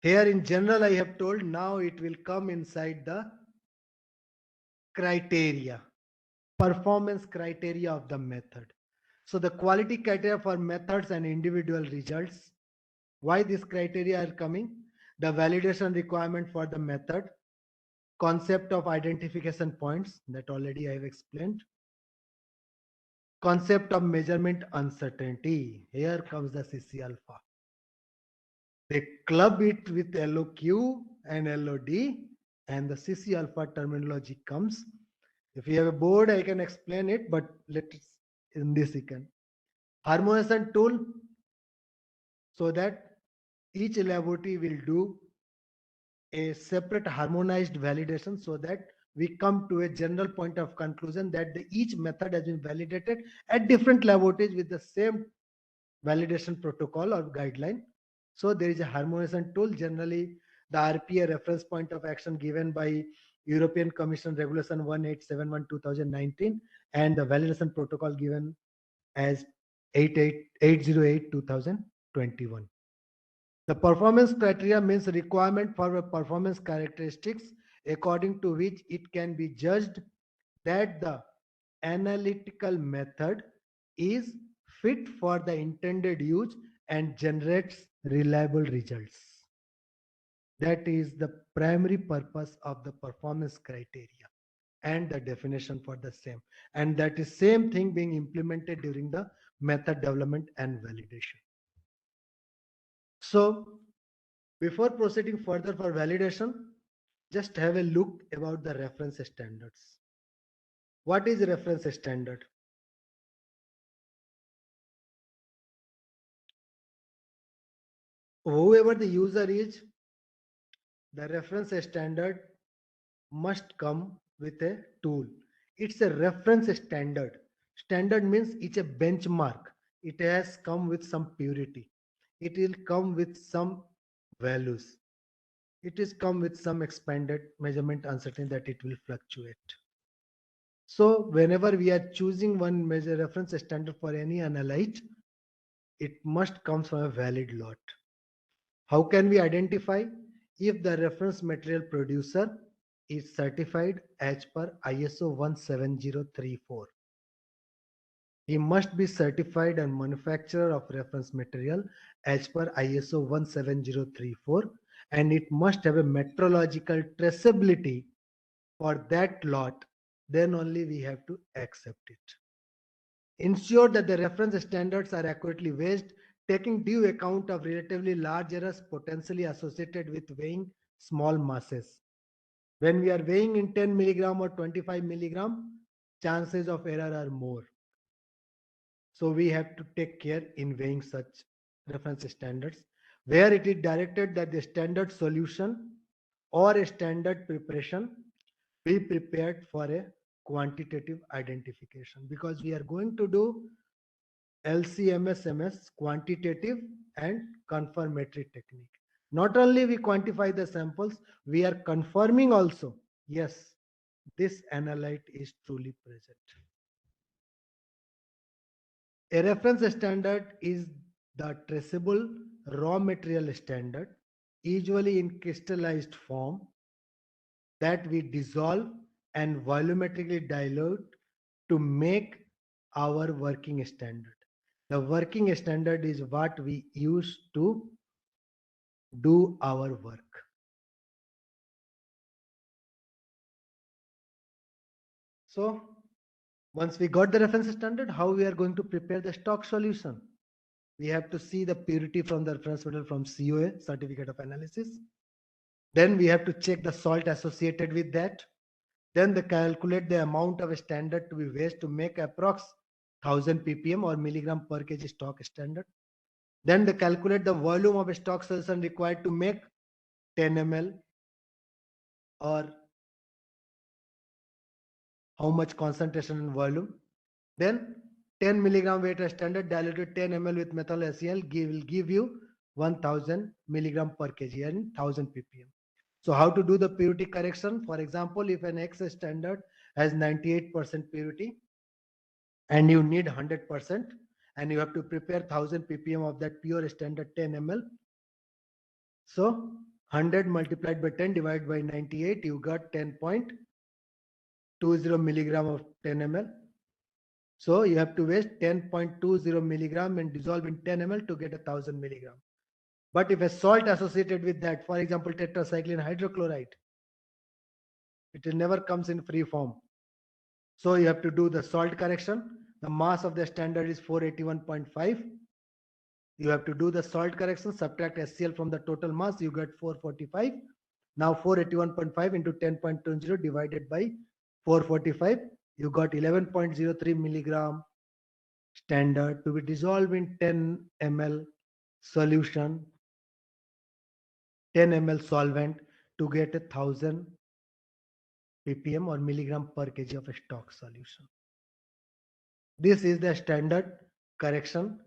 Here in general I have told, now it will come inside the criteria, performance criteria of the method. So the quality criteria for methods and individual results. Why these criteria are coming? The validation requirement for the method, concept of identification points that already I have explained, concept of measurement uncertainty. Here comes the CC alpha. They club it with LOQ and LOD, and the CC alpha terminology comes. If you have a board, I can explain it, but let's in this you can. Harmonization tool, so that each laboratory will do a separate harmonized validation, so that we come to a general point of conclusion that each method has been validated at different laboratories with the same validation protocol or guideline. So there is a harmonization tool. Generally, the RPA reference point of action given by European Commission Regulation 1871/2019 and the validation protocol given as 808/2021. The performance criteria means requirement for performance characteristics according to which it can be judged that the analytical method is fit for the intended use and generates reliable results. That is the primary purpose of the performance criteria and the definition for the same. And that is same thing being implemented during the method development and validation. So before proceeding further for validation, just have a look about the reference standards. What is reference standard? Whoever the user is, the reference standard must come with a tool. It's a reference standard. Standard means it's a benchmark. It has come with some purity. It will come with some values. It is come with some expanded measurement uncertainty that it will fluctuate. So whenever we are choosing one measure reference standard for any analyte, it must come from a valid lot. How can we identify if the reference material producer is certified as per ISO 17034? He must be certified and manufacturer of reference material as per ISO 17034, and it must have a metrological traceability for that lot, then only we have to accept it. Ensure that the reference standards are accurately weighed, taking due account of relatively large errors potentially associated with weighing small masses. When we are weighing in 10 milligram or 25 milligram, chances of error are more. So we have to take care in weighing such reference standards, where it is directed that the standard solution or a standard preparation be prepared for a quantitative identification, because we are going to do LCMS-MS, quantitative and confirmatory technique. Not only we quantify the samples, we are confirming also, yes, this analyte is truly present. A reference standard is the traceable raw material standard, usually in crystallized form, that we dissolve and volumetrically dilute to make our working standard. The working standard is what we use to do our work. So once we got the reference standard, how we are going to prepare the stock solution? We have to see the purity from the reference material from COA, Certificate of Analysis. Then we have to check the salt associated with that. Then they calculate the amount of a standard to be waste to make approx 1000 ppm or milligram per kg stock standard. Then they calculate the volume of a stock solution required to make 10 ml or how much concentration and volume. Then 10 milligram weight standard diluted 10 ml with methyl HCl will give you 1000 milligram per kg and 1000 ppm. So how to do the purity correction? For example, if an X standard has 98% purity and you need 100% and you have to prepare 1000 ppm of that pure standard 10 ml. So 100 multiplied by 10 divided by 98, you got 10.20 milligram of 10 ml. So you have to waste 10.20 milligram and dissolve in 10 ml to get 1000 milligram. But if a salt associated with that, for example, tetracycline hydrochloride, it never comes in free form. So you have to do the salt correction. The mass of the standard is 481.5. You have to do the salt correction, subtract HCl from the total mass, you get 445. Now 481.5 into 10.20 divided by 445, you got 11.03 milligram standard to be dissolved in 10 ml solution, 10 ml solvent to get 1000 ppm or milligram per kg of a stock solution. This is the standard correction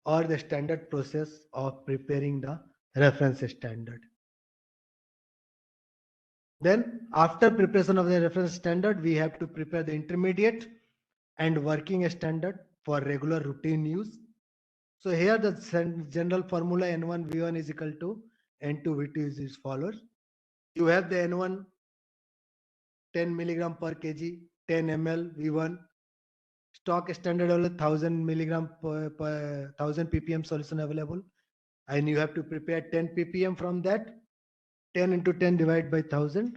or the standard process of preparing the reference standard. Then after preparation of the reference standard, we have to prepare the intermediate and working standard for regular routine use. So here the general formula N1 V1 is equal to N2 V2 is as follows. You have the N1 10 milligram per kg, 10 ml V1, stock standard available 1000 milligram per 1000 ppm solution available, and you have to prepare 10 ppm from that. 10 into 10 divided by 1000,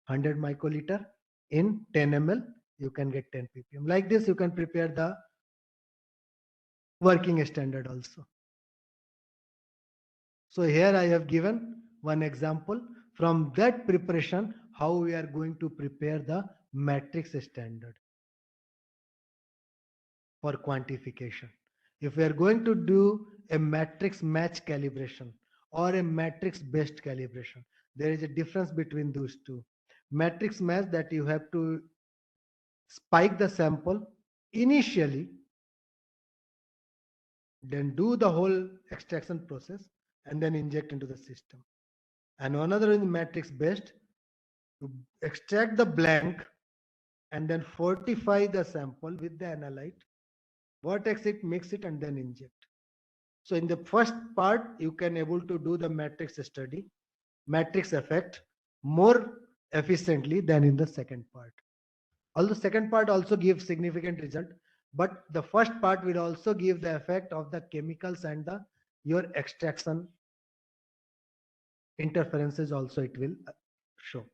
100 microliter in 10 ml, you can get 10 ppm. Like this, you can prepare the working standard also. So here I have given one example from that preparation, how we are going to prepare the matrix standard for quantification. If we are going to do a matrix match calibration or a matrix based calibration, there is a difference between those two. Matrix match, that you have to spike the sample initially, then do the whole extraction process and then inject into the system. And another is matrix based, to extract the blank and then fortify the sample with the analyte, vortex it, mix it, and then inject. So in the first part, you can able to do the matrix study, matrix effect more efficiently than in the second part. Although second part also gives significant result, but the first part will also give the effect of the chemicals and the your extraction interferences also it will show.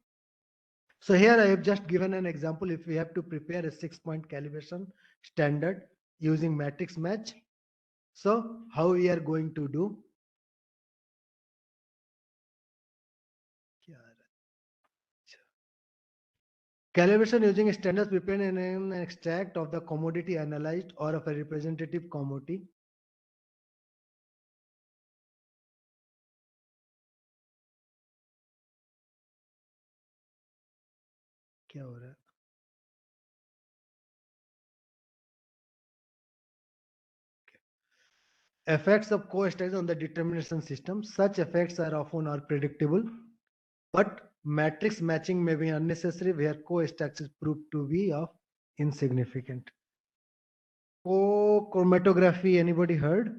So here I have just given an example. If we have to prepare a 6-point calibration standard using matrix match, so how we are going to do? Calibration using standards prepared in an extract of the commodity analyzed or of a representative commodity. क्या हो रहा है? Effects of co-studies on the determination system. Such effects are often are predictable, but matrix matching may be unnecessary where co-stacks is proved to be of insignificant. Chromatography, anybody heard?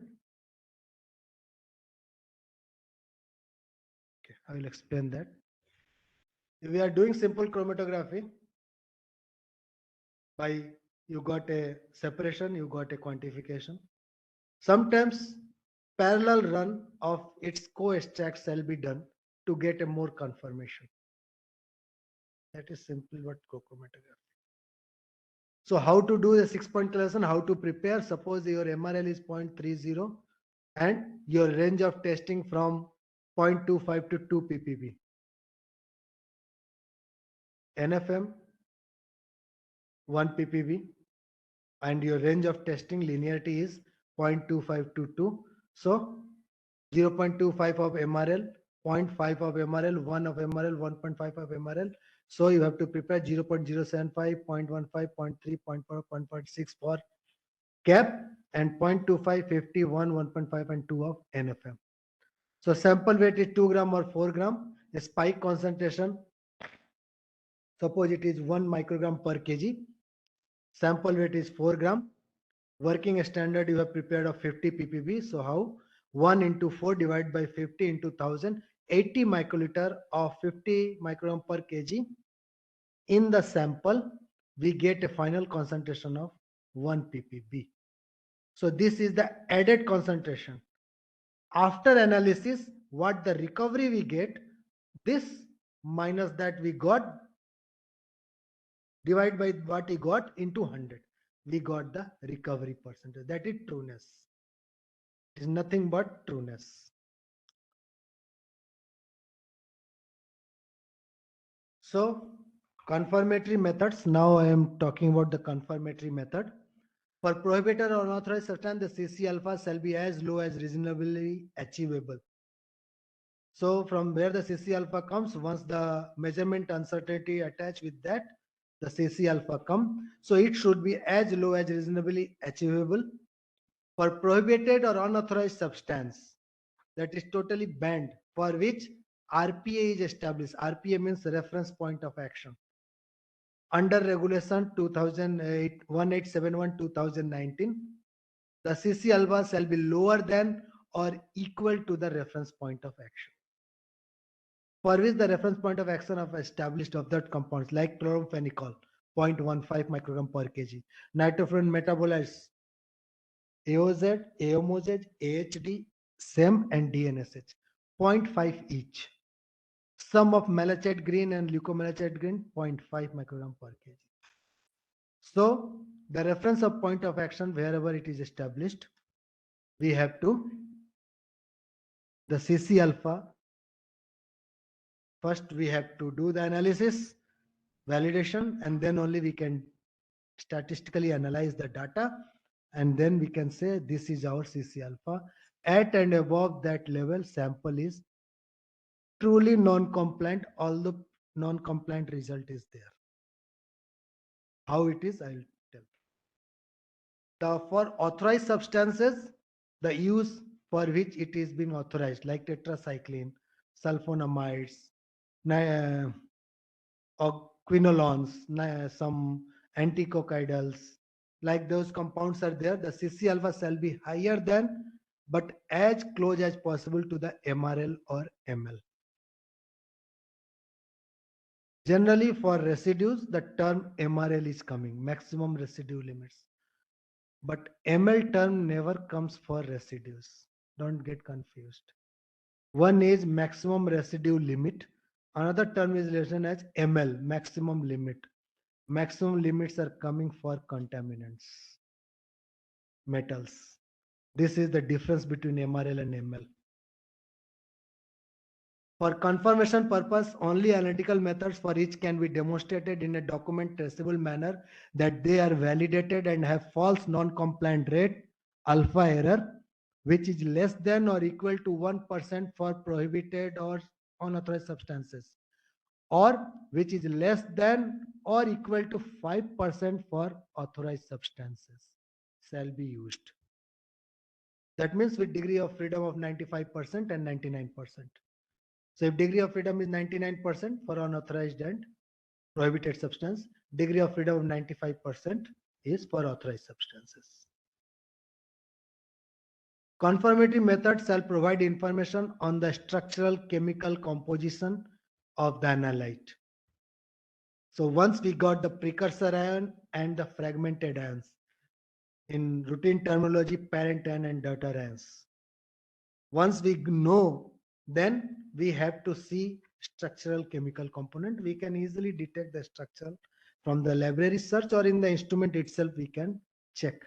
Okay, I will explain that. If we are doing simple chromatography, by you got a separation, you got a quantification. Sometimes parallel run of its co-extracts shall be done to get a more confirmation. That is simply what chromatography. So how to do the 6-point calibration, how to prepare? Suppose your MRL is 0.30 and your range of testing from 0.25 to 2 ppb. NFM 1 ppb and your range of testing linearity is 0.25 to 2. So 0.25 of MRL, 0.5 of MRL, 1 of MRL, 1.5 of MRL. So you have to prepare 0.075, 0.15, 0.3, 0.4, 0.6 for cap and 0.25, 50, 1, 1.5 and 2 of NFM. So sample weight is 2 gram or 4 gram. The spike concentration, suppose it is 1 microgram per kg. Sample weight is 4 gram. Working standard you have prepared of 50 ppb. So how? 1 into 4 divided by 50 into 1000, 80 microliter of 50 microgram per kg. In the sample, we get a final concentration of 1 ppb. So this is the added concentration. After analysis, what the recovery we get, this minus that we got, divided by what we got into 100. We got the recovery percentage. That is trueness. It is nothing but trueness. So confirmatory methods. Now I am talking about the confirmatory method. For prohibited or unauthorized substance, the CC alpha shall be as low as reasonably achievable. So from where the CC alpha comes, once the measurement uncertainty attached with that, the CC alpha come. So it should be as low as reasonably achievable. For prohibited or unauthorized substance, that is totally banned, for which RPA is established. RPA means reference point of action. Under regulation 1871-2019, the CC alpha shall be lower than or equal to the reference point of action, for which the reference point of action of established of that compounds like chloramphenicol 0.15 microgram per kg, nitrofuran metabolites AOZ, AMOZ, AHD, SEM and DNSH 0.5 each. Sum of malachite green and leucomalachite green 0.5 microgram per kg. So the reference of point of action wherever it is established, we have to the CC alpha. First we have to do the analysis, validation, and then only we can statistically analyze the data, and then we can say this is our CC alpha. At and above that level, sample is truly non-compliant, although non-compliant result is there. How it is, I'll tell. For authorized substances, the use for which it is being authorized, like tetracycline, sulfonamides, or quinolones, some anticocidals, like those compounds are there, the CC alpha shall be higher than, but as close as possible to the MRL or ML. Generally for residues, the term MRL is coming, maximum residue limits. But ML term never comes for residues. Don't get confused. One is maximum residue limit, Another term is written as ML, maximum limit. Maximum limits are coming for contaminants, metals. This is the difference between MRL and ML. For confirmation purpose, only analytical methods for each can be demonstrated in a document traceable manner that they are validated and have false non-compliant rate, alpha error, which is less than or equal to 1% for prohibited or unauthorized substances, or which is less than or equal to 5% for authorized substances shall be used. That means with degree of freedom of 95% and 99%. So if degree of freedom is 99% for unauthorized and prohibited substance, degree of freedom of 95% is for authorized substances. Confirmatory method shall provide information on the structural chemical composition of the analyte. So once we got the precursor ion and the fragmented ions, in routine terminology, parent ion and daughter ions. Once we know, then we have to see structural chemical component. We can easily detect the structure from the library search, or in the instrument itself we can check.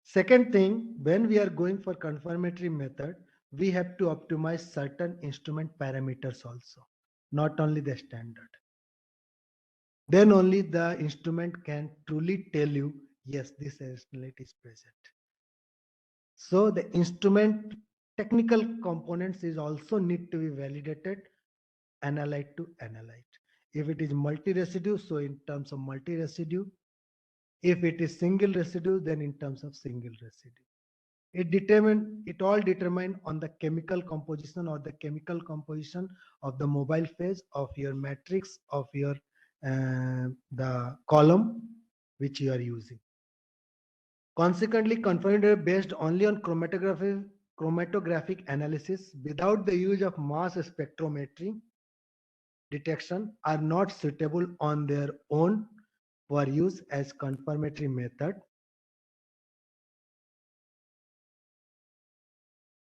Second thing, when we are going for confirmatory method, we have to optimize certain instrument parameters also, not only the standard. Then only the instrument can truly tell you, yes, this analyte is present. So the instrument technical components is also need to be validated analyte to analyte. If it is multi-residue, so in terms of multi-residue. If it is single residue, then in terms of single residue. It all determined on the chemical composition or the chemical composition of the mobile phase of your matrix of your the column which you are using. Consequently, confirmatory based only on chromatographic analysis without the use of mass spectrometry detection are not suitable on their own for use as confirmatory method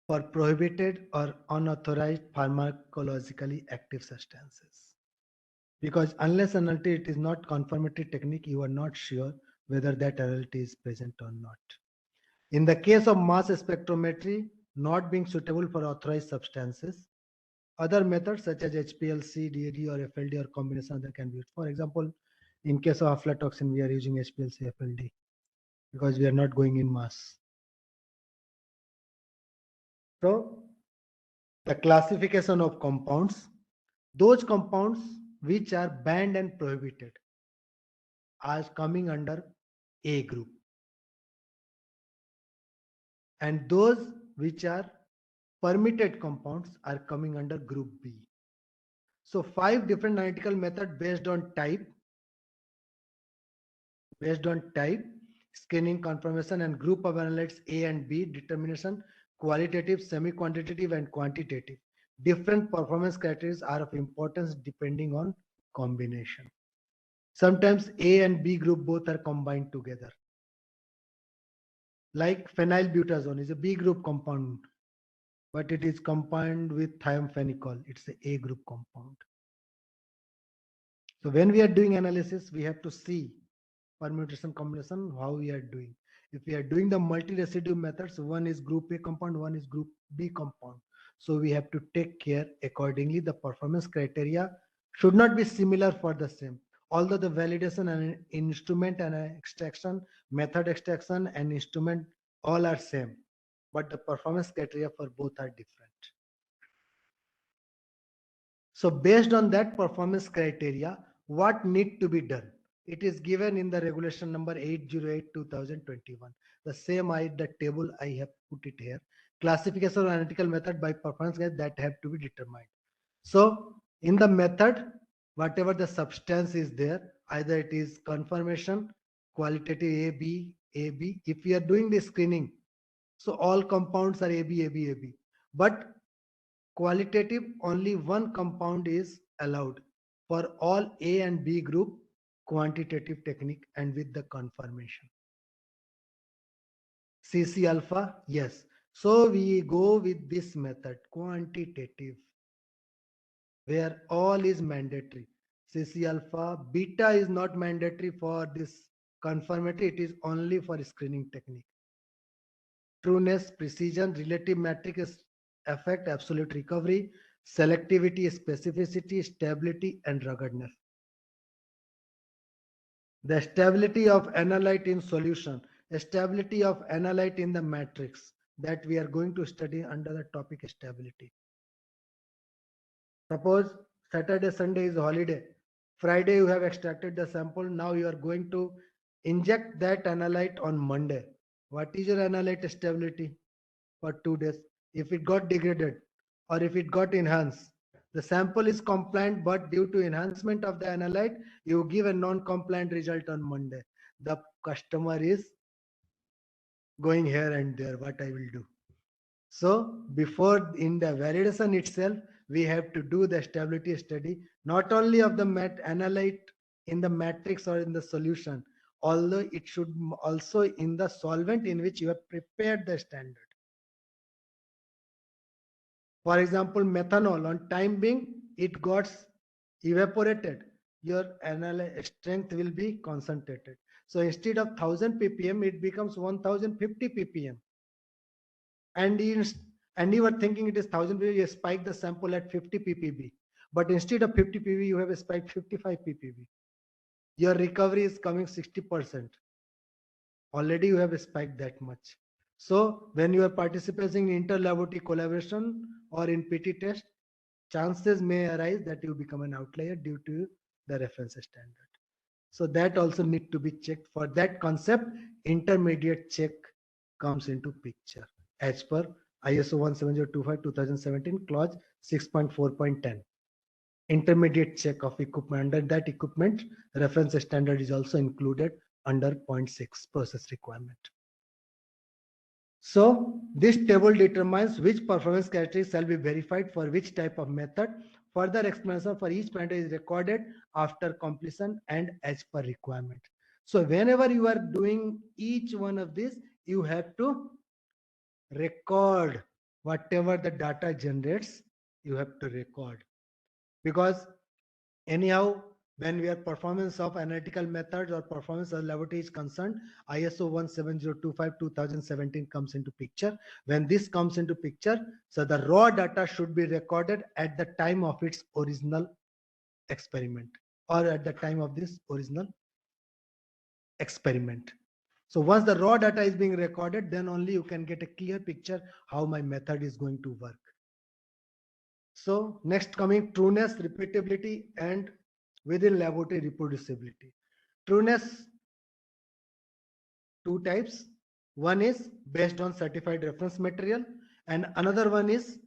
for prohibited or unauthorized pharmacologically active substances. Because unless and until it is not confirmatory technique, you are not sure whether that analyte is present or not. In the case of mass spectrometry not being suitable for authorized substances, other methods such as HPLC, DAD or FLD or combination other can be used. For example, in case of aflatoxin, we are using HPLC, FLD because we are not going in mass. So the classification of compounds, those compounds which are banned and prohibited are coming under A group. And those which are permitted compounds are coming under group B. So 5 different analytical methods based on type, screening, confirmation and group of analytes A and B, determination, qualitative, semi-quantitative and quantitative. Different performance criteria are of importance depending on combination. Sometimes A and B group both are combined together. Like phenylbutazone is a B group compound, but it is combined with thiamphenicol. It's a A group compound. So when we are doing analysis, we have to see permutation combination, how we are doing. If we are doing the multi-residue methods, one is group A compound, one is group B compound. So we have to take care accordingly. The performance criteria should not be similar for the same. Although the validation and instrument and extraction, method extraction and instrument all are same, but the performance criteria for both are different. So based on that performance criteria, what need to be done? It is given in the regulation number 808/2021. The same the table I have put it here. Classification of analytical method by performance that have to be determined. So in the method, whatever the substance is there, either it is confirmation, qualitative A, B, A, B. If we are doing the screening, so all compounds are AB, AB, AB. But qualitative, only one compound is allowed for all A and B group quantitative technique and with the confirmation. CC alpha, yes. So we go with this method, quantitative. where all is mandatory. CC alpha, beta is not mandatory for this conformity. It is only for screening technique. Trueness, precision, relative matrix effect, absolute recovery, selectivity, specificity, stability, and ruggedness. The stability of analyte in solution, stability of analyte in the matrix, that we are going to study under the topic stability. Suppose Saturday, Sunday is holiday. Friday you have extracted the sample. Now you are going to inject that analyte on Monday. What is your analyte stability for 2 days? If it got degraded or if it got enhanced, the sample is compliant, but due to enhancement of the analyte, you give a non-compliant result on Monday. The customer is going here and there. What I will do? So before in the validation itself, we have to do the stability study, not only of the analyte in the matrix or in the solution, although it should also in the solvent in which you have prepared the standard. For example, methanol on time being, it got evaporated. Your strength will be concentrated. So instead of 1000 ppm, it becomes 1050 ppm. And you are thinking it is 1000 ppb, you spike the sample at 50 ppb, but instead of 50 ppb you have spiked 55 ppb. Your recovery is coming 60%. Already you have spiked that much. So when you are participating in inter-laboratory collaboration or in PT test, chances may arise that you become an outlier due to the reference standard. So that also need to be checked. For that concept, intermediate check comes into picture as per ISO 17025-2017 clause 6.4.10. Intermediate check of equipment. Under that equipment, reference standard is also included under 0.6 process requirement. So this table determines which performance characteristics shall be verified for which type of method. Further explanation for each parameter is recorded after completion and as per requirement. So whenever you are doing each one of these, you have to record whatever the data generates, you have to record. Because anyhow, when we are performance of analytical methods or performance of laboratory is concerned, ISO 17025-2017 comes into picture. When this comes into picture, so the raw data should be recorded at the time of its original experiment or at the time of this original experiment. So once the raw data is being recorded, then only you can get a clear picture how my method is going to work. So next coming trueness, repeatability, and within laboratory reproducibility. Trueness, two types. One is based on certified reference material and another one is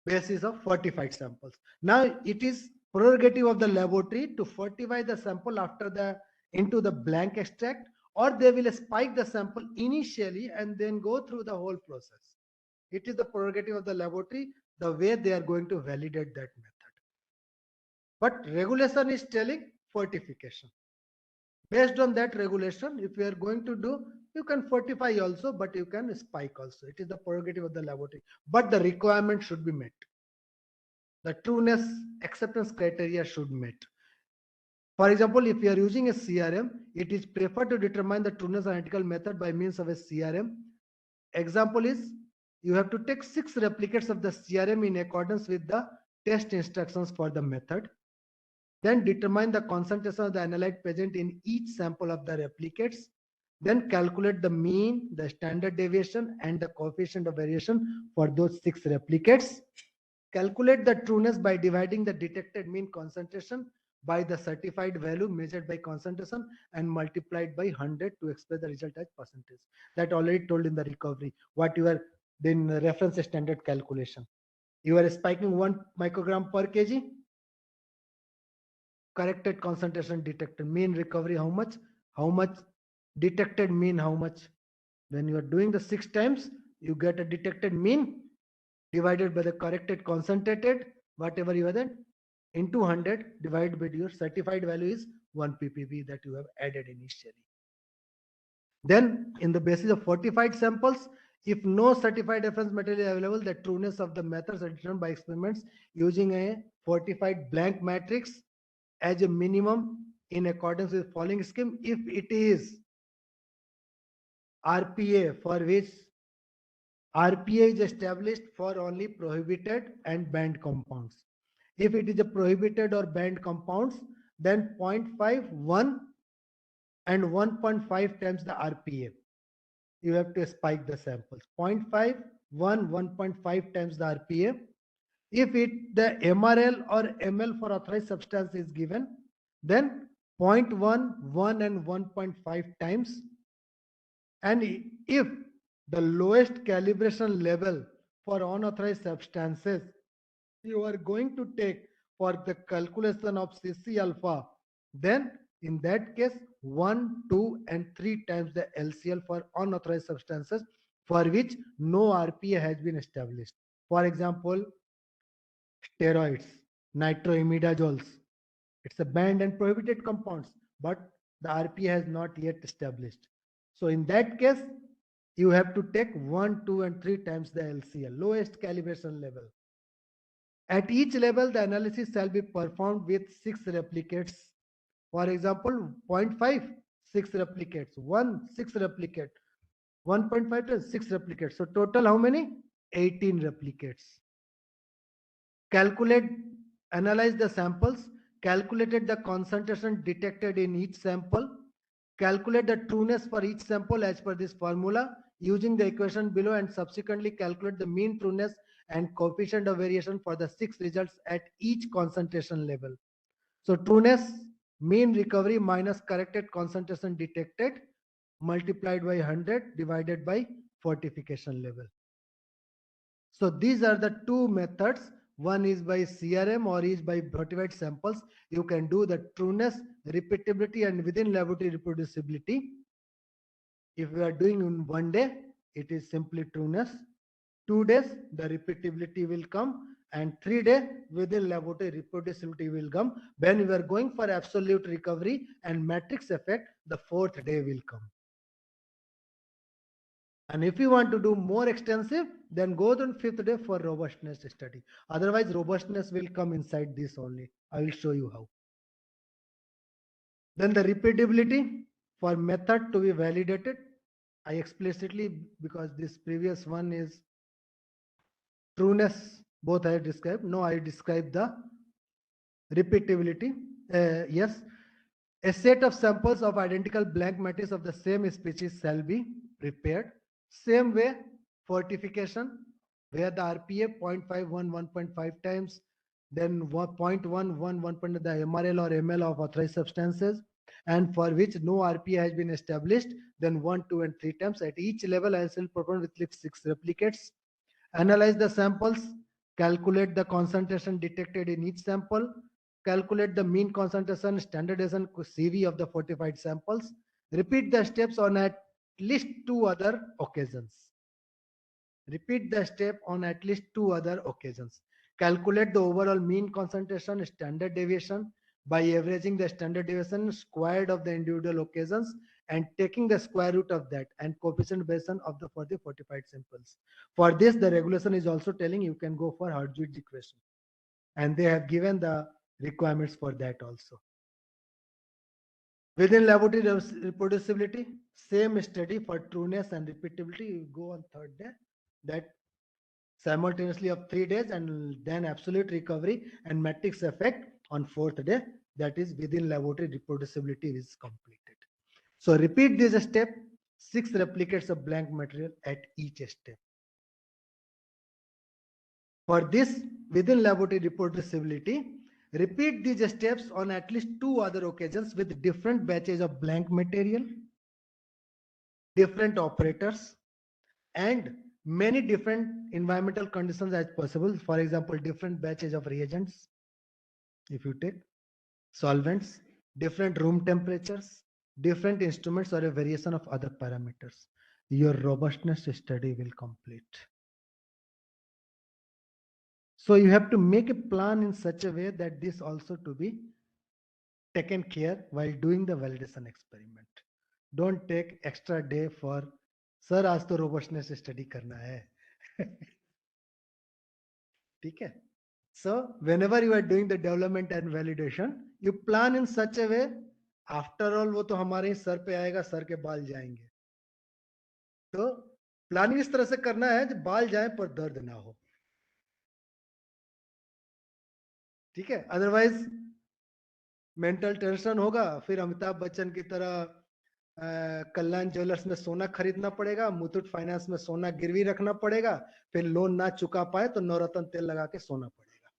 basis of fortified samples. Now it is prerogative of the laboratory to fortify the sample after the into the blank extract, or they will spike the sample initially and then go through the whole process. It is the prerogative of the laboratory, the way they are going to validate that method. But regulation is telling fortification. Based on that regulation, if you are going to do, you can fortify also, but you can spike also. It is the prerogative of the laboratory, but the requirement should be met. The trueness acceptance criteria should be met. For example, if you are using a CRM, it is preferred to determine the trueness analytical method by means of a CRM. Example is, you have to take 6 replicates of the CRM in accordance with the test instructions for the method. Then determine the concentration of the analyte present in each sample of the replicates. Then calculate the mean, the standard deviation, and the coefficient of variation for those 6 replicates. Calculate the trueness by dividing the detected mean concentration by the certified value measured by concentration and multiplied by 100 to express the result as percentage. That already told in the recovery. What you are then reference standard calculation. You are spiking 1 microgram per kg. Corrected concentration detected. Mean recovery how much? How much? Detected mean how much? When you are doing the 6 times, you get a detected mean divided by the corrected concentrated, whatever you have done, into 100 divided by your certified value is 1 ppb that you have added initially. Then in the basis of fortified samples, If no certified reference material is available, the trueness of the methods are determined by experiments using a fortified blank matrix as a minimum in accordance with following scheme. If it is RPA, for which RPA is established for only prohibited and banned compounds. If it is a prohibited or banned compounds, then 0.5, 1 and 1.5 times the RPA. You have to spike the samples. 0.5, 1, 1.5 times the RPA. If the MRL or ML for authorized substance is given, then 0.1, 1 and 1.5 times. And if the lowest calibration level for unauthorized substances you are going to take for the calculation of CC alpha, then in that case 1, 2 and 3 times the LCL for unauthorized substances for which no RPA has been established. For example, steroids, nitroimidazoles. It's a banned and prohibited compounds, but the RPA has not yet established. So in that case, you have to take 1, 2 and 3 times the LCL, lowest calibration level. At each level, the analysis shall be performed with 6 replicates. For example, 0.5, 6 replicates, 1, 6 replicate, 1.5 to 6 replicates. So total how many? 18 replicates. Analyze the samples, calculated the concentration detected in each sample, calculate the trueness for each sample as per this formula using the equation below, and subsequently calculate the mean trueness and coefficient of variation for the 6 results at each concentration level. So trueness, mean recovery minus corrected concentration detected multiplied by 100 divided by fortification level. So these are the two methods. One is by CRM or is by fortified samples. You can do the trueness, repeatability and within laboratory reproducibility. If we are doing in 1 day, it is simply trueness. 2 days, the repeatability will come, and 3 days within laboratory reproducibility will come. When we are going for absolute recovery and matrix effect, the 4th day will come. And if you want to do more extensive, then go on 5th day for robustness study. Otherwise, robustness will come inside this only. I will show you how. Then the repeatability for method to be validated. I explicitly, because this previous one is trueness, both I described. No, I described the repeatability. Yes, a set of samples of identical blank matrix of the same species shall be prepared. Same way, fortification, where the RPA 0.51, 1.5 times, then 0.11, 1 the MRL or ML of authorized substances, and for which no RPA has been established, then 1, 2 and 3 times. At each level, I shall perform with 6 replicates. Analyze the samples, calculate the concentration detected in each sample, calculate the mean concentration, standardization CV of the fortified samples, repeat the steps on at least 2 other occasions. Repeat the step on at least 2 other occasions. Calculate the overall mean concentration, standard deviation by averaging the standard deviation squared of the individual occasions and taking the square root of that, and coefficient Bayesian of the for the fortified samples. For this, the regulation is also telling you can go for Hartwig's equation, and they have given the requirements for that also. Within laboratory reproducibility, same study for trueness and repeatability. You go on 3rd day, that simultaneously of 3 days, and then absolute recovery and matrix effect on 4th day. That is within laboratory reproducibility is completed. So repeat this step, 6 replicates of blank material at each step. For this, within laboratory reproducibility, repeat these steps on at least 2 other occasions with different batches of blank material, different operators, and many different environmental conditions as possible. For example, different batches of reagents, if you take solvents, different room temperatures, different instruments, or a variation of other parameters. Your robustness study will complete. So you have to make a plan in such a way that this also to be taken care while doing the validation experiment. Don't take extra day for sir आज तो robustness study करना है ठीक है. So whenever you are doing the development and validation, you plan in such a way. After all, वो तो हमारे ही sir पे आएगा, सर के बाल जाएंगे. तो प्लानिंग इस तरह से करना है कि बाल जाए पर दर्द ना हो. ठीक है, अदरवाइज मेंटल टेंशन होगा, फिर अमिताभ बच्चन की तरह कल्याण ज्वेलर्स में सोना खरीदना पड़ेगा, मुथूट फाइनेंस में सोना गिरवी रखना पड़ेगा, फिर लोन ना चुका पाए तो नवरत्न तेल लगा के सोना पड़ेगा.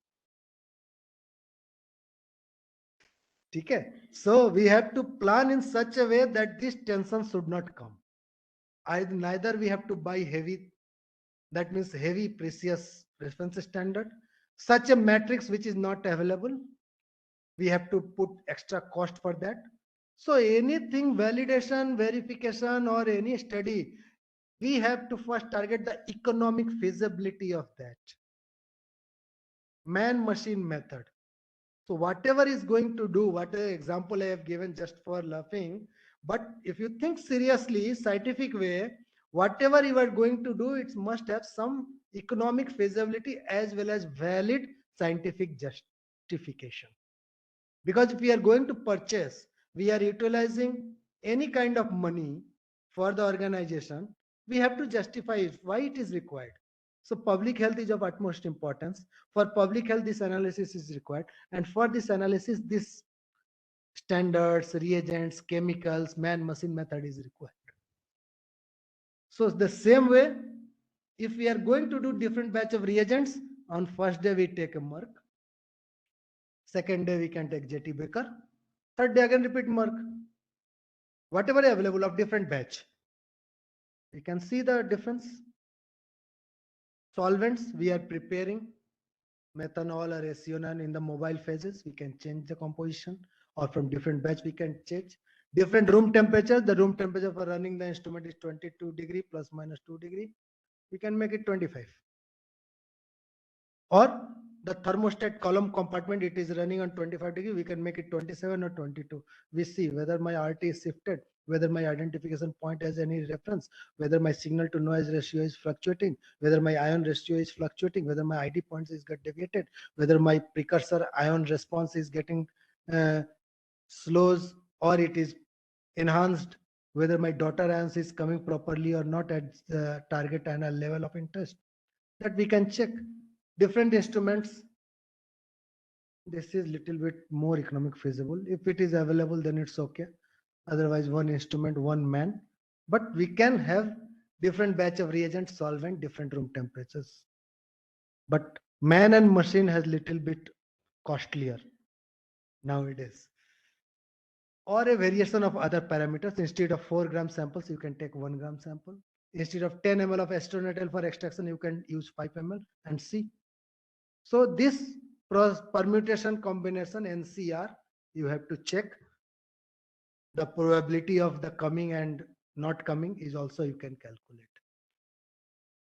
ठीक है, so we have to plan in such a way that this tension should not come. Neither we have to buy heavy, that means heavy precious reference standard, such a matrix which is not available. We have to put extra cost for that. So anything validation, verification, or any study, we have to first target the economic feasibility of that. Man machine method. So whatever is going to do, whatever example I have given just for laughing, but if you think seriously, scientific way, whatever you are going to do, it must have some economic feasibility as well as valid scientific justification. Because if we are going to purchase, we are utilizing any kind of money for the organization, we have to justify it, why it is required. So public health is of utmost importance. For public health, this analysis is required. And for this analysis, this standards, reagents, chemicals, man-machine method is required. So the same way, if we are going to do different batch of reagents, on first day we take a Merck. Second day we can take JT Baker. Third day again repeat Merck. Whatever is available of different batch. You can see the difference. Solvents we are preparing methanol or acenon in the mobile phases. We can change the composition, or from different batch we can change. Different room temperature. The room temperature for running the instrument is 22 degree plus minus 2 degree. We can make it 25. Or the thermostat column compartment, it is running on 25 degree, we can make it 27 or 22. We see whether my RT is shifted, whether my identification point has any reference, whether my signal to noise ratio is fluctuating, whether my ion ratio is fluctuating, whether my ID points is get deviated, whether my precursor ion response is getting slows or it is enhanced, whether my daughter ions is coming properly or not at the target and a level of interest, that we can check. Different instruments, this is little bit more economic feasible. If it is available, then it's okay. Otherwise, one instrument, one man. But we can have different batch of reagents, solvent, different room temperatures. But man and machine has little bit costlier nowadays. Or a variation of other parameters. Instead of 4 gram samples, you can take 1 gram sample. Instead of 10 ml of acetonitrile for extraction, you can use 5 ml and see. So this permutation combination NCR, you have to check. The probability of the coming and not coming is also you can calculate.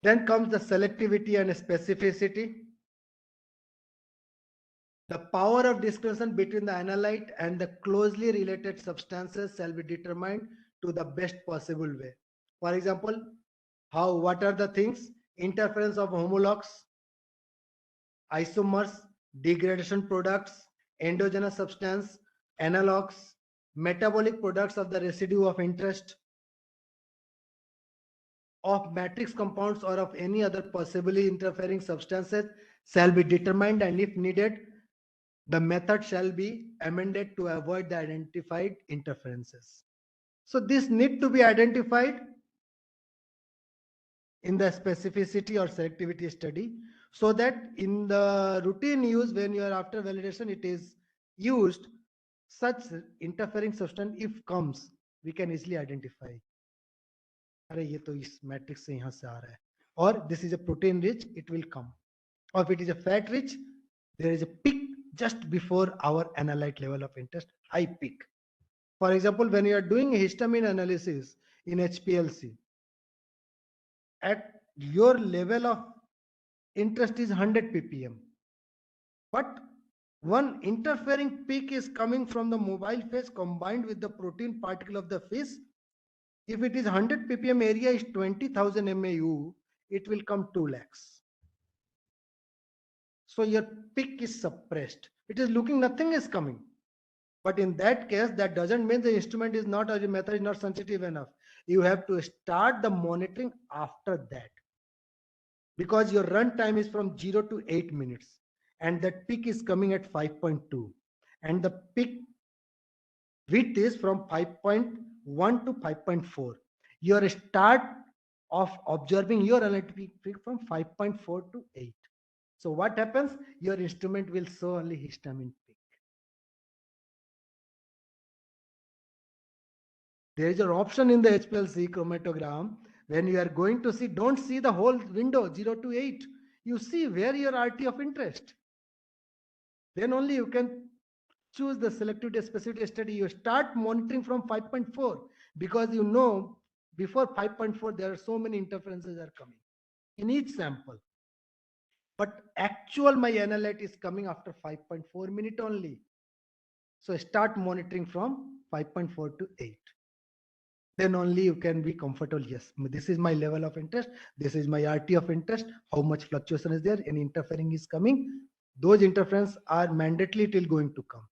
Then comes the selectivity and specificity. The power of discrimination between the analyte and the closely related substances shall be determined to the best possible way. For example, what are the things? Interference of homologs, isomers, degradation products, endogenous substance, analogs, metabolic products of the residue of interest, of matrix compounds or of any other possibly interfering substances shall be determined, and if needed, the method shall be amended to avoid the identified interferences. So this need to be identified in the specificity or selectivity study, so that in the routine use, when you are after validation, it is used, such interfering substance if comes, we can easily identify. अरे ये तो इस matrix से यहाँ से आ रहा है, और this is a protein rich, it will come. Or if it is a fat rich, there is a peak just before our analyte level of interest, high peak. For example, when you are doing histamine analysis in HPLC, at your level of interest is 100 ppm, but one interfering peak is coming from the mobile phase combined with the protein particle of the fish, If it is 100 ppm area is 20,000 MAU, it will come 2 lakhs. So your peak is suppressed. It is looking nothing is coming. But in that case, that doesn't mean the instrument is not or the method is not sensitive enough. You have to start the monitoring after that. Because your run time is from 0 to 8 minutes. And that peak is coming at 5.2. And the peak width is from 5.1 to 5.4. Your start of observing your analytic peak from 5.4 to 8. So what happens? Your instrument will show only histamine peak. There is an option in the HPLC chromatogram. When you are going to see, don't see the whole window 0 to 8. You see where your RT of interest. Then only you can choose the selectivity specificity study. You start monitoring from 5.4 because you know before 5.4 there are so many interferences are coming in each sample. But actual my analyte is coming after 5.4 minute only. So start monitoring from 5.4 to 8. Then only you can be comfortable. Yes, this is my level of interest. This is my RT of interest. How much fluctuation is there? Any interfering is coming. Those interference are mandatorily till going to come.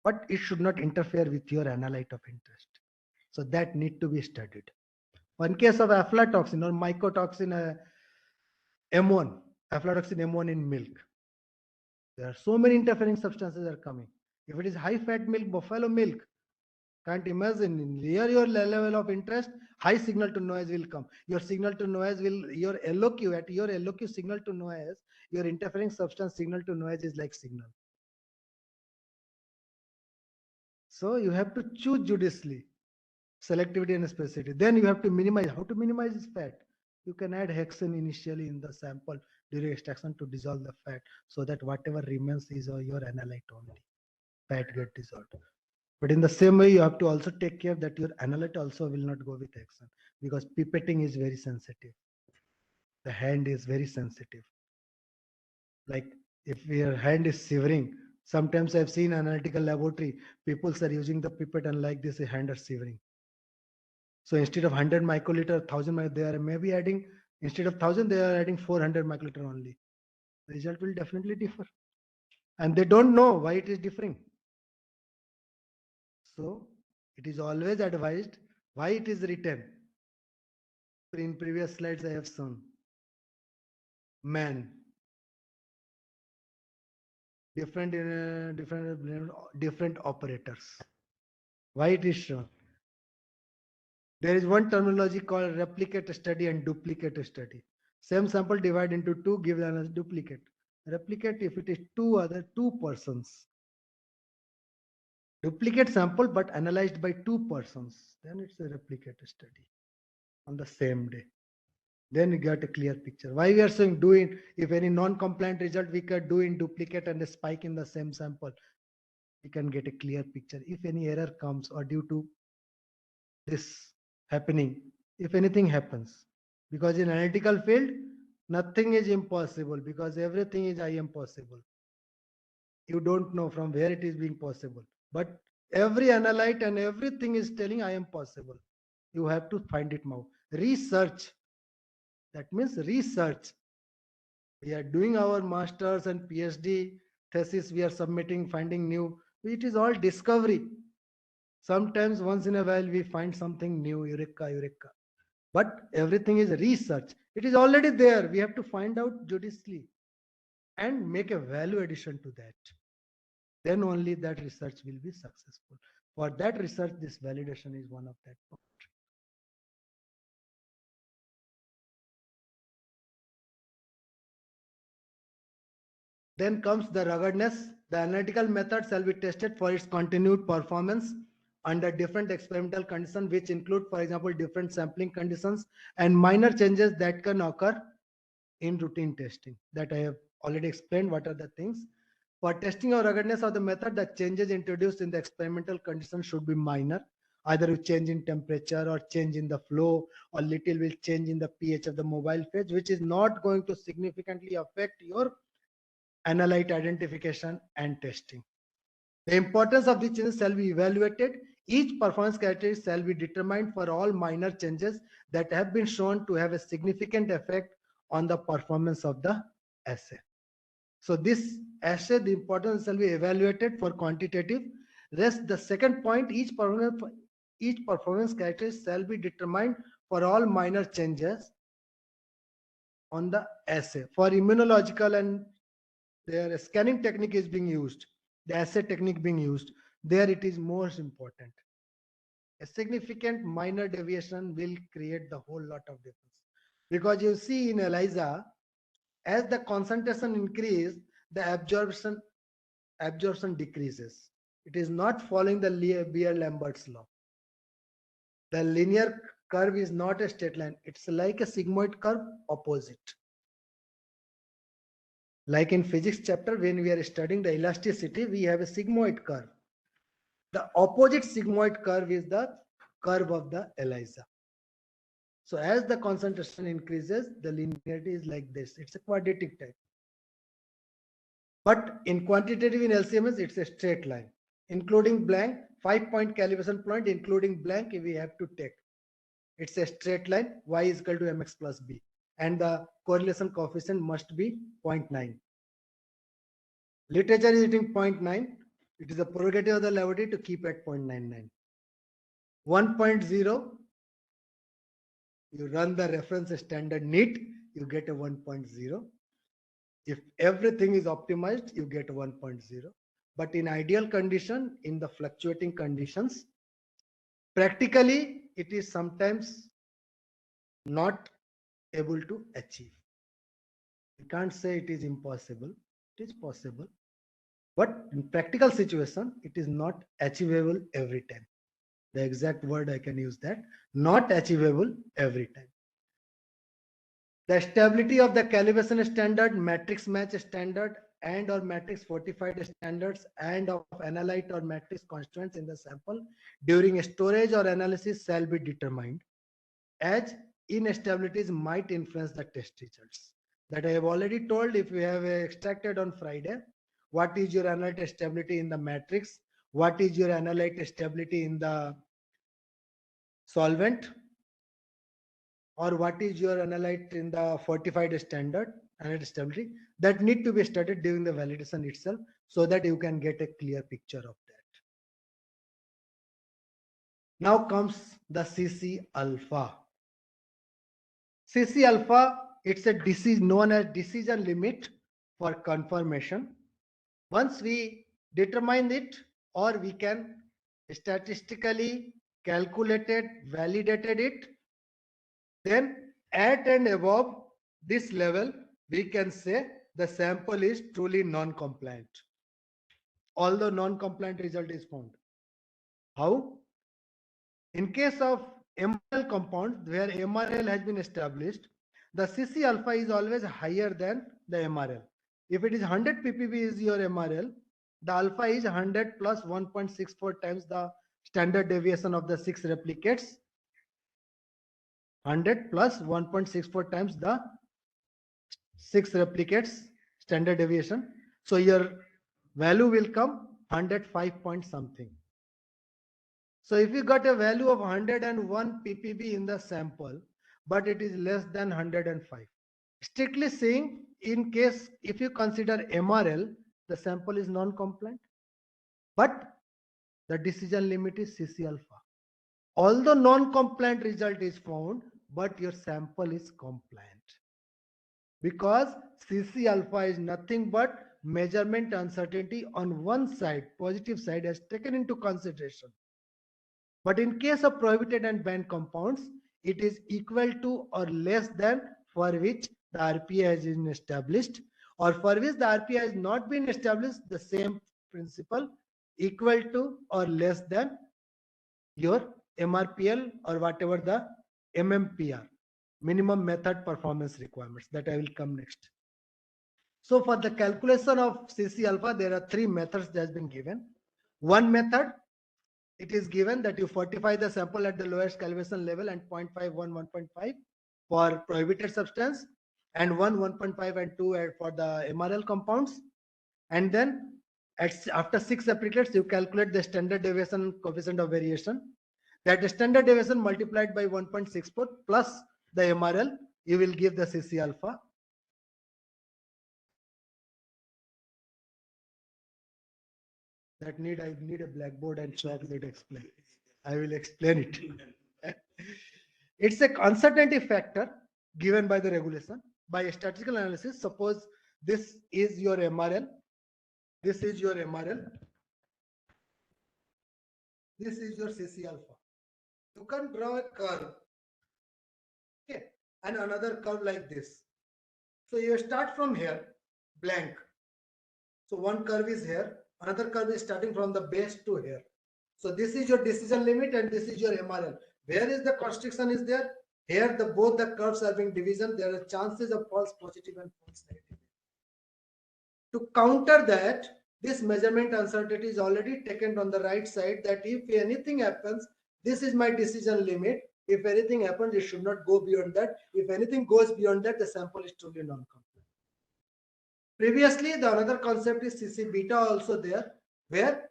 But it should not interfere with your analyte of interest. So that need to be studied. One case of aflatoxin or mycotoxin M1, aflatoxin M1 in milk. There are so many interfering substances are coming. If it is high fat milk, buffalo milk, can't imagine near your level of interest, high signal to noise will come. Your signal to noise will, your LOQ, at your LOQ signal to noise, your interfering substance signal to noise is like signal. So you have to choose judiciously, selectivity and specificity. Then you have to minimize. How to minimize this fat? You can add hexane initially in the sample during extraction to dissolve the fat so that whatever remains is your analyte only. Fat get dissolved. But in the same way, you have to also take care that your analyte also will not go with hexane because pipetting is very sensitive. The hand is very sensitive. Like if your hand is shivering, sometimes I've seen analytical laboratory, people are using the pipette and like this, a hand are shivering. So instead of 100 microliter, 1000, they are maybe adding, instead of 1000, they are adding 400 microliter only. The result will definitely differ. And they don't know why it is differing. So it is always advised why it is written. In previous slides, I have shown man, different operators. Why it is shown? There is one terminology called replicate study and duplicate study. Same sample divided into two, give as duplicate. Replicate if it is two persons. Duplicate sample but analyzed by two persons. Then it's a replicate study on the same day. Then you get a clear picture. Why we are saying doing, if any non-compliant result we can do in duplicate and a spike in the same sample, we can get a clear picture. If any error comes or due to this happening, if anything happens, because in analytical field, nothing is impossible because everything is I am possible. You don't know from where it is being possible, but every analyte and everything is telling I am possible. You have to find it now. Research. That means research. We are doing our masters and PhD thesis. We are submitting, finding new. It is all discovery. Sometimes once in a while we find something new, eureka, eureka. But everything is research. It is already there. We have to find out judiciously and make a value addition to that. Then only that research will be successful. For that research, this validation is one of that. Then comes the ruggedness. The analytical method shall be tested for its continued performance under different experimental conditions, which include, for example, different sampling conditions and minor changes that can occur in routine testing. That I have already explained what are the things. For testing or ruggedness of the method, the changes introduced in the experimental conditions should be minor. Either you change in temperature or change in the flow or little will change in the pH of the mobile phase, which is not going to significantly affect your analyte identification and testing. The importance of these changes shall be evaluated Each performance characteristic shall be determined for all minor changes that have been shown to have a significant effect on the performance of the assay. So this assay, the importance shall be evaluated for quantitative. Rest the second point, each performance characteristic shall be determined for all minor changes on the assay. For immunological and their scanning technique is being used, the assay technique being used, there it is most important. A significant minor deviation will create the whole lot of difference. Because you see in ELISA, as the concentration increase, the absorption decreases. It is not following the Beer-Lambert's law. The linear curve is not a straight line. It's like a sigmoid curve opposite. Like in physics chapter, when we are studying the elasticity, we have a sigmoid curve. The opposite sigmoid curve is the curve of the ELISA. So as the concentration increases, the linearity is like this. It's a quadratic type. But in quantitative in LCMS, it's a straight line, including blank, 5-point calibration point, including blank, we have to take. It's a straight line, y is equal to mx plus b. And the correlation coefficient must be 0.9. Literature is hitting 0.9. It is a prerogative of the laboratory to keep at 0.99. 1.0, you run the reference standard neat, you get a 1.0. If everything is optimized, you get 1.0. But in ideal condition, in the fluctuating conditions, practically it is sometimes not able to achieve. You can't say it is impossible. It is possible. But in practical situation, it is not achievable every time. The exact word I can use that, not achievable every time. The stability of the calibration standard, matrix match standard, and or matrix fortified standards, and of analyte or matrix constraints in the sample during storage or analysis shall be determined, as instabilities might influence the test results. That I have already told. If you have extracted on Friday, what is your analyte stability in the matrix, what is your analyte stability in the solvent, or what is your analyte in the fortified standard analyte stability, that need to be studied during the validation itself, so that you can get a clear picture of that. Now comes the CC alpha. CC alpha, it's a decision known as decision limit for confirmation. Once we determine it, or we can statistically calculated, validated it, then at and above this level, we can say the sample is truly non-compliant, although non-compliant result is found. How? In case of MRL compounds where MRL has been established, the CC alpha is always higher than the MRL. If it is 100 ppb is your MRL, the alpha is 100 plus 1.64 times the standard deviation of the 6 replicates. 100 plus 1.64 times the 6 replicates standard deviation. So your value will come 105 point something. So if you got a value of 101 ppb in the sample, but it is less than 105. Strictly saying, in case if you consider MRL, the sample is non-compliant, but the decision limit is CC alpha. Although non-compliant result is found, but your sample is compliant. Because CC alpha is nothing but measurement uncertainty on one side, positive side, has taken into consideration. But in case of prohibited and banned compounds, it is equal to or less than for which the RPA has been established, or for which the RPA has not been established, the same principle, equal to or less than your MRPL or whatever the MMPR, minimum method performance requirements, that I will come next. So for the calculation of CC alpha, there are 3 methods that has been given. One method, it is given that you fortify the sample at the lowest calibration level and 0.5, 1.5 for prohibited substance, and 1, 1.5 and 2 for the MRL compounds. And then After 6 applicants, you calculate the standard deviation coefficient of variation. That standard deviation multiplied by 1.64 plus the MRL, you will give the CC alpha. I need a blackboard and chalk that explain. I will explain it. It's a uncertainty factor given by the regulation. By statistical analysis, suppose this is your MRL. This is your MRL. This is your CC alpha. You can draw a curve. Okay. And another curve like this. So you start from here, blank. So one curve is here. Another curve is starting from the base to here. So this is your decision limit and this is your MRL. Where is the constriction is there? Here both the curves are being division. There are chances of false positive and false negative. To counter that, this measurement uncertainty is already taken on the right side, that if anything happens, this is my decision limit. If anything happens, it should not go beyond that. If anything goes beyond that, the sample is truly non-complete. Previously, the another concept is CC beta also there, where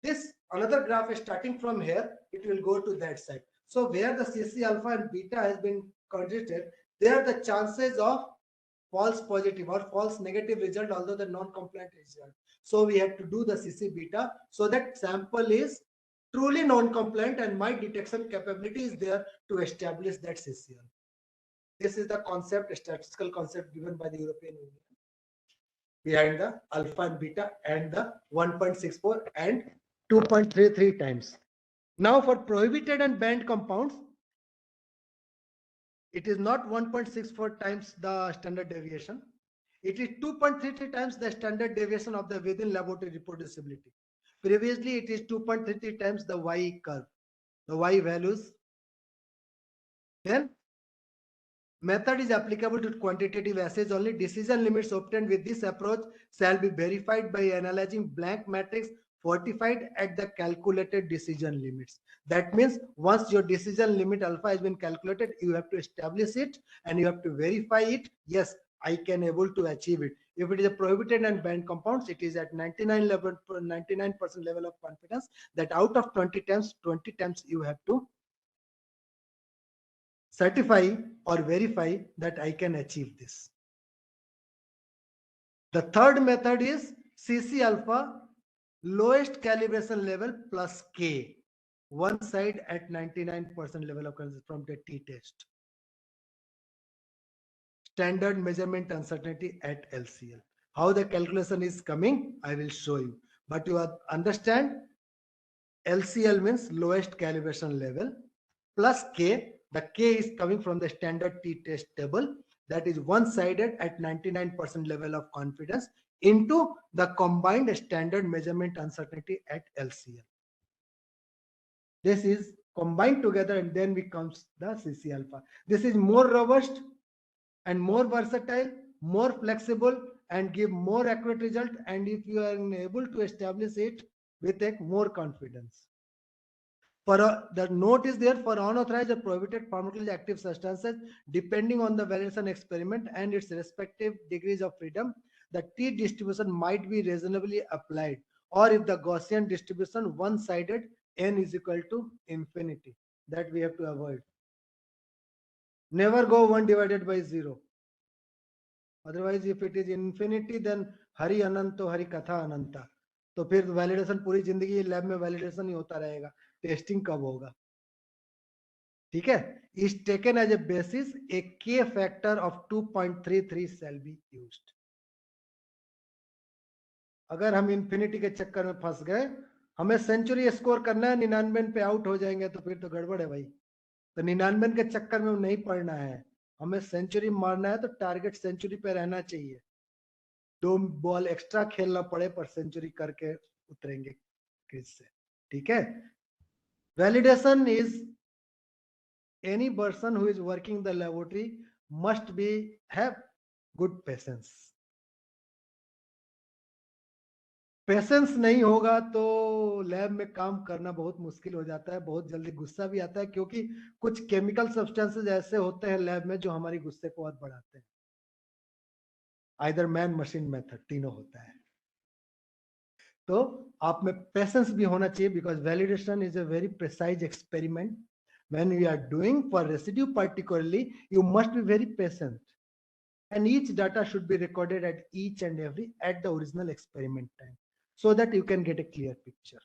this another graph is starting from here, it will go to that side. So where the CC alpha and beta has been considered, there the chances of false positive or false negative result, although the non-compliant result. So we have to do the CC beta so that sample is truly non-compliant and my detection capability is there to establish that CC alpha. This is the concept, statistical concept given by the European Union behind the alpha and beta and the 1.64 and 2.33 times. Now for prohibited and banned compounds, it is not 1.64 times the standard deviation. It is 2.33 times the standard deviation of the within laboratory reproducibility. Previously, it is 2.33 times the Y curve, the Y values. Then method is applicable to quantitative assays only. Decision limits obtained with this approach shall be verified by analyzing blank matrix fortified at the calculated decision limits. That means once your decision limit alpha has been calculated, you have to establish it and you have to verify it. Yes, I can able to achieve it. If it is a prohibited and banned compounds, it is at 99% level of confidence that out of 20 times you have to certify or verify that I can achieve this. The third method is CC alpha, lowest calibration level plus K, one side at 99% level of confidence from the t-test. Standard measurement uncertainty at LCL. How the calculation is coming, I will show you. But you understand, LCL means lowest calibration level plus K. The K is coming from the standard t-test table, that is one-sided at 99% level of confidence into the combined standard measurement uncertainty at LCL. This is combined together and then becomes the CC alpha. This is more robust and more versatile, more flexible and give more accurate result, and if you are able to establish it with a more confidence. For the note is there, for unauthorized or prohibited pharmacologically active substances, depending on the validation experiment and its respective degrees of freedom, the T distribution might be reasonably applied, or if the Gaussian distribution one-sided, n is equal to infinity. That we have to avoid. Never go 1 divided by 0. Otherwise, if it is infinity, then Hari Ananto Hari Katha Ananta. तो फिर validation पूरी जिंदगी lab में validation ही होता रहेगा, testing कब होगा? ठीक है, is taken as a basis, a K factor of 2.33 shall be used. अगर हम इंफिनिटी के चक्कर में फंस गए, हमें सेंचुरी स्कोर करना है, 99 पे आउट हो जाएंगे तो फिर तो गड़बड़ है भाई. तो 99 के चक्कर में नहीं पड़ना है, हमें सेंचुरी मारना है तो टारगेट सेंचुरी पे रहना चाहिए. 2 बॉल एक्स्ट्रा खेलना पड़े पर सेंचुरी करके उतरेंगे क्रीज से. ठीक है. Validation is any person who is working the laboratory must be have good patience. Patience नहीं होगा तो लैब में काम करना बहुत मुश्किल हो जाता है, बहुत जल्दी गुस्सा भी आता है, क्योंकि कुछ केमिकल सब्सटेंसेस ऐसे होते हैं लैब में जो हमारी गुस्से को बहुत बढ़ाते हैं. आइदर मैन मशीन मेथड, तीनों होता है. तो आप में पेशेंस भी होना चाहिए, because validation is a very precise experiment. When we are doing for residue particularly, you must be very patient, and each data should be recorded at each and every at the original experiment time, so that you can get a clear picture.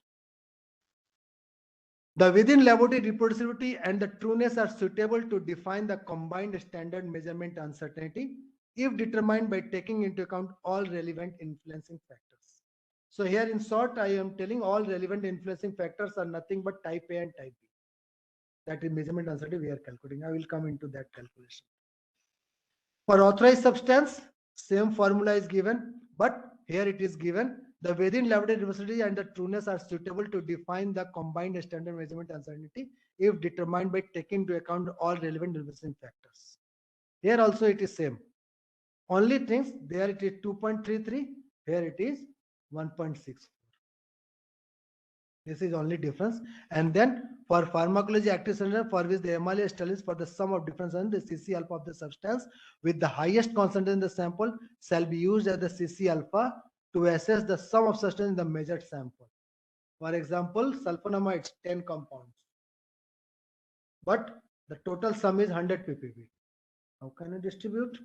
The within laboratory reproducibility and the trueness are suitable to define the combined standard measurement uncertainty if determined by taking into account all relevant influencing factors. So here in short, I am telling all relevant influencing factors are nothing but type A and type B. That is measurement uncertainty we are calculating. I will come into that calculation. For authorized substance, same formula is given, but here it is given. The within laboratory reversibility and the trueness are suitable to define the combined standard measurement uncertainty if determined by taking into account all relevant influencing factors. Here also it is same. Only things, there it is 2.33, here it is 1.64. This is only difference. And then for pharmacology active substance, for which the MLA established for the sum of difference and the CC alpha of the substance with the highest concentration in the sample shall be used as the CC alpha to assess the sum of substance in the measured sample. For example, sulfonamides 10 compounds, but the total sum is 100 ppb. How can I distribute?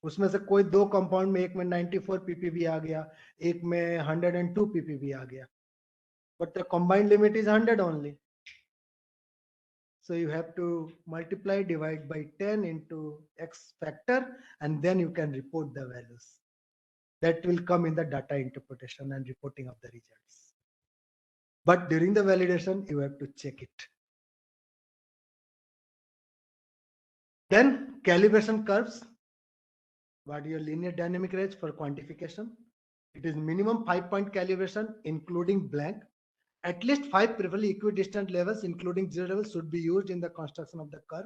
उसमें से कोई दो compound में, एक में 94 ppb आ गया, एक में 102 ppb आ गया, but the combined limit is 100 only. So you have to multiply, divide by 10 into X factor, and then you can report the values. That will come in the data interpretation and reporting of the results. But during the validation, you have to check it. Then calibration curves. What your linear dynamic range for quantification? It is minimum 5-point calibration, including blank. At least 5 preferably equidistant levels, including 0 levels, should be used in the construction of the curve.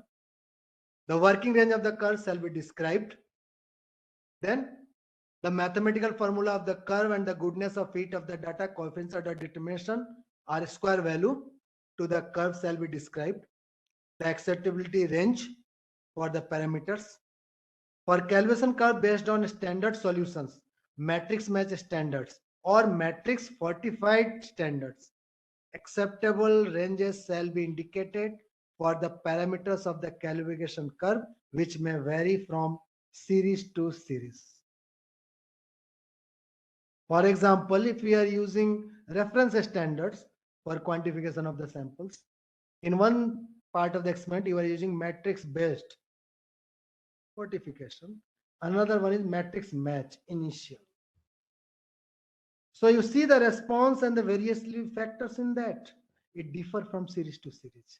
The working range of the curve shall be described. Then the mathematical formula of the curve and the goodness of fit of the data coefficients of the determination R square value to the curve shall be described. The acceptability range for the parameters. For calibration curve based on standard solutions, matrix match standards or matrix fortified standards, acceptable ranges shall be indicated for the parameters of the calibration curve, which may vary from series to series. For example, if we are using reference standards for quantification of the samples, in one part of the experiment you are using matrix based fortification, another one is matrix match initial. So you see the response and the various factors in that. It differs from series to series.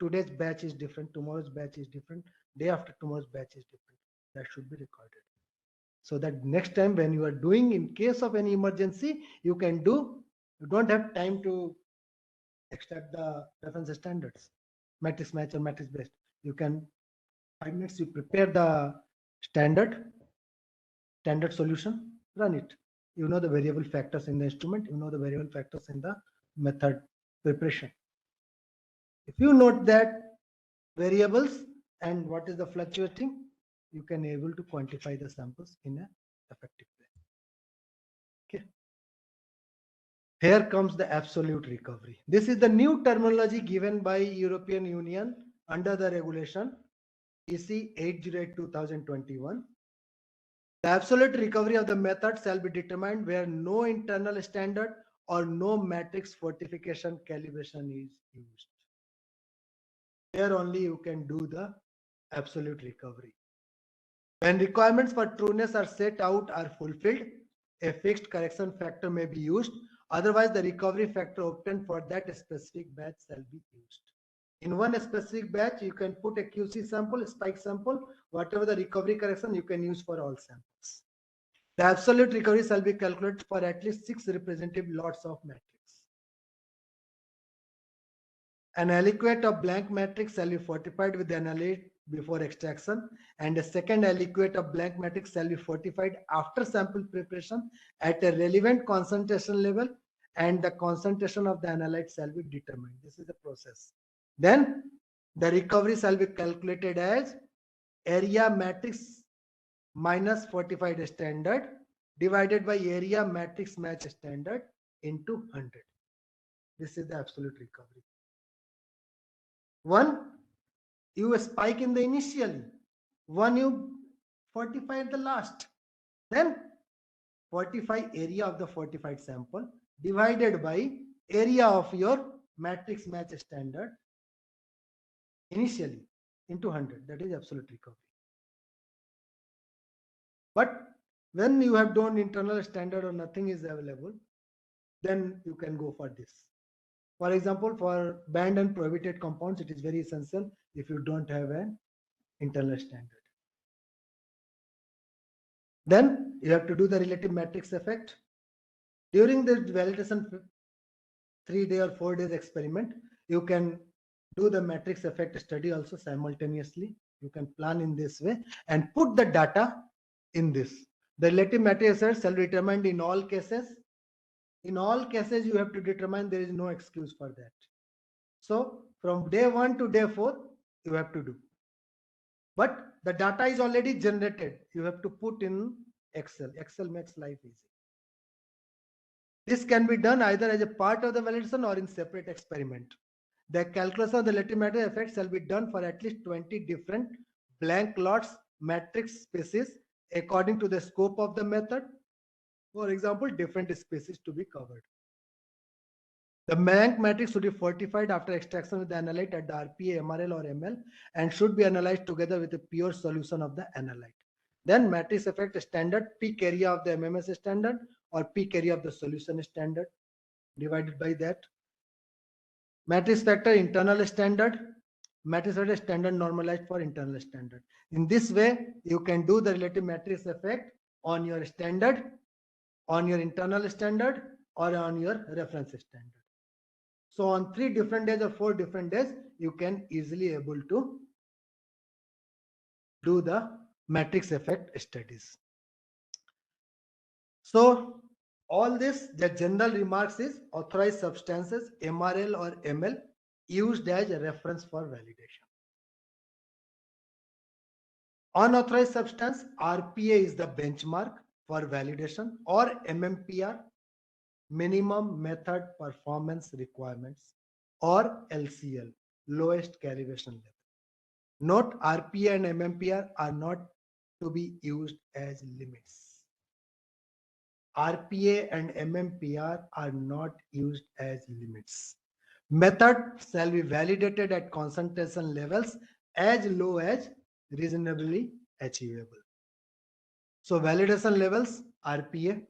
Today's batch is different, tomorrow's batch is different, day after tomorrow's batch is different. That should be recorded. So that next time when you are doing, in case of any emergency, you can do, you don't have time to extract the reference standards, matrix match or matrix based. You can, 5 minutes, you prepare the standard solution, run it. You know the variable factors in the instrument, you know the variable factors in the method preparation. If you note that variables and what is the fluctuating, you can able to quantify the samples in an effective way. Okay. Here comes the absolute recovery. This is the new terminology given by European Union under the regulation EC 808/2021. The absolute recovery of the method shall be determined where no internal standard or no matrix fortification calibration is used. Here only you can do the absolute recovery. When requirements for trueness are set out are fulfilled, a fixed correction factor may be used. Otherwise, the recovery factor obtained for that specific batch shall be used. In one specific batch, you can put a QC sample, a spike sample, whatever the recovery correction you can use for all samples. The absolute recovery shall be calculated for at least 6 representative lots of matrix. An aliquot of blank matrix shall be fortified with the analyte before extraction, and a second aliquot of blank matrix shall be fortified after sample preparation at a relevant concentration level, and the concentration of the analyte shall be determined. This is the process. Then the recovery shall be calculated as area matrix minus fortified standard divided by area matrix match standard into 100. This is the absolute recovery. One, you spike in the initially. One, you fortify at the last. Then fortify area of the fortified sample divided by area of your matrix match standard initially into 100. That is absolute recovery. But when you have done internal standard or nothing is available, then you can go for this. For example, for banned and prohibited compounds, it is very essential if you don't have an internal standard. Then you have to do the relative matrix effect. During the validation 3-day or 4 days experiment, you can do the matrix effect study also simultaneously. You can plan in this way and put the data in this. The relative matrix effect shall be determined in all cases. In all cases, you have to determine there is no excuse for that. So from day 1 to day 4, you have to do. But the data is already generated. You have to put in Excel. Excel makes life easy. This can be done either as a part of the validation or in separate experiment. The calculation of the relative matrix effect shall be done for at least 20 different blank lots matrix species according to the scope of the method. For example, different species to be covered. The blank matrix should be fortified after extraction with the analyte at the RPA, MRL or ML and should be analyzed together with a pure solution of the analyte. Then matrix effect standard, peak area of the MMS standard or peak area of the solution standard divided by that. Matrix factor internal standard, matrix factor standard normalized for internal standard. In this way, you can do the relative matrix effect on your standard, on your internal standard or on your reference standard. So on 3 different days or 4 different days, you can easily able to do the matrix effect studies. So all this, the general remarks is authorized substances, MRL or ML, used as a reference for validation. Unauthorized substance, RPA is the benchmark for validation or MMPR, minimum method performance requirements, or LCL, lowest calibration level. Note RPA and MMPR are not to be used as limits. RPA and MMPR are not used as limits. Method shall be validated at concentration levels as low as reasonably achievable. So validation levels, RPA,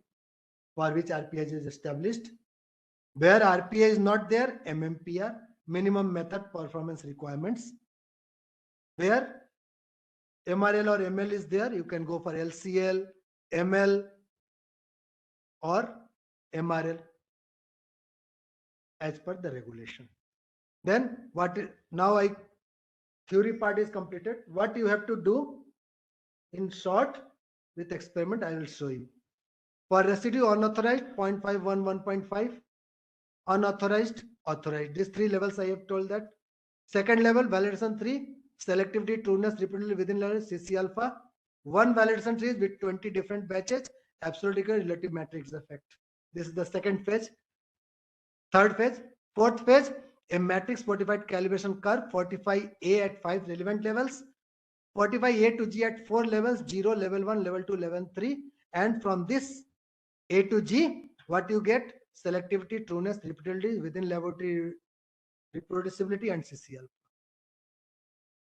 for which RPA is established. Where RPA is not there, MMPR, minimum method performance requirements. Where MRL or ML is there, you can go for LCL, ML or MRL as per the regulation. Then now theory part is completed. What you have to do in short with experiment, I will show you. For residue unauthorized, 0.5, 1.5, unauthorized, authorized. These 3 levels I have told that. Second level, validation 3, selectivity, trueness, repeatability within level, CC alpha. 1 validation 3 is with 20 different batches, absolute relative matrix effect. This is the second phase. Third phase. Fourth phase, a matrix fortified calibration curve, fortify A at 5 relevant levels, fortify A to G at 4 levels, 0, level 1, level 2, level 3. And from this A to G, what you get? Selectivity, trueness, repeatability within laboratory, reproducibility and CCL.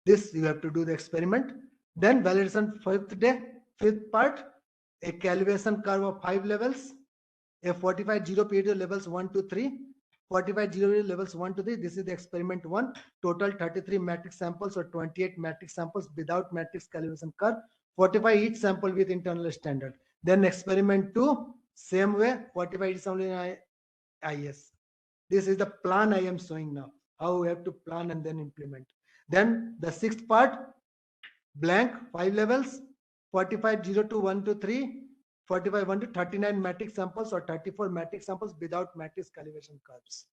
This you have to do the experiment. Then validation 5th day, 5th part, a calibration curve of 5 levels, a fortified 0 period levels 1 to 3, fortified 0 levels 1 to 3. This is the experiment 1. Total 33 matrix samples or 28 matrix samples without matrix calibration curve. Fortify each sample with internal standard. Then experiment 2, same way, fortify each sample in IS. This is the plan I am showing now, how we have to plan and then implement. Then the 6th part, blank, 5 levels, fortified 0 to 1 to 3, 45 1 to 39 matrix samples or 34 matrix samples without matrix calibration curves.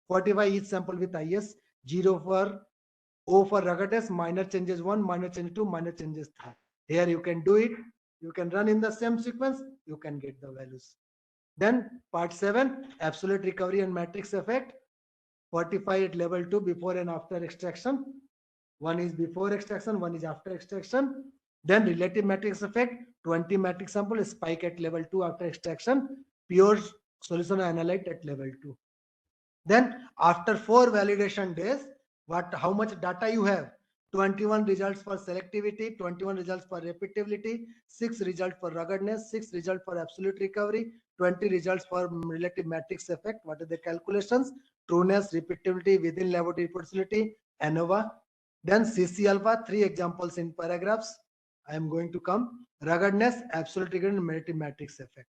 Fortify each sample with IS, 0 for O for ruggedness, minor changes 1, minor changes 2, minor changes 3. Here you can do it You can run in the same sequence, you can get the values. Then part 7, absolute recovery and matrix effect. 45 at level 2 before and after extraction. One is before extraction, one is after extraction. Then relative matrix effect, 20 matrix sample, spike at level 2 after extraction, pure solution analyte at level 2. Then after 4 validation days, how much data you have? 21 results for selectivity, 21 results for repeatability, 6 results for ruggedness, 6 results for absolute recovery, 20 results for relative matrix effect. What are the calculations? Trueness, repeatability, within laboratory reproducibility, ANOVA. Then CC alpha, 3 examples in paragraphs. I am going to come. Ruggedness, absolute recovery, and relative matrix effect.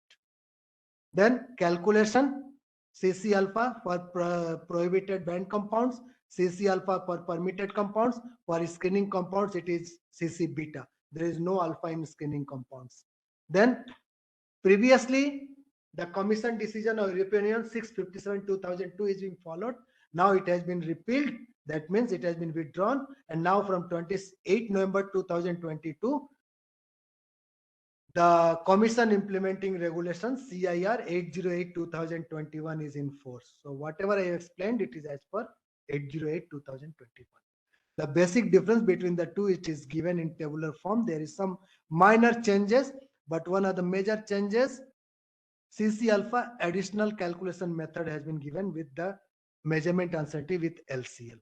Then calculation, CC alpha for prohibited band compounds, CC alpha for permitted compounds. For screening compounds, it is CC beta. There is no alpha in screening compounds. Then previously, the Commission decision of European Union 657/2002 is being followed. Now it has been repealed. That means it has been withdrawn. And now from 28 November 2022, the Commission Implementing Regulation CIR 808/2021 is in force. So whatever I explained, it is as per 808/2021. The basic difference between the two, it is given in tabular form. There is some minor changes, but one of the major changes, CC alpha additional calculation method has been given with the measurement uncertainty with LCL.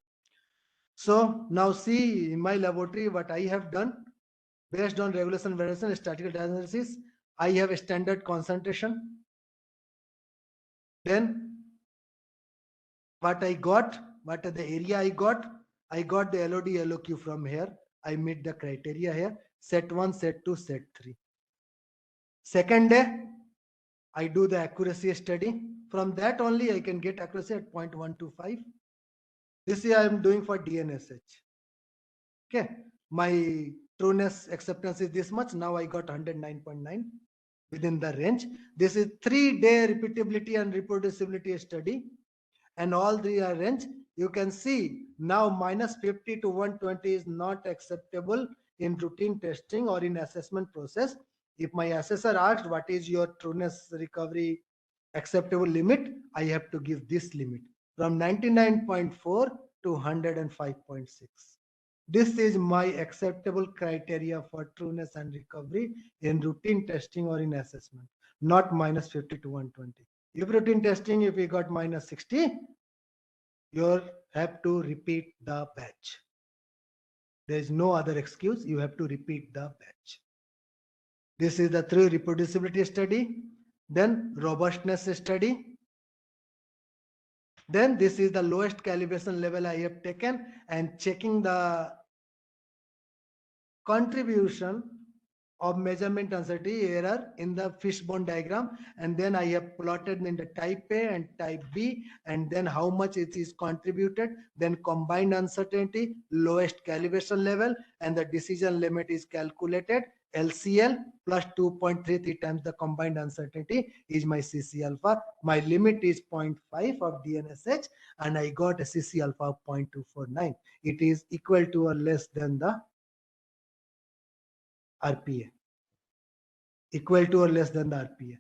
So now see in my laboratory what I have done. Based on regulation variation statistical analysis, I have a standard concentration. Then what I got, what are the area I got the LOD, LOQ from here. I meet the criteria here, set 1, set 2, set 3. Second day, I do the accuracy study. From that only I can get accuracy at 0.125. This year I am doing for DNSH. Okay, my trueness acceptance is this much. Now I got 109.9 within the range. This is 3-day repeatability and reproducibility study, and all 3 are range. You can see now -50 to 120 is not acceptable in routine testing or in assessment process. If my assessor asked what is your trueness recovery acceptable limit, I have to give this limit from 99.4 to 105.6. This is my acceptable criteria for trueness and recovery in routine testing or in assessment, not -50 to 120. If routine testing, if we got -60, you have to repeat the batch. There is no other excuse. You have to repeat the batch. This is the 3 reproducibility study. Then robustness study. Then this is the lowest calibration level I have taken and checking the contribution of measurement uncertainty error in the fishbone diagram, and then I have plotted in the type A and type B, and then how much it is contributed, then combined uncertainty, lowest calibration level, and the decision limit is calculated. LCL plus 2.33 times the combined uncertainty is my CC alpha. My limit is 0.5 of DNSH, and I got a CC alpha of 0.249. It is equal to or less than the RPA. Equal to or less than the RPA.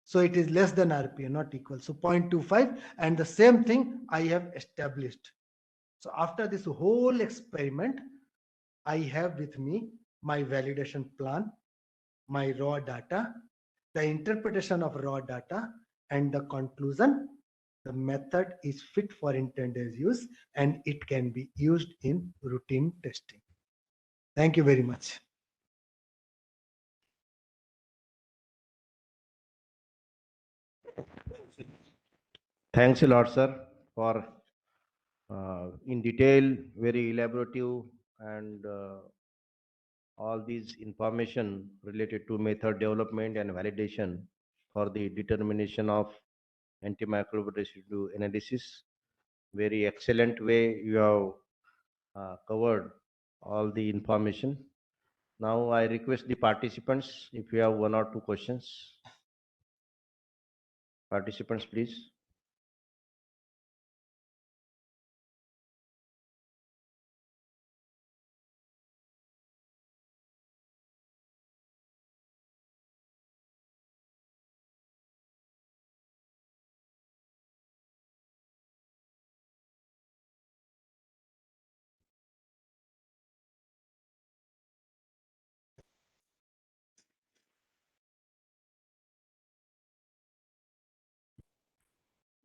So it is less than RPA, not equal. So 0.25, and the same thing I have established. So after this whole experiment, I have with me my validation plan, my raw data, the interpretation of raw data, and the conclusion. The method is fit for intended use and it can be used in routine testing. Thank you very much. Thanks a lot, sir, for in detail, very elaborative, and all these information related to method development and validation for the determination of antimicrobial residue analysis. Very excellent way you have covered all the information. Now I request the participants if you have 1 or 2 questions. Participants, please.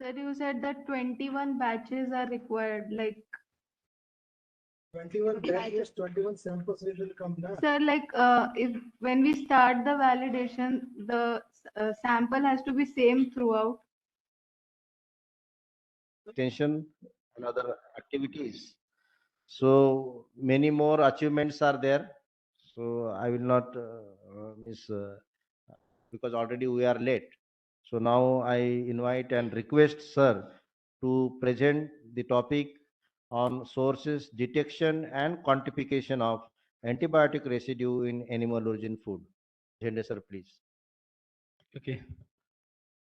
Sir, you said that 21 batches are required, like 21 batches, 21 samples will come now. sir, like if when we start the validation, the sample has to be same throughout. Extension and other activities. So many more achievements are there. So I will not miss because already we are late. So now I invite and request sir to present the topic on sources, detection and quantification of antibiotic residue in animal origin food. Jende sir, please. Okay.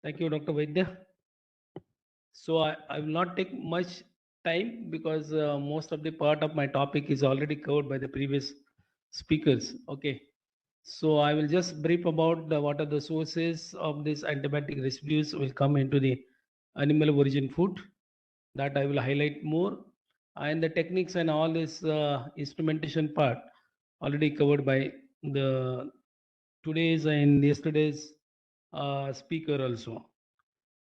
Thank you, Dr. Vaidya. So I will not take much time because most of the part of my topic is already covered by the previous speakers. Okay. So I will just brief about what are the sources of this antibiotic residues will come into the animal origin food. That I will highlight more. And the techniques and all this instrumentation part already covered by the today's and yesterday's speaker also.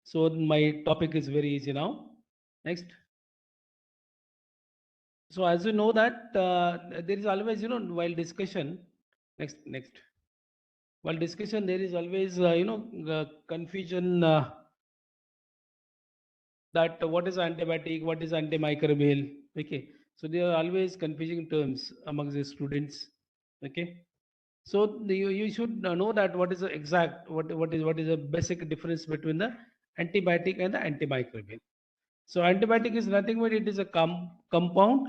So my topic is very easy now. Next. So as you know that there is always, while discussion, next. While discussion, there is always, confusion that what is antibiotic, what is antimicrobial. Okay. So there are always confusing terms amongst the students. Okay. So you should know that what is the exact, what is the basic difference between the antibiotic and the antimicrobial. So antibiotic is nothing but it is a compound,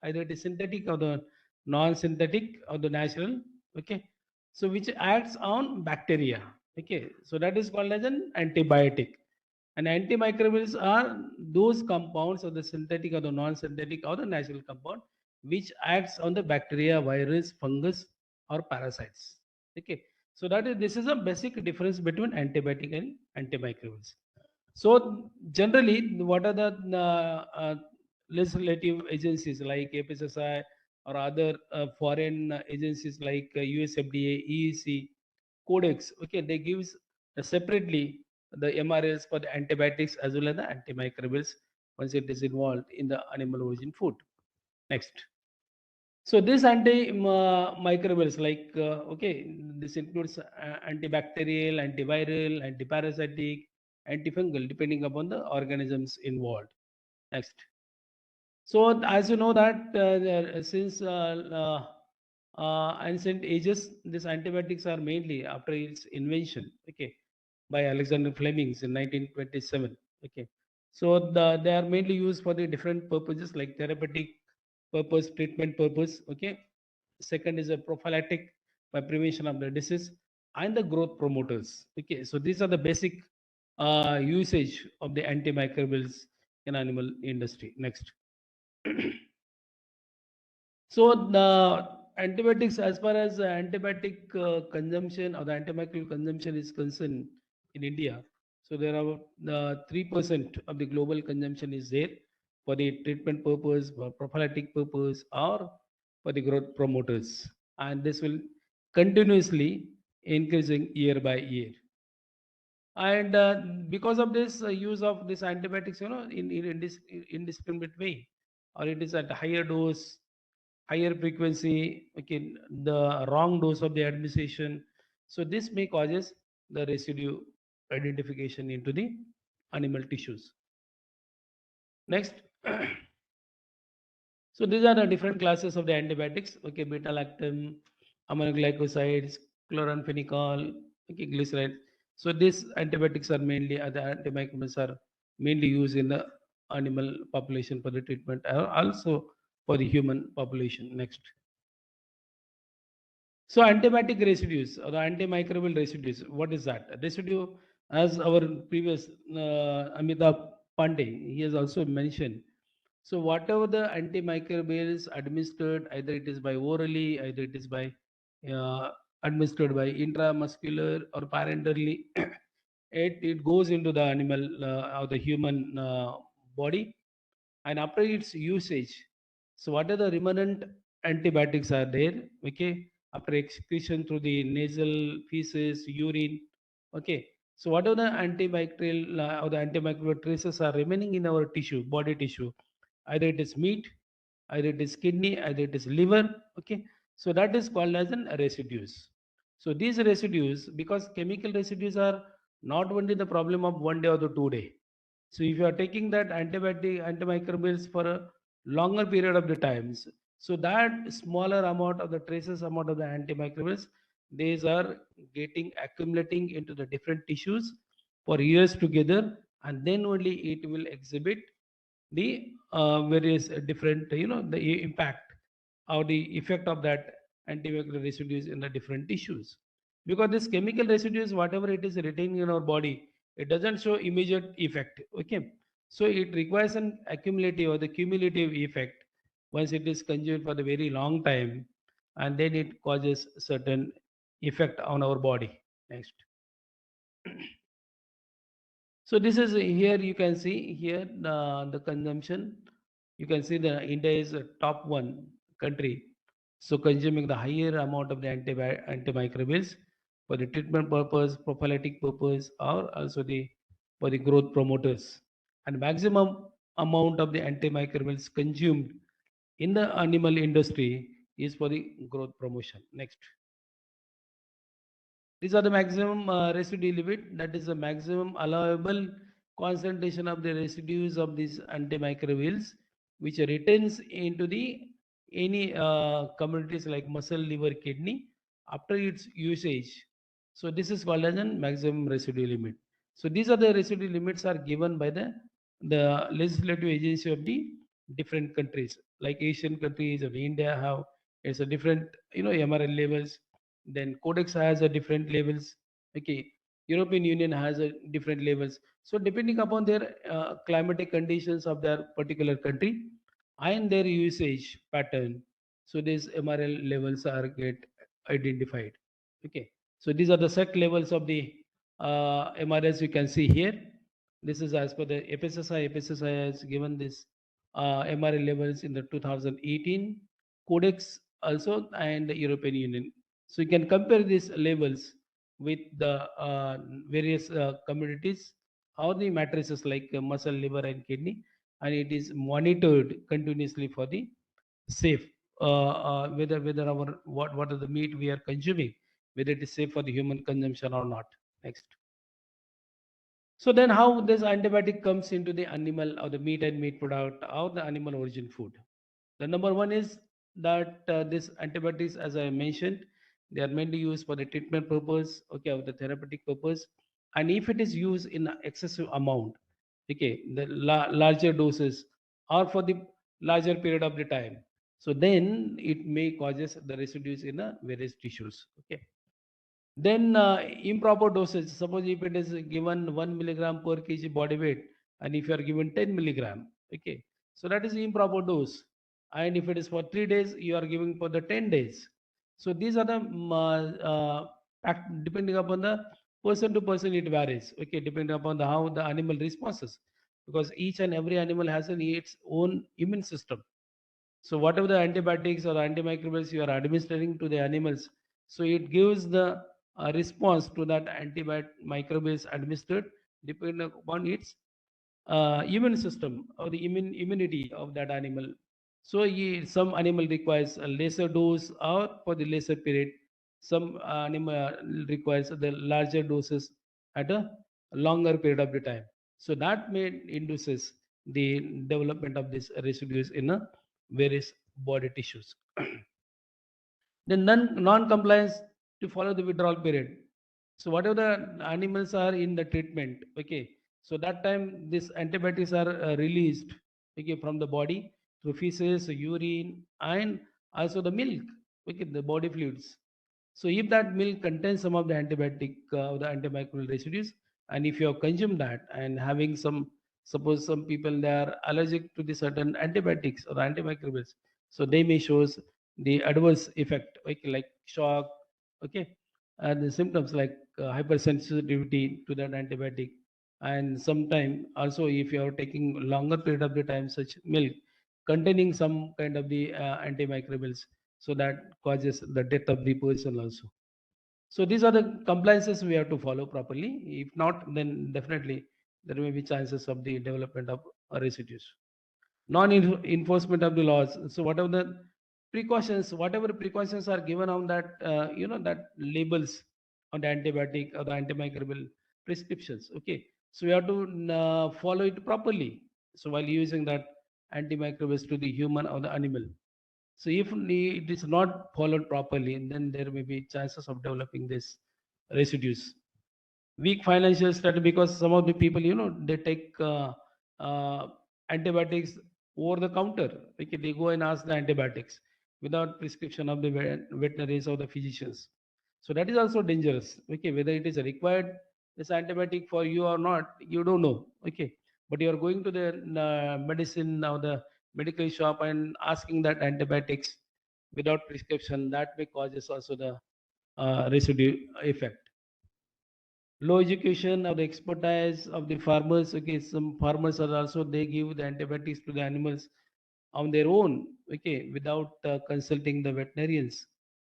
either it is synthetic or the non-synthetic or the natural. Okay. So which acts on bacteria. Okay. So that is called as an antibiotic. And antimicrobials are those compounds of the synthetic or the non-synthetic or the natural compound which acts on the bacteria, virus, fungus or parasites. Okay. So that is this is a basic difference between antibiotic and antimicrobials. So generally, what are the legislative agencies like APSSI or other foreign agencies like US FDA, EEC, Codex? Okay, they gives separately the MRS for the antibiotics as well as the antimicrobials once it is involved in the animal origin food. Next. So this antimicrobials like okay, this includes antibacterial, antiviral, antiparasitic, antifungal, depending upon the organisms involved. Next. So as you know that since ancient ages, these antibiotics are mainly after its invention. Okay, by Alexander Fleming in 1927. Okay, so they are mainly used for the different purposes like therapeutic purpose, treatment purpose. Okay, second is a prophylactic by prevention of the disease and the growth promoters. Okay, so these are the basic usage of the antimicrobials in animal industry. Next. So the antibiotics, as far as antibiotic consumption or the antimicrobial consumption is concerned in India, so there are 3% of the global consumption is there for the treatment purpose, for prophylactic purpose, or for the growth promoters, and this will continuously increasing year by year. And because of this use of this antibiotics, in this indiscriminate way, or it is at higher dose, higher frequency, okay, the wrong dose of the administration. So this may causes the residue identification into the animal tissues. Next. So these are the different classes of the antibiotics. Okay, beta lactam, aminoglycosides, chloramphenicol, okay, glyceride. So these antibiotics are mainly the antimicrobials are mainly used in the animal population for the treatment, also for the human population. Next. So antibiotic residues or the antimicrobial residues, what is that? Residue, as our previous Amitabh Pandey, he has also mentioned. So whatever the antimicrobials administered, either it is by orally, either it is by administered by intramuscular or parenterally, it goes into the animal or the human body, and after its usage, so what are the remnant antibiotics are there? Okay, after excretion through the nasal feces, urine. Okay, So whatever the antibacterial or the antimicrobial traces are remaining in our tissue, body tissue, either it is meat, either it is kidney, either it is liver, okay. So that is called as an residues. So these residues, because chemical residues are not only the problem of 1 day or the 2 day. So if you are taking that antibiotic, antimicrobials for a longer period of the times, so that smaller amount of the traces amount of the antimicrobials, these are getting accumulating into the different tissues for years together, and then only it will exhibit the various different, the impact or the effect of that antibacterial residues in the different tissues. Because this chemical residues, whatever it is retaining in our body, it doesn't show immediate effect, okay. So it requires an accumulative or the cumulative effect once it is consumed for the very long time, and then it causes certain effect on our body. Next. So this is here you can see here the consumption. You can see the India is a top one country. So consuming the higher amount of the antimicrobials for the treatment purpose, prophylactic purpose, or also the for the growth promoters. And maximum amount of the antimicrobials consumed in the animal industry is for the growth promotion. Next. These are the maximum residue limit, that is the maximum allowable concentration of the residues of these antimicrobials, which retains into the any commodities like muscle, liver, kidney after its usage. So this is called as a maximum residue limit. So these are the residue limits are given by the legislative agency of the different countries, like Asian countries of India have it's a different MRL levels. Then codex has a different levels, okay. European Union has a different levels. So depending upon their climatic conditions of their particular country and their usage pattern, so these MRL levels are get identified, okay. So these are the set levels of the MRS you can see here. This is as per the FSSI has given this MRL levels in the 2018 codex also, and the European Union. So you can compare these levels with the various commodities or the matrices like muscle, liver, and kidney, and it is monitored continuously for the safe whether our what are the meat we are consuming, whether it is safe for the human consumption or not. Next. So then how this antibiotic comes into the animal or the meat and meat product or the animal origin food? The number one is that this antibiotics, as I mentioned, they are mainly used for the treatment purpose, okay, or the therapeutic purpose. And if it is used in an excessive amount, okay, the larger doses or for the larger period of the time, so then it may causes the residues in various tissues, okay. Then improper dosage. Suppose if it is given 1 milligram per kg body weight, and if you are given 10 milligram, okay, so that is improper dose. And if it is for 3 days, you are giving for the 10 days. So these are the depending upon the person to person it varies. Okay, depending upon the how the animal responses, because each and every animal has its own immune system. So whatever the antibiotics or antimicrobials you are administering to the animals, so it gives the response to that antimicrobials administered depending upon its immune system or the immunity of that animal. So some animal requires a lesser dose or for the lesser period. Some animal requires the larger doses at a longer period of the time. So that may induces the development of these residues in a various body tissues. Then non-compliance to follow the withdrawal period. So whatever the animals are in the treatment, okay, so that time these antibiotics are released, okay, from the body through feces, urine, and also the milk, okay, the body fluids. So if that milk contains some of the antibiotic, the antimicrobial residues, and if you have consumed that and having some, suppose some people they are allergic to the certain antibiotics or antimicrobials, so they may shows the adverse effect, okay, like shock, okay, and the symptoms like hypersensitivity to that antibiotic, and sometime also if you are taking longer period of the time such milk containing some kind of the antimicrobials, so that causes the death of the person also. So these are the compliances we have to follow properly. If not, then definitely there may be chances of the development of residues. Non-enforcement of the laws. So whatever the precautions, whatever precautions are given on that, that labels on the antibiotic or the antimicrobial prescriptions. Okay, so we have to follow it properly. So while using that antimicrobials to the human or the animal. So if it is not followed properly, then there may be chances of developing this residues. Weak financial strategy, because some of the people, they take uh, antibiotics over the counter. Okay, they go and ask the antibiotics without prescription of the veterinaries or the physicians. So that is also dangerous. Okay, whether it is required this antibiotic for you or not, you don't know. Okay, but you are going to the medicine or the medical shop and asking that antibiotics without prescription, that may causes also the residue effect. Low education of the expertise of the farmers. Okay, some farmers are also, they give the antibiotics to the animals on their own. Okay, without consulting the veterinarians.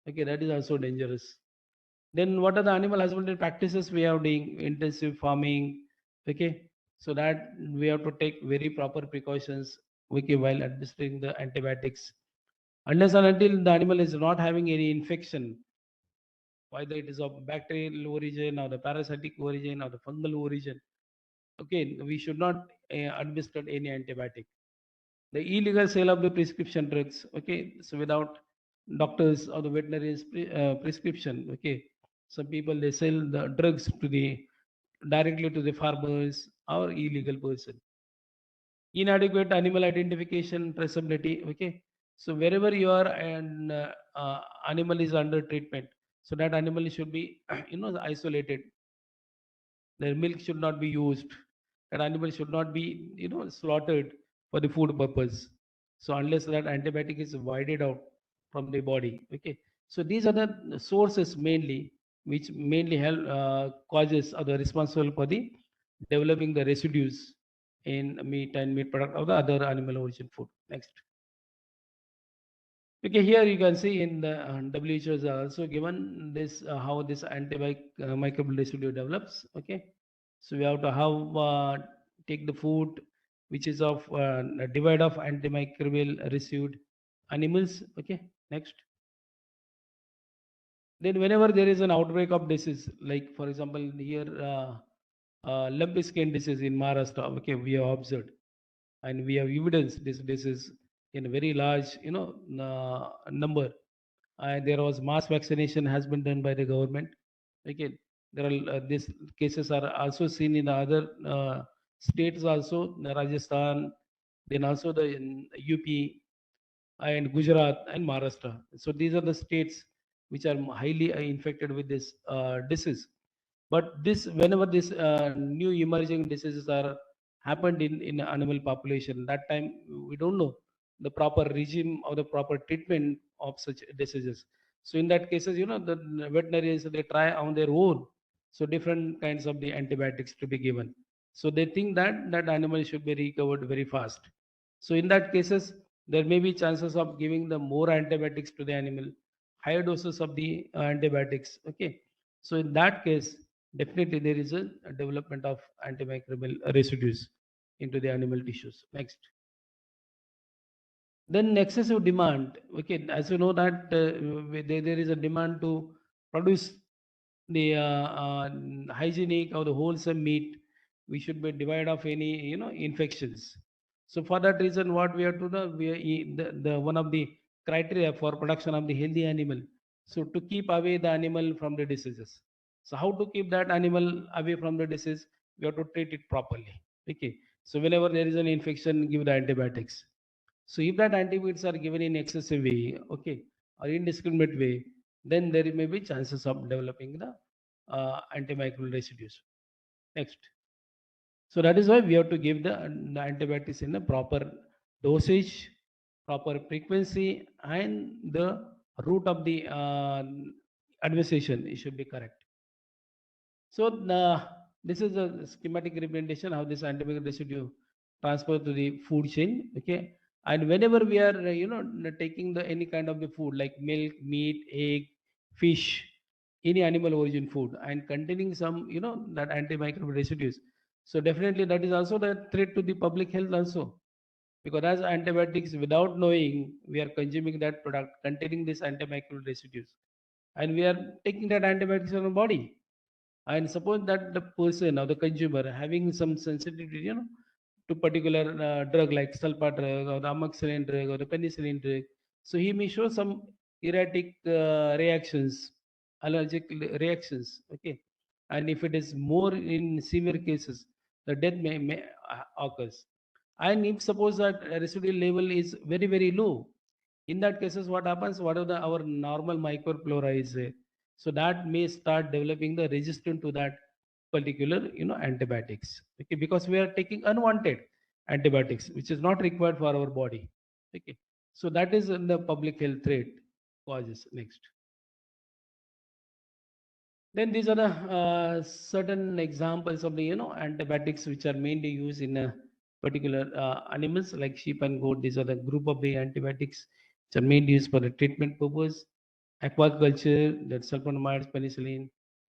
Okay, that is also dangerous. Then what are the animal husbandry practices we are doing? Intensive farming. Okay, so that we have to take very proper precautions. Okay, while administering the antibiotics, unless and until the animal is not having any infection, whether it is of bacterial origin or the parasitic origin or the fungal origin. Okay, we should not administer any antibiotic. The illegal sale of the prescription drugs. Okay, so without doctors or the veterinarian's prescription. Okay, some people, they sell the drugs to the directly to the farmers or illegal person. Inadequate animal identification traceability. Okay, so wherever you are and animal is under treatment, so that animal should be isolated. Their milk should not be used. That animal should not be, slaughtered for the food purpose. So unless that antibiotic is voided out from the body. Okay. So these are the sources mainly, which mainly help causes or the responsible for the developing the residues in meat and meat product or the other animal origin food. Next. Okay, here you can see in the WHO is also given this how this antimicrobial residue develops. Okay, so we have to have take the food which is of divide of antimicrobial residue animals. Okay, next. Then whenever there is an outbreak of disease, like for example here lumpy skin disease in Maharashtra. Okay, we have observed and we have evidence this disease in a very large number. There was mass vaccination has been done by the government. Okay, there are these cases are also seen in the other states also, Rajasthan, then also the in UP and Gujarat and Maharashtra. So these are the states which are highly infected with this disease. But this, whenever this new emerging diseases are happened in animal population, that time we don't know the proper regime or the proper treatment of such diseases. So in that cases, the veterinarians, they try on their own. So different kinds of the antibiotics to be given. So they think that that animal should be recovered very fast. So in that cases, there may be chances of giving the more antibiotics to the animal, higher doses of the antibiotics. Okay. So in that case, definitely there is a development of antimicrobial residues into the animal tissues. Next. Then excessive demand. Okay, as you know that there is a demand to produce the hygienic or the wholesome meat. We should be devoid of any infections. So for that reason, what we have to do, the one of the criteria for production of the healthy animal. So to keep away the animal from the diseases. So how to keep that animal away from the disease? We have to treat it properly. Okay. So whenever there is an infection, give the antibiotics. So if that antibiotics are given in excessive way, okay, or indiscriminate way, then there may be chances of developing the antimicrobial residues. Next. So that is why we have to give the antibiotics in a proper dosage, proper frequency, and the route of the administration should be correct. So this is a schematic representation how this antibiotic residue transfer to the food chain. Okay, and whenever we are taking the any kind of the food like milk, meat, egg, fish, any animal origin food and containing some that antimicrobial residues. So definitely that is also the threat to the public health also, because as antibiotics, without knowing, we are consuming that product containing this antimicrobial residues, and we are taking that antibiotics on our body. And suppose that the person or the consumer having some sensitivity to particular drug like sulfa drug or the amoxicillin drug or the penicillin drug, so he may show some erratic reactions, allergic reactions. Okay, and if it is more in severe cases, the death may occurs. And if suppose that residual level is very very low, in that cases what happens, whatever our normal microflora is there, so that may start developing the resistance to that particular antibiotics. Okay, because we are taking unwanted antibiotics which is not required for our body. Okay, so that is the public health threat causes. Next, then these are the certain examples of the antibiotics which are mainly used in particular animals like sheep and goat. These are the group of the antibiotics which are mainly used for the treatment purpose. Aquaculture, that sulfonamides, penicillin,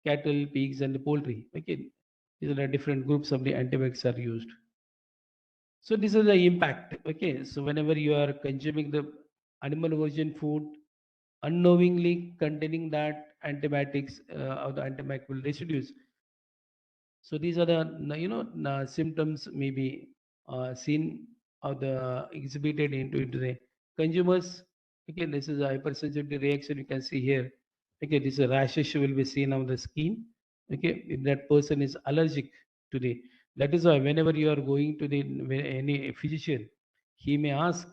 cattle, pigs, and the poultry. Okay, these are the different groups of the antibiotics are used. So this is the impact. Okay, so whenever you are consuming the animal origin food unknowingly containing that antibiotics or the antimicrobial residues, so these are the symptoms may be seen or the exhibited into the consumers. Okay, this is a hypersensitivity reaction you can see here. Okay, this is a rashes will be seen on the skin. Okay, if that person is allergic to the, that is why whenever you are going to the any physician, he may ask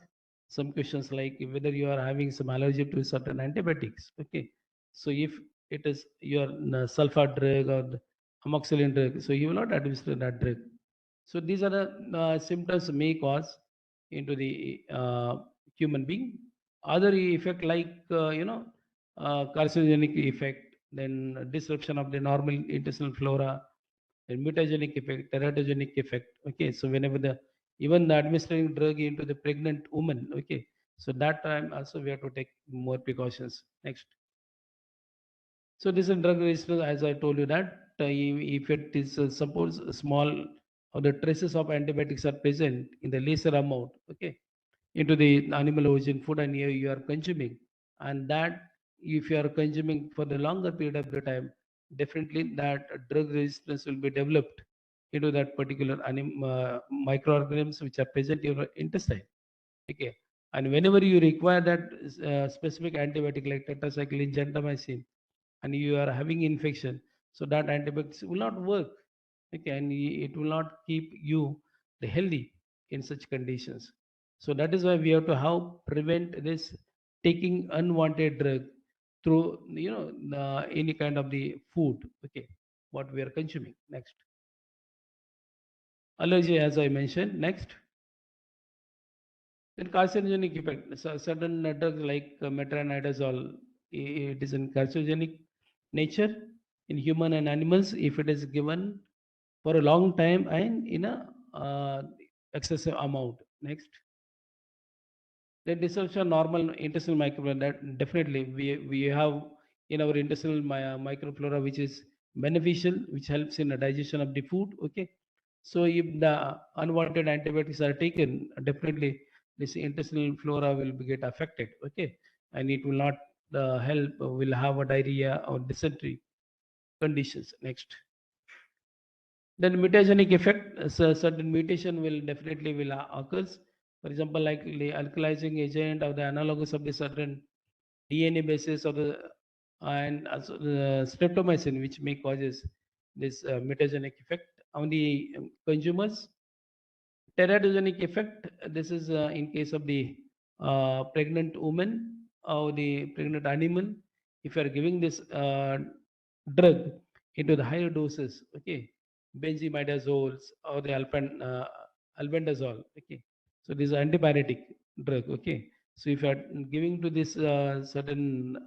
some questions like whether you are having some allergy to certain antibiotics. Okay, so if it is your sulfa drug or the amoxicillin drug, so he will not administer that drug. So these are the symptoms may cause into the human being. Other effect like carcinogenic effect, then disruption of the normal intestinal flora, then mutagenic effect, teratogenic effect. Okay, so whenever the even the administering drug into the pregnant woman, okay, so that time also we have to take more precautions. Next. So this is drug resistance, as I told you that if it is suppose small or the traces of antibiotics are present in the lesser amount, okay, into the animal origin food and you are consuming, and that if you are consuming for the longer period of the time, definitely that drug resistance will be developed into that particular microorganisms which are present in your intestine. Okay, and whenever you require that specific antibiotic like tetracycline, gentamicin, and you are having infection, so that antibiotics will not work. Okay, and it will not keep you healthy in such conditions. So that is why we have to how prevent this taking unwanted drug through any kind of the food. Okay, what we are consuming. Next, allergy, as I mentioned. Next, then carcinogenic effect. So certain drugs like metronidazole, it is in carcinogenic nature in human and animals if it is given for a long time and in a excessive amount. Next, the disruption normal intestinal microbiome, that definitely we have in our intestinal microflora which is beneficial, which helps in the digestion of the food. Okay, so if the unwanted antibiotics are taken, definitely this intestinal flora will get affected. Okay, and it will not help, will have a diarrhea or dysentery conditions. Next, then mutagenic effect, certain mutation will definitely will occurs. For example, like the alkalizing agent or the analogous of the certain DNA basis of the and also the streptomycin, which may causes this mutagenic effect on the consumers. Teratogenic effect, this is in case of the pregnant woman or the pregnant animal. If you are giving this drug into the higher doses, okay, benzimidazoles or the albendazole, okay. So this is antibiotic drug, okay. So if you are giving to this certain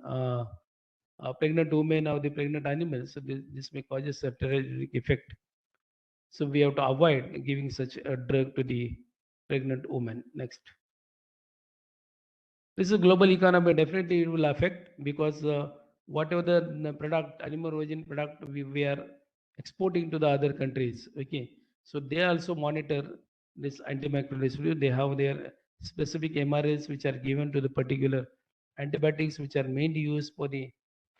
pregnant woman or the pregnant animal, so this may cause a teratogenic effect. So we have to avoid giving such a drug to the pregnant woman. Next. This is global economy. Definitely it will affect because whatever the product, animal origin product we are exporting to the other countries. Okay, so they also monitor this antimicrobial residue. They have their specific MRAs which are given to the particular antibiotics which are mainly used for the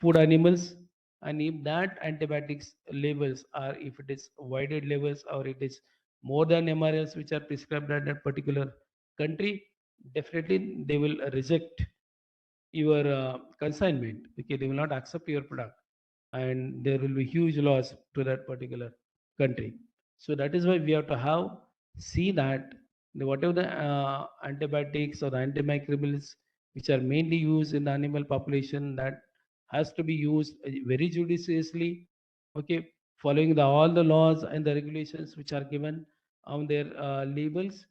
food animals. And if that antibiotics levels, or if it is wider levels, or it is more than MRLs which are prescribed at that particular country, definitely they will reject your consignment. Okay, they will not accept your product, and there will be huge loss to that particular country. So that is why we have to have see that whatever the antibiotics or the antimicrobials which are mainly used in the animal population, that has to be used very judiciously. Okay, following all the laws and the regulations which are given on their labels,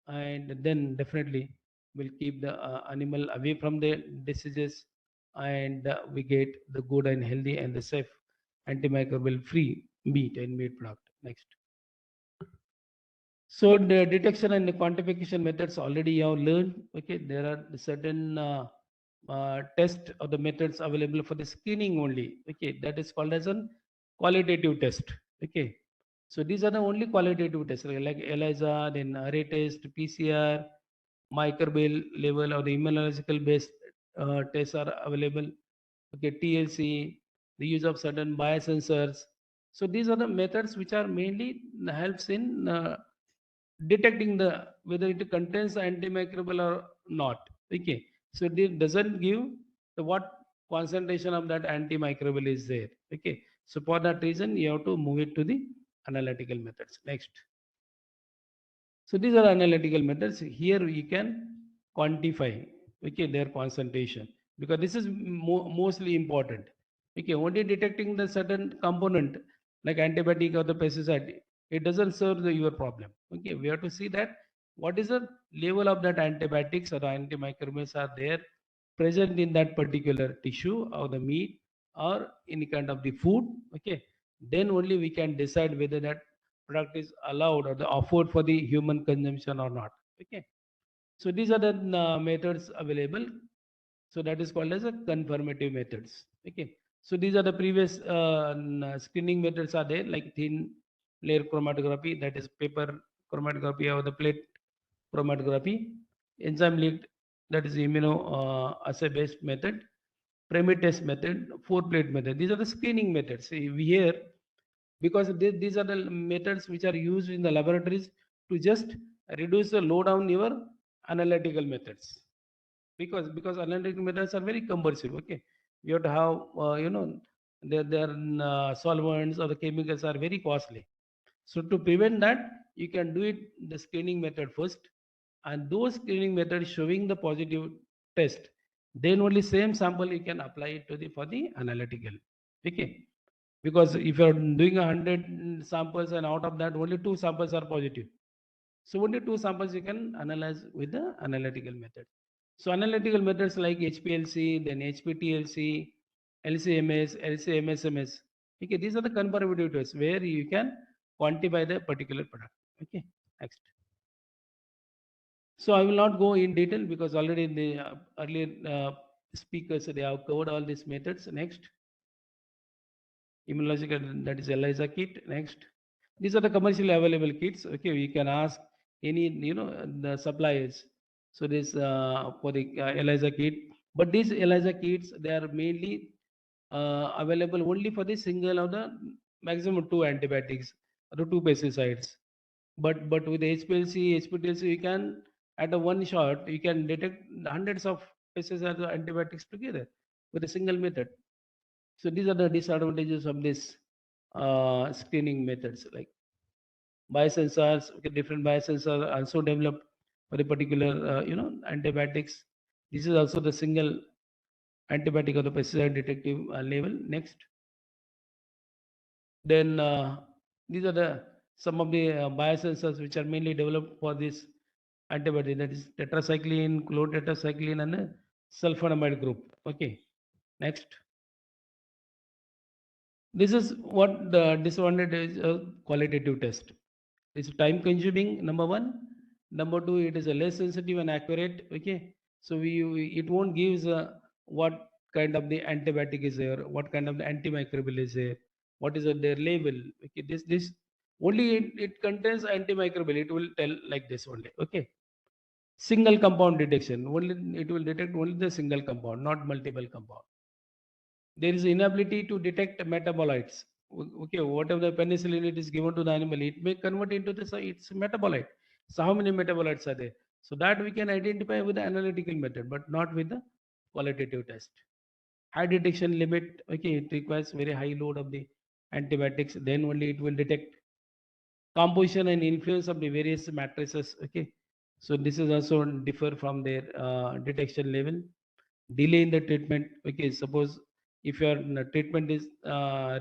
and then definitely will keep the animal away from the diseases, and we get the good and healthy and the safe antimicrobial free meat and meat product. Next. So the detection and the quantification methods already you have learned. Okay, there are certain test or the methods available for the screening only. Okay, that is called as a qualitative test. Okay, so these are the only qualitative tests like ELISA, then array test, PCR, microbial level or the immunological based tests are available. Okay, TLC, the use of certain biosensors. So these are the methods which are mainly helps in detecting the whether it contains antimicrobial or not. Okay, so it doesn't give the what concentration of that antimicrobial is there. Okay, so for that reason you have to move it to the analytical methods. Next. So these are analytical methods. Here you can quantify, okay, their concentration, because this is mostly important. Okay, only detecting the certain component like antibiotic or the pesticide, it doesn't serve your problem. Okay, we have to see that what is the level of that antibiotics or the antimicrobials are there present in that particular tissue or the meat or any kind of the food. Okay, then only we can decide whether that product is allowed or the offered for the human consumption or not. Okay, so these are the methods available. So that is called as a confirmative methods. Okay, so these are the previous screening methods are there, like thin layer chromatography, that is paper chromatography, or the plate chromatography, enzyme linked, that is immuno assay based method, pyramid test method, four plate method. These are the screening methods. See, we here, because these are the methods which are used in the laboratories to just reduce the load on your analytical methods, because analytical methods are very cumbersome. Okay, you have to have their solvents or the chemicals are very costly. So to prevent that, you can do it the screening method first, and those screening methods showing the positive test, then only same sample you can apply it to the for the analytical. Okay, because if you are doing 100 samples and out of that only 2 samples are positive, so only 2 samples you can analyze with the analytical method. So analytical methods like HPLC, then HPTLC, LCMS, LCMSMS. Okay, these are the confirmative tests where you can quantify the particular product. Okay, next. So I will not go in detail because already in the earlier speakers they have covered all these methods. Next. Immunological, that is ELISA kit. Next. These are the commercially available kits. Okay, we can ask any the suppliers. So this for the ELISA kit, but these ELISA kits they are mainly available only for the single of the maximum 2 antibiotics or the 2 pesticides. But with HPLC, HPTLC, you can at a one shot you can detect hundreds of pesticides or antibiotics together with a single method. So these are the disadvantages of this screening methods, like biosensors. Okay, different biosensors are also developed for a particular antibiotics. This is also the single antibiotic or the pesticide detective level. Next. Then these are the some of the biosensors which are mainly developed for this antibody, that is tetracycline, chlorotetracycline, and sulfonamide group. Okay, next. This is what the disadvantage of qualitative test. It's time consuming, number one. Number two, it is a less sensitive and accurate. Okay, so it won't give what kind of the antibiotic is there, what kind of the antimicrobial is there, what is their label. Okay, this only it contains antimicrobial. It will tell like this only. Okay, single compound detection. Only it will detect only the single compound, not multiple compound. There is inability to detect metabolites. Okay, whatever the penicillin it is given to the animal, it may convert into this its metabolite. So how many metabolites are there? So that we can identify with the analytical method, but not with the qualitative test. High detection limit. Okay, it requires very high load of the antibiotics. Then only it will detect composition and influence of the various matrices. Okay, so this is also differ from their detection level. Delay in the treatment. Okay, suppose if your treatment is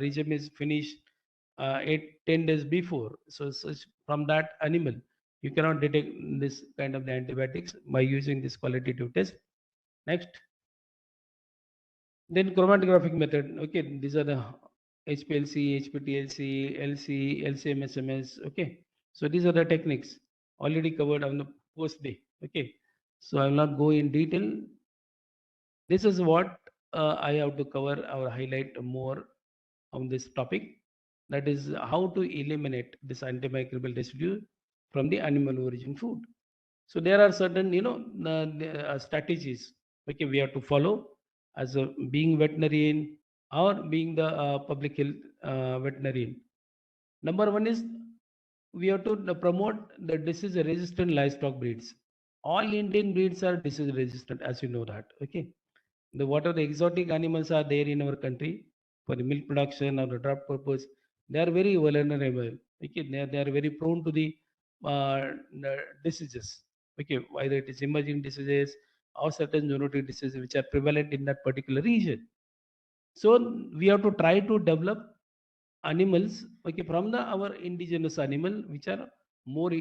regime is finished 8 10 days before, so such from that animal you cannot detect this kind of the antibiotics by using this qualitative test. Next, then chromatographic method. Okay, these are the HPLC, HPTLC, LC, LCMSMS. Okay, so these are the techniques already covered on the post day. Okay, so I will not go in detail. This is what I have to cover or highlight more on this topic. That is how to eliminate this antimicrobial residue from the animal origin food. So there are certain, strategies. Okay, we have to follow as a being veterinarian or being the public health veterinarian. Number one is we have to promote the disease resistant livestock breeds. All Indian breeds are disease resistant, as you know that. Okay, the what are the exotic animals are there in our country for the milk production or the drug purpose, they are very vulnerable. Okay, they are very prone to the diseases. Okay, whether it is emerging diseases or certain zoonotic diseases which are prevalent in that particular region. So we have to try to develop animals, okay, from the our indigenous animal which are more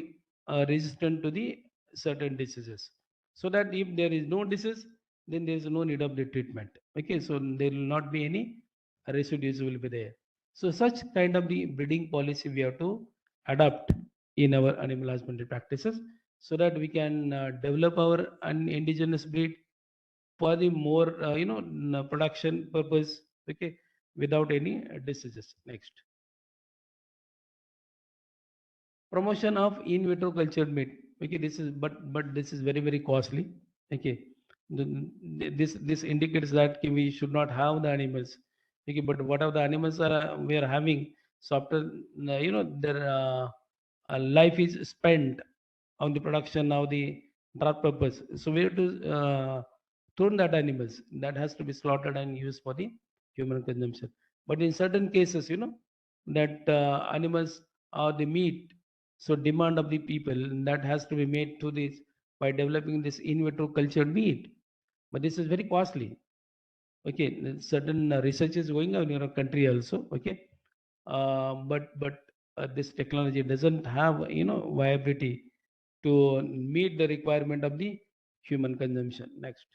resistant to the certain diseases, so that if there is no disease, then there is no need of the treatment. Okay, so there will not be any residues will be there. So such kind of the breeding policy we have to adopt in our animal husbandry practices, so that we can develop our indigenous breed for the more production purpose. Okay, without any diseases. Next, promotion of in vitro cultured meat. Okay, this is but this is very very costly. Okay, this indicates that we should not have the animals. Okay, but what are the animals are we are having? So after their life is spent on the production of the drug purpose, so we have to turn that animals that has to be slaughtered and used for the human consumption. But in certain cases, that animals or the meat, so demand of the people that has to be made to this by developing this in vitro cultured meat. But this is very costly. Okay, certain research is going on in your country also. Okay, but this technology doesn't have viability to meet the requirement of the human consumption. Next,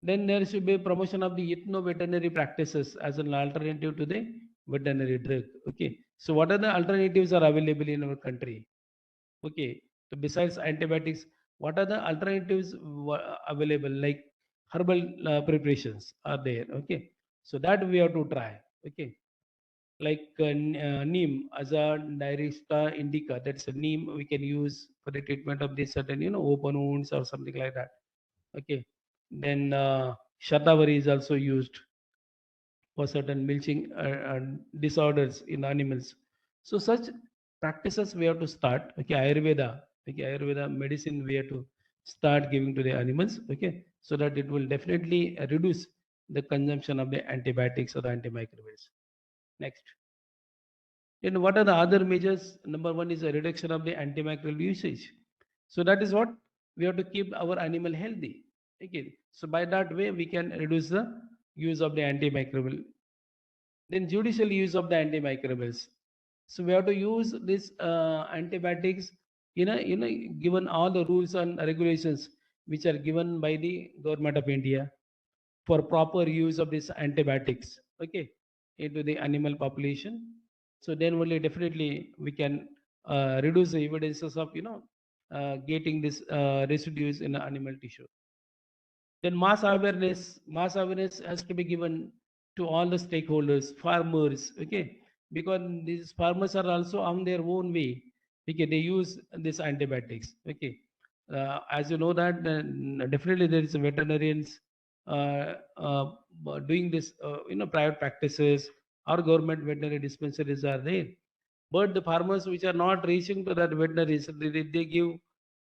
then there should be promotion of the ethno-veterinary practices as an alternative to the veterinary drug. Okay, so what are the alternatives are available in our country? Okay, so besides antibiotics, what are the alternatives available, like herbal preparations are there? Okay, so that we have to try. Okay, like neem as a diarrhea indica, that's a neem we can use for the treatment of the certain open wounds or something like that. Okay, then shatavari is also used for certain milching disorders in animals. So such practices we have to start. Okay, Ayurveda. Okay, Ayurveda medicine we have to start giving to the animals. Okay, so that it will definitely reduce the consumption of the antibiotics or the antimicrobials. Next. Then what are the other measures? Number one is a reduction of the antimicrobial usage. So that is what we have to keep our animal healthy. Okay, so by that way we can reduce the use of the antimicrobial. Then judicial use of the antimicrobials. So we have to use these antibiotics, given all the rules and regulations which are given by the government of India for proper use of these antibiotics. Okay, into the animal population. So then only definitely we can reduce the evidences of getting this residues in the animal tissue. Then mass awareness has to be given to all the stakeholders, farmers, okay, because these farmers are also on their own way, okay, they use these antibiotics, okay. As you know that definitely there is veterinarians doing this, private practices or government veterinary dispensaries are there, but the farmers which are not reaching to that veterinaries, they give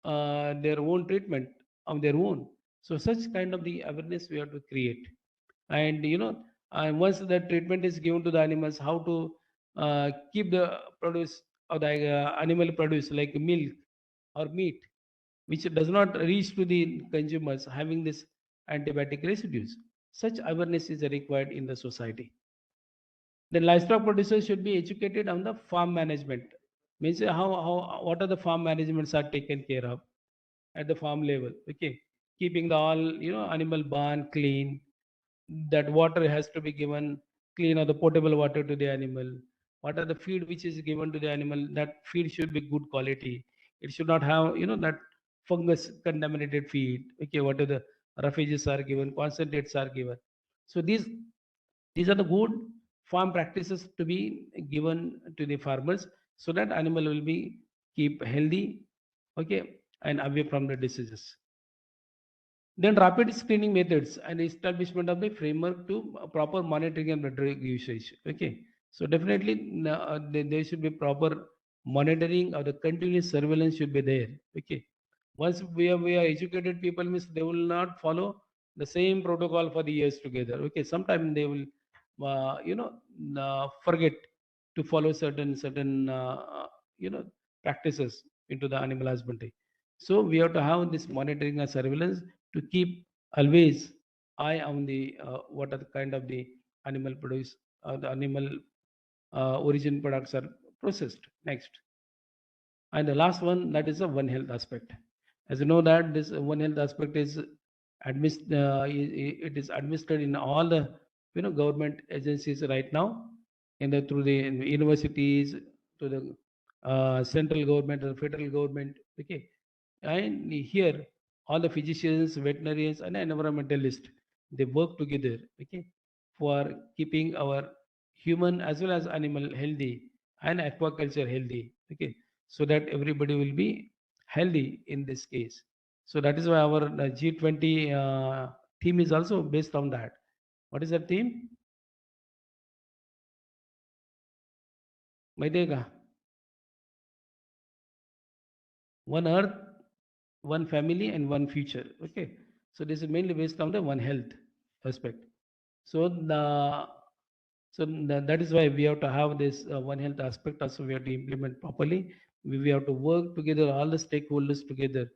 their own treatment on their own. So such kind of the awareness we have to create. And once the treatment is given to the animals, how to keep the produce of the animal produce like milk or meat, which does not reach to the consumers having this antibiotic residues. Such awareness is required in the society. The livestock producers should be educated on the farm management. Means how what are the farm managements are taken care of at the farm level. Okay, keeping the all animal barn clean. That water has to be given clean or the potable water to the animal. What are the feed which is given to the animal? That feed should be good quality. It should not have that fungus contaminated feed. Okay, what are the roughages are given, concentrates are given. So these are the good farm practices to be given to the farmers so that animal will be keep healthy, okay, and away from the diseases. Then rapid screening methods and establishment of the framework to proper monitoring and drug usage. Okay, so definitely there should be proper monitoring or the continuous surveillance should be there. Okay, once we are educated people means they will not follow the same protocol for the years together. Okay, sometimes they will forget to follow certain practices into the animal husbandry. So we have to have this monitoring and surveillance to keep always eye on the what are the kind of the animal produce, the animal origin products are processed. Next, and the last one, that is a one health aspect. As you know that this one health aspect is it is administered in all the government agencies right now, through the universities, to the central government or federal government. Okay, and here all the physicians, veterinarians, and environmentalists, they work together. Okay, for keeping our human as well as animal healthy and aquaculture healthy. Okay, so that everybody will be healthy in this case. So that is why our G20 theme is also based on that. What is that theme? Maidega. One earth, one family, and one future. Okay, so this is mainly based on the one health aspect. So that is why we have to have this one health aspect also. We have to implement properly. We have to work together, all the stakeholders together,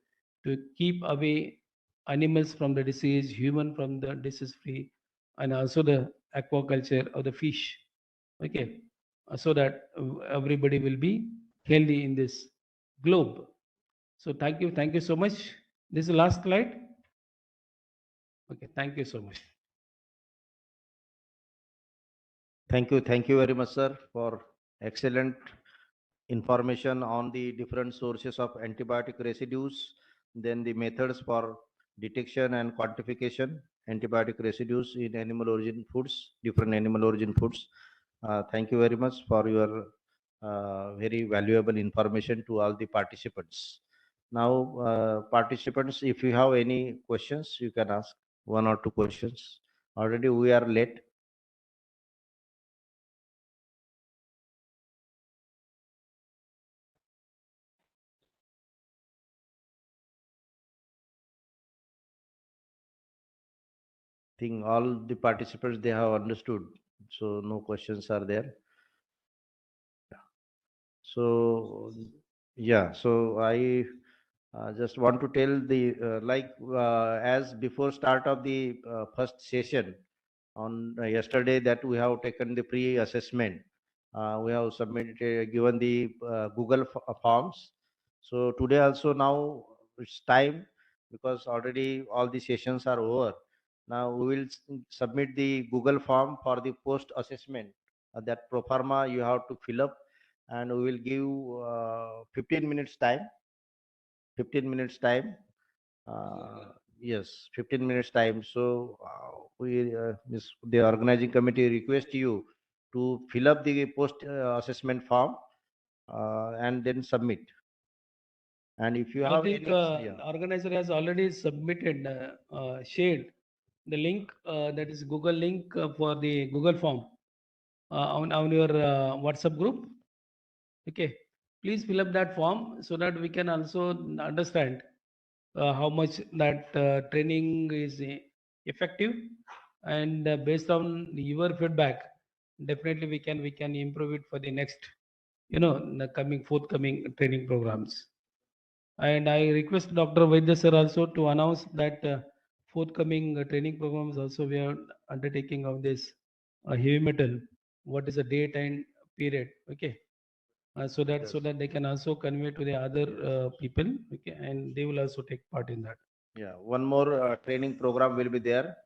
to keep away animals from the disease, human from the disease free, and also the aquaculture of the fish. Okay, so that everybody will be healthy in this globe. So thank you so much. This is the last slide. Okay, thank you so much. Thank you very much, sir, for excellent information on the different sources of antibiotic residues, then the methods for detection and quantification antibiotic residues in animal origin foods, different animal origin foods. Thank you very much for your very valuable information to all the participants. Now, participants, if you have any questions, you can ask one or two questions. Already we are late. Think all the participants, they have understood, so no questions are there. So yeah, so I just want to tell the as before start of the first session on yesterday, that we have taken the pre-assessment. We have submitted, given the Google forms. So today also, now it's time, because already all the sessions are over. Now we will submit the Google form for the post assessment. That pro forma you have to fill up, and we will give 15 minutes time. 15 minutes time. Yes, 15 minutes time. So the organizing committee request you to fill up the post assessment form and then submit. And if you I have think any, yeah, organizer has already submitted, shared the link, that is Google link for the Google form on your WhatsApp group. Okay, please fill up that form so that we can also understand how much that training is effective, and based on your feedback, definitely we can improve it for the next, the coming forthcoming training programs. And I request Dr. Vaidya sir also to announce that forthcoming training programs also we are undertaking of this heavy metal. What is the date and period? Okay, so that they can also convey to the other people. Okay, and they will also take part in that. yeah, one more training program will be there.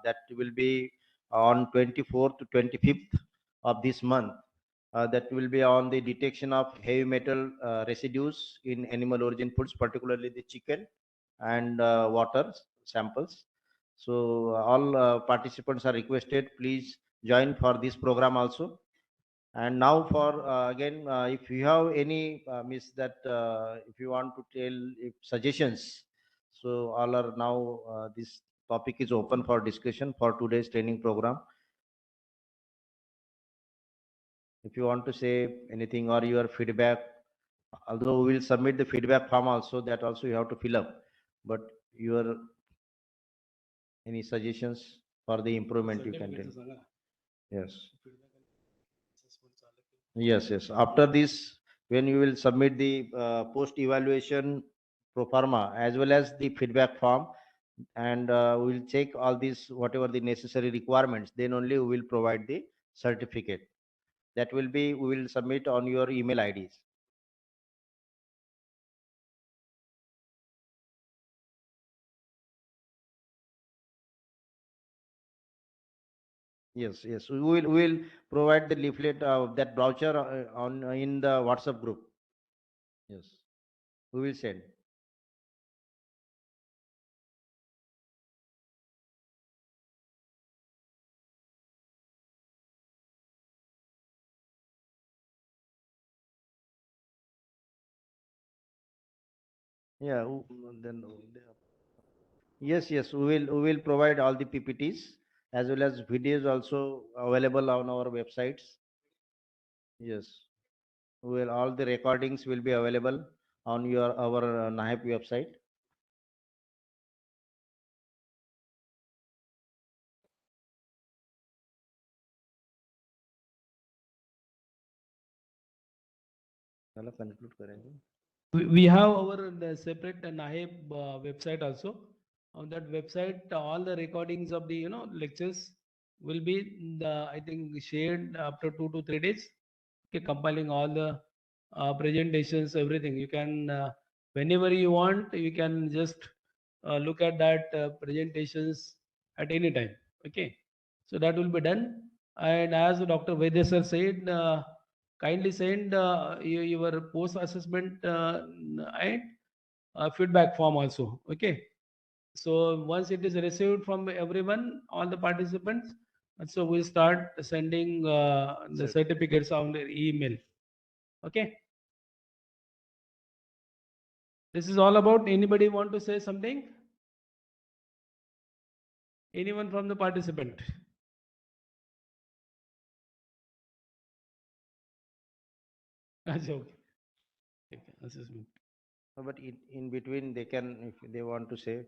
That will be on 24th to 25th of this month. That will be on the detection of heavy metal residues in animal origin foods, particularly the chicken and water samples. So all participants are requested, please join for this program also. And now for again, if you have any miss that if you want to tell if suggestions, so all are now this topic is open for discussion for today's training program. If you want to say anything or your feedback, although we will submit the feedback form also, that also you have to fill up. But your any suggestions for the improvement you can tell. Yes. Yes, yes. After this, when you will submit the post-evaluation pro forma as well as the feedback form, and we will check all these, whatever the necessary requirements, then only we will provide the certificate. That will be, we will submit on your email IDs. Yes, yes. We will provide the leaflet, that brochure on in the WhatsApp group. Yes, we will send. Yeah, then yes, yes, we will provide all the PPTs as well as videos also available on our websites. Yes, will all the recordings will be available on your our NAHEP website. चलो conclude करेंगे. We have our separate NAHEB website also. On that website, all the recordings of the lectures will be I think shared after 2 to 3 days. Okay, compiling all the presentations, everything. You can whenever you want, you can just look at that presentations at any time. Okay, so that will be done. And as Dr. Vaidya sir said, kindly send your post assessment and feedback form also. Okay, so once it is received from everyone, all the participants, and so we'll start sending the certificates on their email. Okay, this is all about. Anybody want to say something? Anyone from the participant? Okay. Okay, assessment. But in between they can, if they want to say.